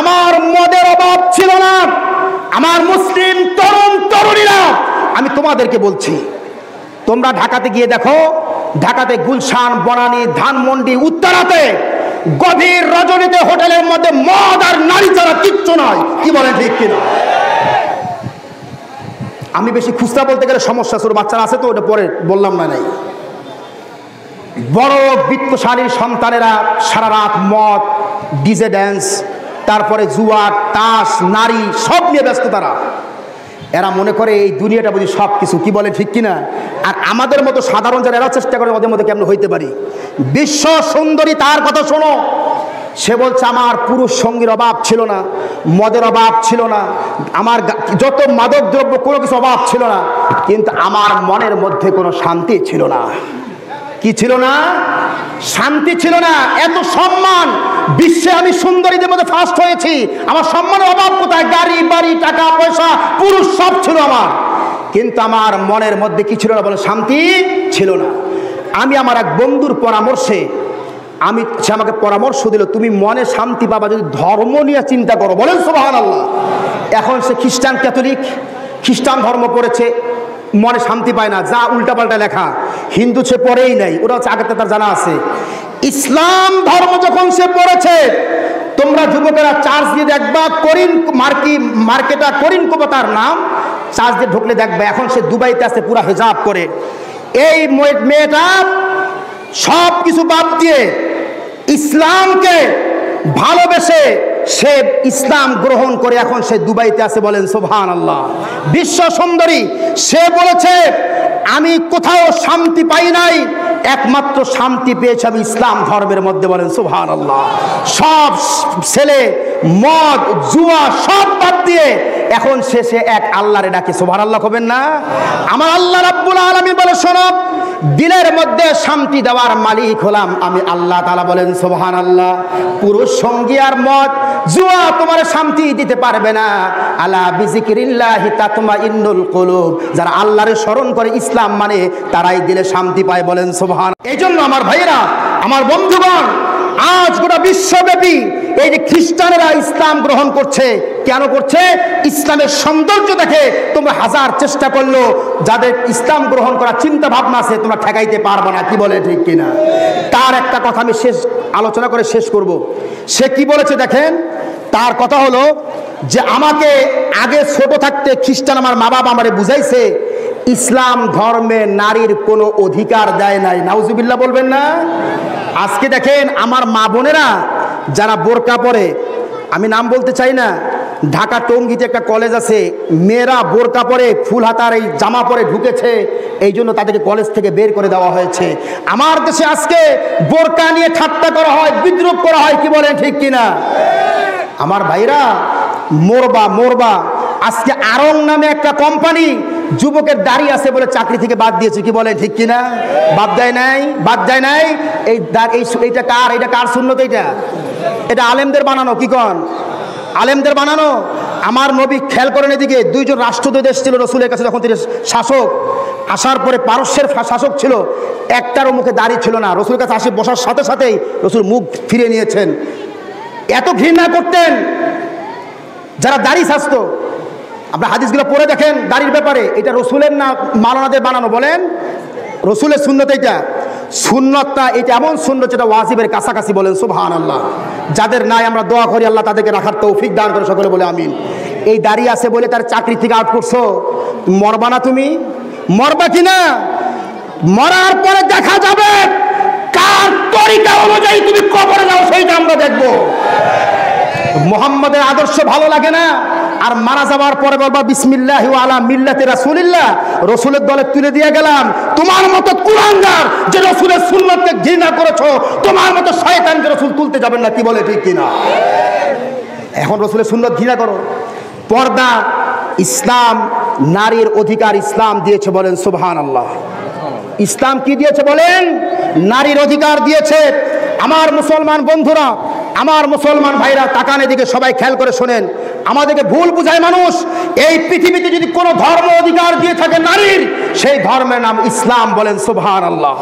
আমার মদের অভাব ছিল না, আমার মুসলিম তরুণ তরুণীরা আমি তোমাদেরকে বলছি, তোমরা ঢাকাতে গিয়ে দেখো, ঢাকাতে গুলশান, বনানী, ধানমন্ডি, উত্তরাতে গভীর রজনীতে হোটেলের মধ্যে মদ আর নারী ছাড়া কিচ্ছু নয়। কি বলেন ঠিক কিনা? আমি বেশি খুচরা বলতে গেলে সমস্যা, ছোট বাচ্চারা আছে তো, ওটা পরে বললাম না। নাই বড় বিত্তশালী সন্তানেরা সারা রাত মদ, ডিজে ড্যান্স, তারপরে জুয়া, তাস, নারী সব নিয়ে ব্যস্ত তারা। এরা মনে করে এই দুনিয়াটা বুঝি সব কিছু। কি বলে ঠিক কিনা? আর আমাদের মতো সাধারণ যারা, এরা চেষ্টা করে ওদের মধ্যে কেমন হইতে পারি। বিশ্ব সুন্দরী তার কথা শোনো, সে বলছে আমার পুরুষ সঙ্গীর অভাব ছিল না, মদের অভাব ছিল না, আমার যত মাদক দ্রব্য কোনো কিছু অভাব ছিল না, কিন্তু আমার মনের মধ্যে কোনো শান্তি ছিল না। কি ছিল না? শান্তি ছিল না। এত সম্মান, বিশ্বে আমি সুন্দরীদের মধ্যে ফার্স্ট হয়েছি, আমার সম্মানের অভাব কোথায়? গাড়ি বাড়ি, টাকা পয়সা, পুরুষ সব ছিল আমার, কিন্তু আমার মনের মধ্যে কি ছিল না? বলে শান্তি ছিল না। আমি আমার এক বন্ধুর পরামর্শে, সে আমাকে পরামর্শ দিল, তুমি মনে শান্তি পাবা যদি ধর্ম নিয়ে চিন্তা করো। বলেন সুবহানাল্লাহ। এখন সে খ্রিস্টান, ক্যাথলিক, খ্রিস্টান ধর্ম পড়েছে, মনে শান্তি পায় না, যা উল্টাপাল্টা লেখা। হিন্দু সে পড়েই নাই, ওরা হচ্ছে আগে তার জানা আছে। ইসলাম ধর্ম যখন সে পড়েছে, তোমরা যুবকেরা চার্জ দিয়ে দেখবা, মার্কেটা করিন কবতার নাম, চার্জ দিয়ে ঢুকলে দেখবে এখন সে দুবাইতে আছে, পুরা হিজাব করে। এই মেয়েটা সব কিছু বাদ দিয়ে ইসলামকে ভালোবেসে সে ইসলাম গ্রহণ করে এখন সে দুবাইতে আছে। বলেন সুবহানাল্লাহ। বিশ্ব সুন্দরী, সে বলেছে আমি কোথাও শান্তি পাই নাই, একমাত্র শান্তি পেয়েছে আমি ইসলাম ধর্মের মধ্যে। বলেন সুবহানাল্লাহ। সব ছেলে মদ জুয়া সব বাদ দিয়ে এখন সে এক আল্লাহরে ডাকে। সুবহানাল্লাহ হবেন না? আমার আল্লাহ রাব্বুল আলামিন বলে, শোনো, দিলের মধ্যে শান্তি দেওয়ার মালিক হলাম আমি আল্লাহ তাআলা। বলেন সুবহানাল্লাহ। পুরুষ সঙ্গী আর মদ জুয়া তোমার শান্তি দিতে পারবে না। আলা বিজিক্রিল্লাহি তাতমাইন্নুল কুলুব, যারা আল্লাহরে স্মরণ করে ইসলাম মানে তারাই দিলে শান্তি পায়। বলেন সুবহান। এই জন্য আমার ভাইয়েরা, আমার বন্ধুগণ, আজ গোটা বিশ্বব্যাপী এই যে খ্রিস্টানেরা ইসলাম গ্রহণ করছে, কেন করছে? ইসলামের সৌন্দর্য দেখে। তোমরা হাজার চেষ্টা করলো, যাদের ইসলাম গ্রহণ করার চিন্তা ভাবনা আছে, তোমরা ঠেকাইতে পারবে না। কি বলে ঠিক কিনা? তার একটা কথা আমি আলোচনা করে শেষ করব। সে কি বলেছে দেখেন, তার কথা হলো যে আমাকে আগে ছোট থাকতে খ্রিস্টান আমার মা বাবা আমারে বুঝাইছে ইসলাম ধর্মে নারীর কোনো অধিকার দেয় নাই। নাউজুবিল্লাহ বলবেন না? আজকে দেখেন আমার মা বোনেরা যারা বোরকা পরে, আমি নাম বলতে চাই না, ঢাকা টঙ্গীতে একটা কলেজ আছে, মেয়েরা বোরকা পরে ফুল হাতার এই জামা পরে ঢুকেছে, এই জন্য তাদেরকে কলেজ থেকে বের করে দেওয়া হয়েছে। আমার দেশে আজকে বোরকা নিয়ে ঠাট্টা করা হয়, বিদ্রুপ করা হয়। কি বলেন ঠিক কিনা? আমার ভাইরা, মরবা। আজকে আরং নামে একটা কোম্পানি যুবকের দাড়ি আছে বলে চাকরি থেকে বাদ দিয়েছে। কি বলে ঠিক কিনা? বাদ দেয় নাই। এইটা কার সুন্নত? এটা আলেমদের বানানো। কি কন? আলেমদের বানানো। আমার নবী খেয়াল করেন এদিকে, দুইজন রাষ্ট্রদ্রোহী দেশ ছিল রসুলের কাছে যখন তিনি শাসক, আসার পরে পারস্যের শাসক ছিল, একটারও মুখে দাড়ি ছিল না। রসুলের কাছে আসে বসার সাথে সাথেই রসুল মুখ ফিরে নিয়েছেন। এত ঘৃণা করতেন যারা দাড়ি সাজত। আপনার হাদিসগুলো পড়ে দেখেন দাড়ির ব্যাপারে, এটা রসুলের না মাওলানাদের বানানো? বলেন রসুলের সুন্নত। এইটা সুন্নতটা, এটা এমন সুন্নত যেটা ওয়াজিবের কাছাকাছি। বলেন সুবহানাল্লাহ। যাদের নাই আমরা দোয়া করি আল্লাহ তাদেরকে রাখার তৌফিক দান করে, সকলে বলে আমিন। এই দাড়ি আছে বলে তার চাকরি থেকে আউট করছো, মরবা না? তুমি মরবা কিনা? মরার পরে দেখা যাবে কার তরিকা অনুযায়ী তুমি কবরে যাও, সেইটা আমরা দেখবো। মুহাম্মাদের আদর্শ ভালো লাগে না, আর মারা যাওয়ার পরে বলবা বিসমিল্লাহি ওয়া আলা মিল্লাতি রাসূলিল্লাহ, রসুলের দলে তুলে দিয়ে গেলাম। তোমার মতো কুলাঙ্গার যে রসুলের সুন্নতকে ঘৃণা করেছো, তোমার মতো শয়তানকে রসুল তুলতে যাবেন না। কি বলে ঠিক কিনা? এখন রসুলের সুন্নত ঘৃণা করো। পর্দা, ইসলাম নারীর অধিকার ইসলাম দিয়েছে। বলেন সুবহানাল্লাহ। ইসলাম কি দিয়েছে বলেন? নারীর অধিকার দিয়েছে। আমার মুসলমান বন্ধুরা, আমার মুসলমান ভাইরা, তাকান এদিকে, সবাই খেয়াল করে শোনেন। আমাদেরকে ভুল বুঝায় মানুষ। এই পৃথিবীতে যদি কোনো ধর্ম অধিকার দিয়ে থাকে নারীর, সেই ধর্মের নাম ইসলাম। বলেন সুবহানাল্লাহ।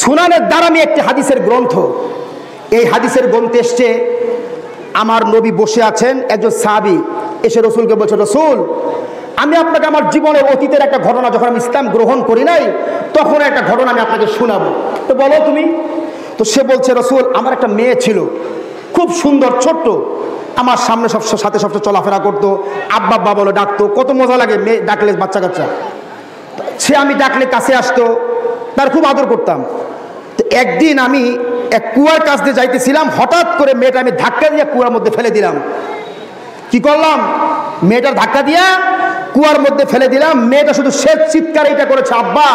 সুনানের দারামি একটি হাদিসের গ্রন্থ। এই হাদিসের গ্রন্থে এসছে, আমার নবী বসে আছেন, একজন সাহাবী এসে রসুলকে বলছে, রসুল আমি আপনাকে আমার জীবনের অতীতের একটা ঘটনা, যখন আমি ইসলাম গ্রহণ করি নাই তখন একটা ঘটনা আমি আপনাকে শোনাবো। তো বলো তুমি। তো সে বলছে, রসুল আমার একটা মেয়ে ছিল, খুব সুন্দর, ছোট্ট, আমার সামনে সাথে সবসময় চলাফেরা করতো, আব্বা আব্বা বলে ডাকতো, কত মজা লাগে মেয়ে ডাকলে, বাচ্চা কাচ্চা। সে আমি ডাকলে কাছে আসতো, তার খুব আদর করতাম। তো একদিন আমি এক কুয়ার কাছ দিয়ে যাইতেছিলাম, হঠাৎ করে মেয়েটা আমি ধাক্কা দিয়ে কুয়ার মধ্যে ফেলে দিলাম। কি করলাম? মেয়েটার ধাক্কা দিয়া কুয়ার মধ্যে ফেলে দিলাম। মেয়েটা শুধু সে চিৎকার এইটা করেছে, আব্বা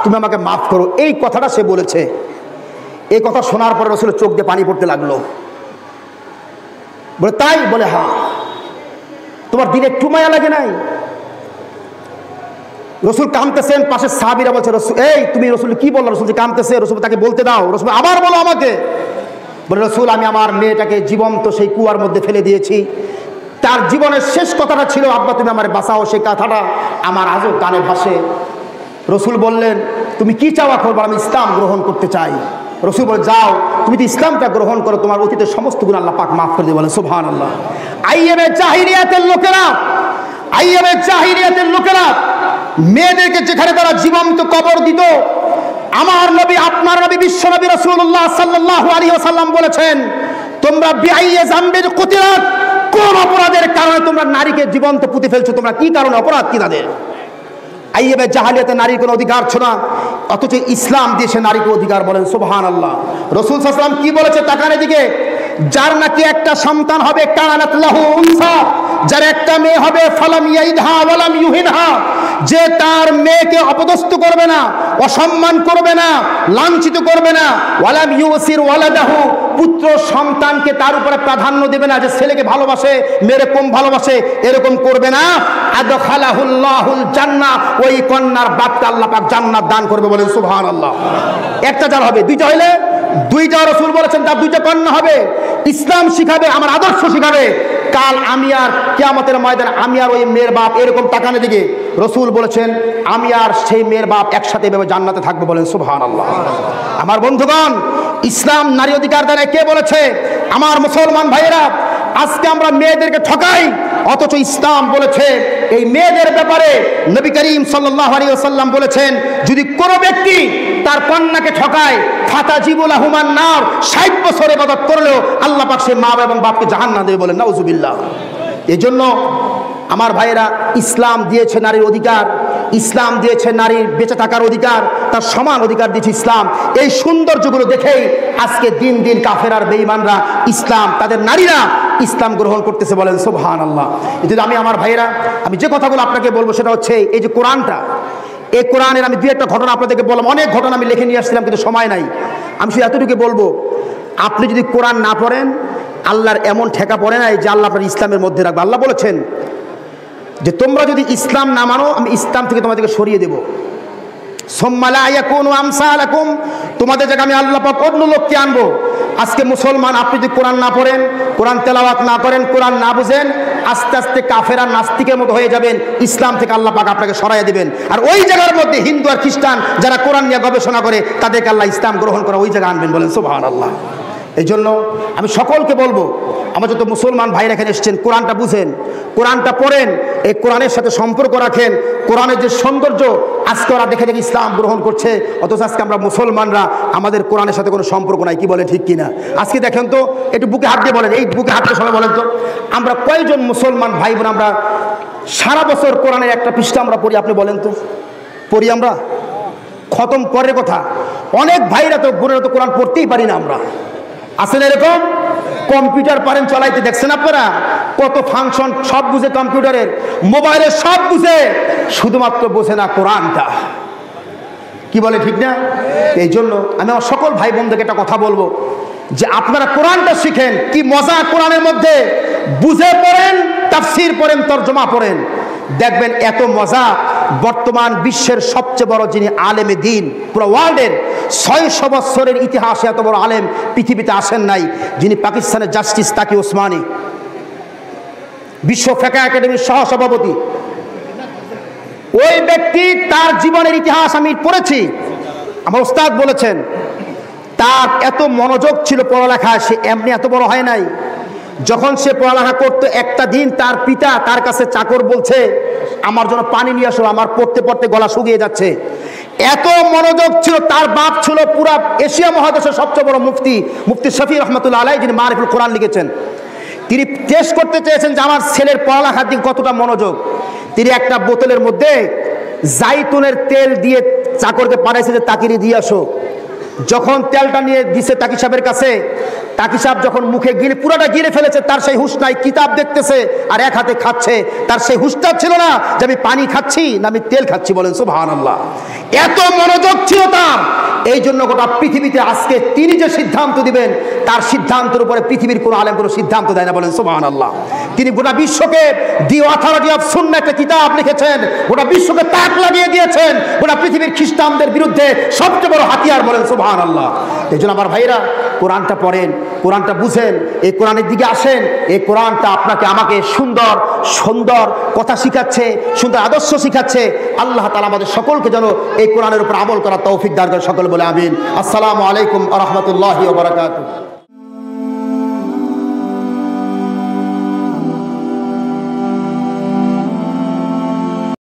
তুমি আমাকে মাফ করো, এই কথাটা সে বলেছে। এই কথা শোনার পরে রসুলের চোখ দিয়ে পানি পড়তে লাগলো। বলে তাই? বলে হ্যাঁ। তোমার দিনে একটু মায়া লাগে নাই? রসুল কাঁদতেছেন, পাশে সাহাবীরা বলছে, রসুল এই তুমি রসুল কি বললো? রসুল যে কাঁদতেছে, রসুল তাকে বলতে দাও। রসুল আবার বলো আমাকে। বলে রসুল আমি আমার মেয়েটাকে জীবন্ত সেই কুয়ার মধ্যে ফেলে দিয়েছি। তার জীবনের শেষ কথাটা ছিল, আব্বা তুমি আমার বাঁচাও। সেই কথাটা আমার আজও কানে ভাসে। রসুল বললেন, তুমি কি চাওয়া করবো? আমি ইসলাম গ্রহণ করতে চাই। রসুল বলে, যাও তুমি তো ইসলামটা গ্রহণ করো, তোমার অতীতের সমস্ত গুণ আল্লাহ পাক মাফ করে দিয়ে। বলেন সুবহানাল্লাহ। আইয়ামে জাহিলিয়াতের লোকেরা মেয়েদেরকে যেখানে তারা জীবন্ত কবর দিত, আমার নবী, আপনার নবী, বিশ্ব নবী রাসূলুল্লাহ সাল্লাল্লাহু আলাইহি ওয়াসাল্লাম বলেছেন, তোমরা বিআইয়ে জামবির কুতিলাত, কোন অপরাধের কারণে তোমরা নারীকে জীবন্ত পুঁতে ফেলছো? তোমরা কি কারণে, অপরাধ কি তাদের? আইয়াবে জাহালিয়াতে নারীর কোনো অধিকার ছিল না, অথচ ইসলাম দিয়েছে নারীকে অধিকার। বলেন সুবহানাল্লাহ। রাসূল সাল্লাল্লাহু আলাইহি ওয়াসাল্লাম কি বলেছে? তাকান এদিকে। যার নাকি একটা সন্তান হবে, কানাত লাহু উনসা, যার একটা মেয়ে হবে, ফালাম ইয়াইদহা ওয়ালাম ইউহিনহা, যে তার মেয়েকে অপদস্থ করবে না, অসম্মান করবে না, লাঞ্ছিত করবে না, ওয়ালাম ইউসির ওয়ালাদাহু, পুত্র সন্তানকে তার উপরে প্রাধান্য দেবে না, যে ছেলেকে ভালোবাসে মেয়েরে কম ভালোবাসে, এরকম করবে না, আদখালাহুল্লাহুল জান্নাহ, ওই কন্যার বাপকে আল্লাহ পাক জান্নাত দান করবে। বলেন সুবহানাল্লাহ। একটা যার হবে, দুইটা হইলে দুইটা, রাসূল বলেছেন তার দুইটা কন্যা হবে, ইসলাম শিখাবে, আমার আদর্শ শিখাবে। কাল আমি আর কিয়ামতের ময়দানে আমি আর ওই মেয়ের বাপ এরকম তাকানোর দিকে, রাসূল বলেছেন আমি আর সেই মেয়ের বাপ একসাথে এভাবে জান্নাতে থাকবো। বলেন সুবহানাল্লাহ। আমার বন্ধুগণ, ইসলাম নারী অধিকার দ্বারা কে বলেছে? আমার মুসলমান ভাইয়েরা, আজকে আমরা মেয়েদেরকে ঠকাই, অথচ ইসলাম বলেছে এই মেয়েদের ব্যাপারে। নবী করিম সাল্লাল্লাহু আলাইহি ওয়াসাল্লাম বলেছেন, যদি কোনো ব্যক্তি তার কন্যাকে ঠকায়, ফাতাজিবুলাহুমান নার, 60 বছর ইবাদত করলেও আল্লাহ পাক সে মা এবং বাপকে জাহান্নাম দেবে। বলেন নাউজুবিল্লাহ। এজন্য আমার ভাইয়েরা, ইসলাম দিয়েছে নারীর অধিকার, ইসলাম দিয়েছে নারীর বেঁচে থাকার অধিকার, তার সমান অধিকার দিয়েছে ইসলাম। এই সৌন্দর্যগুলো দেখেই আজকে দিন দিন কাফের আর বেঈমানরা ইসলাম, তাদের নারীরা ইসলাম গ্রহণ করতেছে। বলেন সুবহানাল্লাহ। এজন্য আমি আমার ভাইয়েরা, আমি যে কথাগুলো আপনাকে বলবো সেটা হচ্ছে এই যে কোরআনটা, এই কোরআনের আমি দুই একটা ঘটনা আপনাদেরকে বললাম। অনেক ঘটনা আমি লিখে নিয়ে আসছিলাম, কিন্তু সময় নাই। আমি শুধু এতটুকু বলবো, আপনি যদি কোরআন না পড়েন, আল্লাহর এমন ঠেকা পড়ে নাই যে আল্লাহ আপনার ইসলামের মধ্যে রাখবে। আল্লাহ বলেছেন যে তোমরা যদি ইসলাম না মানো, আমি ইসলাম থেকে তোমাদেরকে সরিয়ে দেব। সুম্মা লা ইয়াকুনু আমসালাকুম, তোমাদের জায়গায় আমি আল্লাহ পাক অন্য লোককে আনবো। আজকে মুসলমান, আপনি যদি কোরআন না পড়েন, কোরআন তেলাওয়াত না করেন, কোরআন না বুঝেন, আস্তে আস্তে কাফের আর নাস্তিকের মতো হয়ে যাবেন। ইসলাম থেকে আল্লাহ পাক আপনাকে সরাইয়া দিবেন। আর ওই জায়গার মধ্যে হিন্দু আর খ্রিস্টান যারা কোরআন নিয়ে গবেষণা করে, তাদেরকে আল্লাহ ইসলাম গ্রহণ করে ওই জায়গায় আনবেন। বলেন সুবহানাল্লাহ। এই জন্য আমি সকলকে বলবো, আমার যত মুসলমান ভাইরা এখানে এসেছেন, কোরআনটা বুঝেন, কোরআনটা পড়েন, এই কোরআনের সাথে সম্পর্ক রাখেন। কোরআনের যে সৌন্দর্য, আজকে ওরা দেখে দেখে ইসলাম গ্রহণ করছে, অথচ আজকে আমরা মুসলমানরা, আমাদের কোরআনের সাথে কোনো সম্পর্ক নাই। কি বলে, ঠিক কিনা? আজকে দেখেন তো, একটু বুকে হাত দিয়ে বলেন, এই বুকে হাত দিয়ে সবাই বলেন তো, আমরা কয়জন মুসলমান ভাই বোন আমরা সারা বছর কোরআনের একটা পৃষ্ঠা আমরা পড়ি? আপনি বলেন তো, পড়ি আমরা? খতম পরের কথা, অনেক ভাইরা তো বোনেরা তো কোরআন পড়তেই পারি না আমরা। আছেন এরকম? কম্পিউটার পারেন চালাইতে, দেখছেন আপনারা কত ফাংশন, সব বুঝে কম্পিউটারের, মোবাইলের সব বুঝে, শুধুমাত্র বোঝে না কোরআনটা। কি বলে, ঠিক না? এই জন্য আমি আমার সকল ভাই বোনদেরকে একটা কথা বলবো, যে আপনারা কোরআনটা শিখেন। কি মজা কোরআনের মধ্যে, বুঝে পড়েন, তাফসীর পড়েন, তরজমা পড়েন, দেখবেন এত মজা। বর্তমান বিশ্বের সবচেয়ে বড় যিনি আলেমে দিন, পুরো ওয়ার্ল্ডের 600 বছরের ইতিহাসে এত বড় আলেম পৃথিবীতে আসেন নাই, যিনি পাকিস্তানের জাস্টিস তাকি ওসমানী, বিশ্ব ফিকহ একাডেমির সহসভাপতি। ওই ব্যক্তি, তার জীবনের ইতিহাস আমি পড়েছি, আমার ওস্তাদ বলেছেন, তার এত মনোযোগ ছিল পড়ালেখায়, সে এমনি এত বড় হয় নাই। যখন সে পড়ালেখা করতো, একটা দিন তার পিতা তার কাছে চাকর বলছে, আমার জন্য পানি নিয়ে আসো, আমার পড়তে পড়তে গলা শুকিয়ে যাচ্ছে। এত মনোযোগ ছিল। তার বাপ ছিল পুরা এশিয়া মহাদেশের সবচেয়ে বড় মুফতি, মুফতি শফি রহমতুল্লাহ আলাইহি, যিনি মারিফুল কোরআন লিখেছেন। তিনি টেস্ট করতে চেয়েছেন যে আমার ছেলের পড়ালেখার দিকে কতটা মনোযোগ। তিনি একটা বোতলের মধ্যে জাইতুনের তেল দিয়ে চাকরকে পাঠাইছে যে তাকিয়ে দিয়ে আসো। যখন তেলটা নিয়ে দিছে তাকি সাহেবের কাছে, তাকি সাহেব যখন মুখে গিলে পুরোটা গিলে ফেলেছে, তার সেই হুঁশ নাই, কিতাব দেখতেছে আর এক হাতে খাচ্ছে। তার সেই হুঁশটা ছিল না যে আমি পানি খাচ্ছি না আমি তেল খাচ্ছি। বলেন সুবহানাল্লাহ। এত মনোযোগ ছিল তার। এই জন্য গোটা পৃথিবীতে আজকে তিনি যে সিদ্ধান্ত দিবেন, তার সিদ্ধান্তের উপরে পৃথিবীর কোনো আলেম কোনো সিদ্ধান্ত দেয় না। বলেন সুবহানাল্লাহ। তিনি গোটা বিশ্বকে দি অথরিটি অফ সুন্নাহ একটা কিতাব লিখেছেন, গোটা বিশ্বকে তাক লাগিয়ে দিয়েছেন, গোটা পৃথিবীর খ্রিস্টানদের বিরুদ্ধে সবচেয়ে বড় হাতিয়ার। বলেন সুবহানাল্লাহ। এই জন্য আমার ভাইরা, কোরআনটা পড়েন, কোরআনটা বুঝেন, এই কোরআনের দিকে আসেন। এই কোরআনটা আপনাকে আমাকে সুন্দর সুন্দর কথা শিখাচ্ছে, সুন্দর আদর্শ শিখাচ্ছে। আল্লাহ তাআলা আমাদের সকলকে যেন এই কোরআনের উপর আমল করার তৌফিক দান করেন। সকল বলে আমিন। আসসালামু আলাইকুম ওয়া রাহমাতুল্লাহি ওয়া বারাকাতুহু।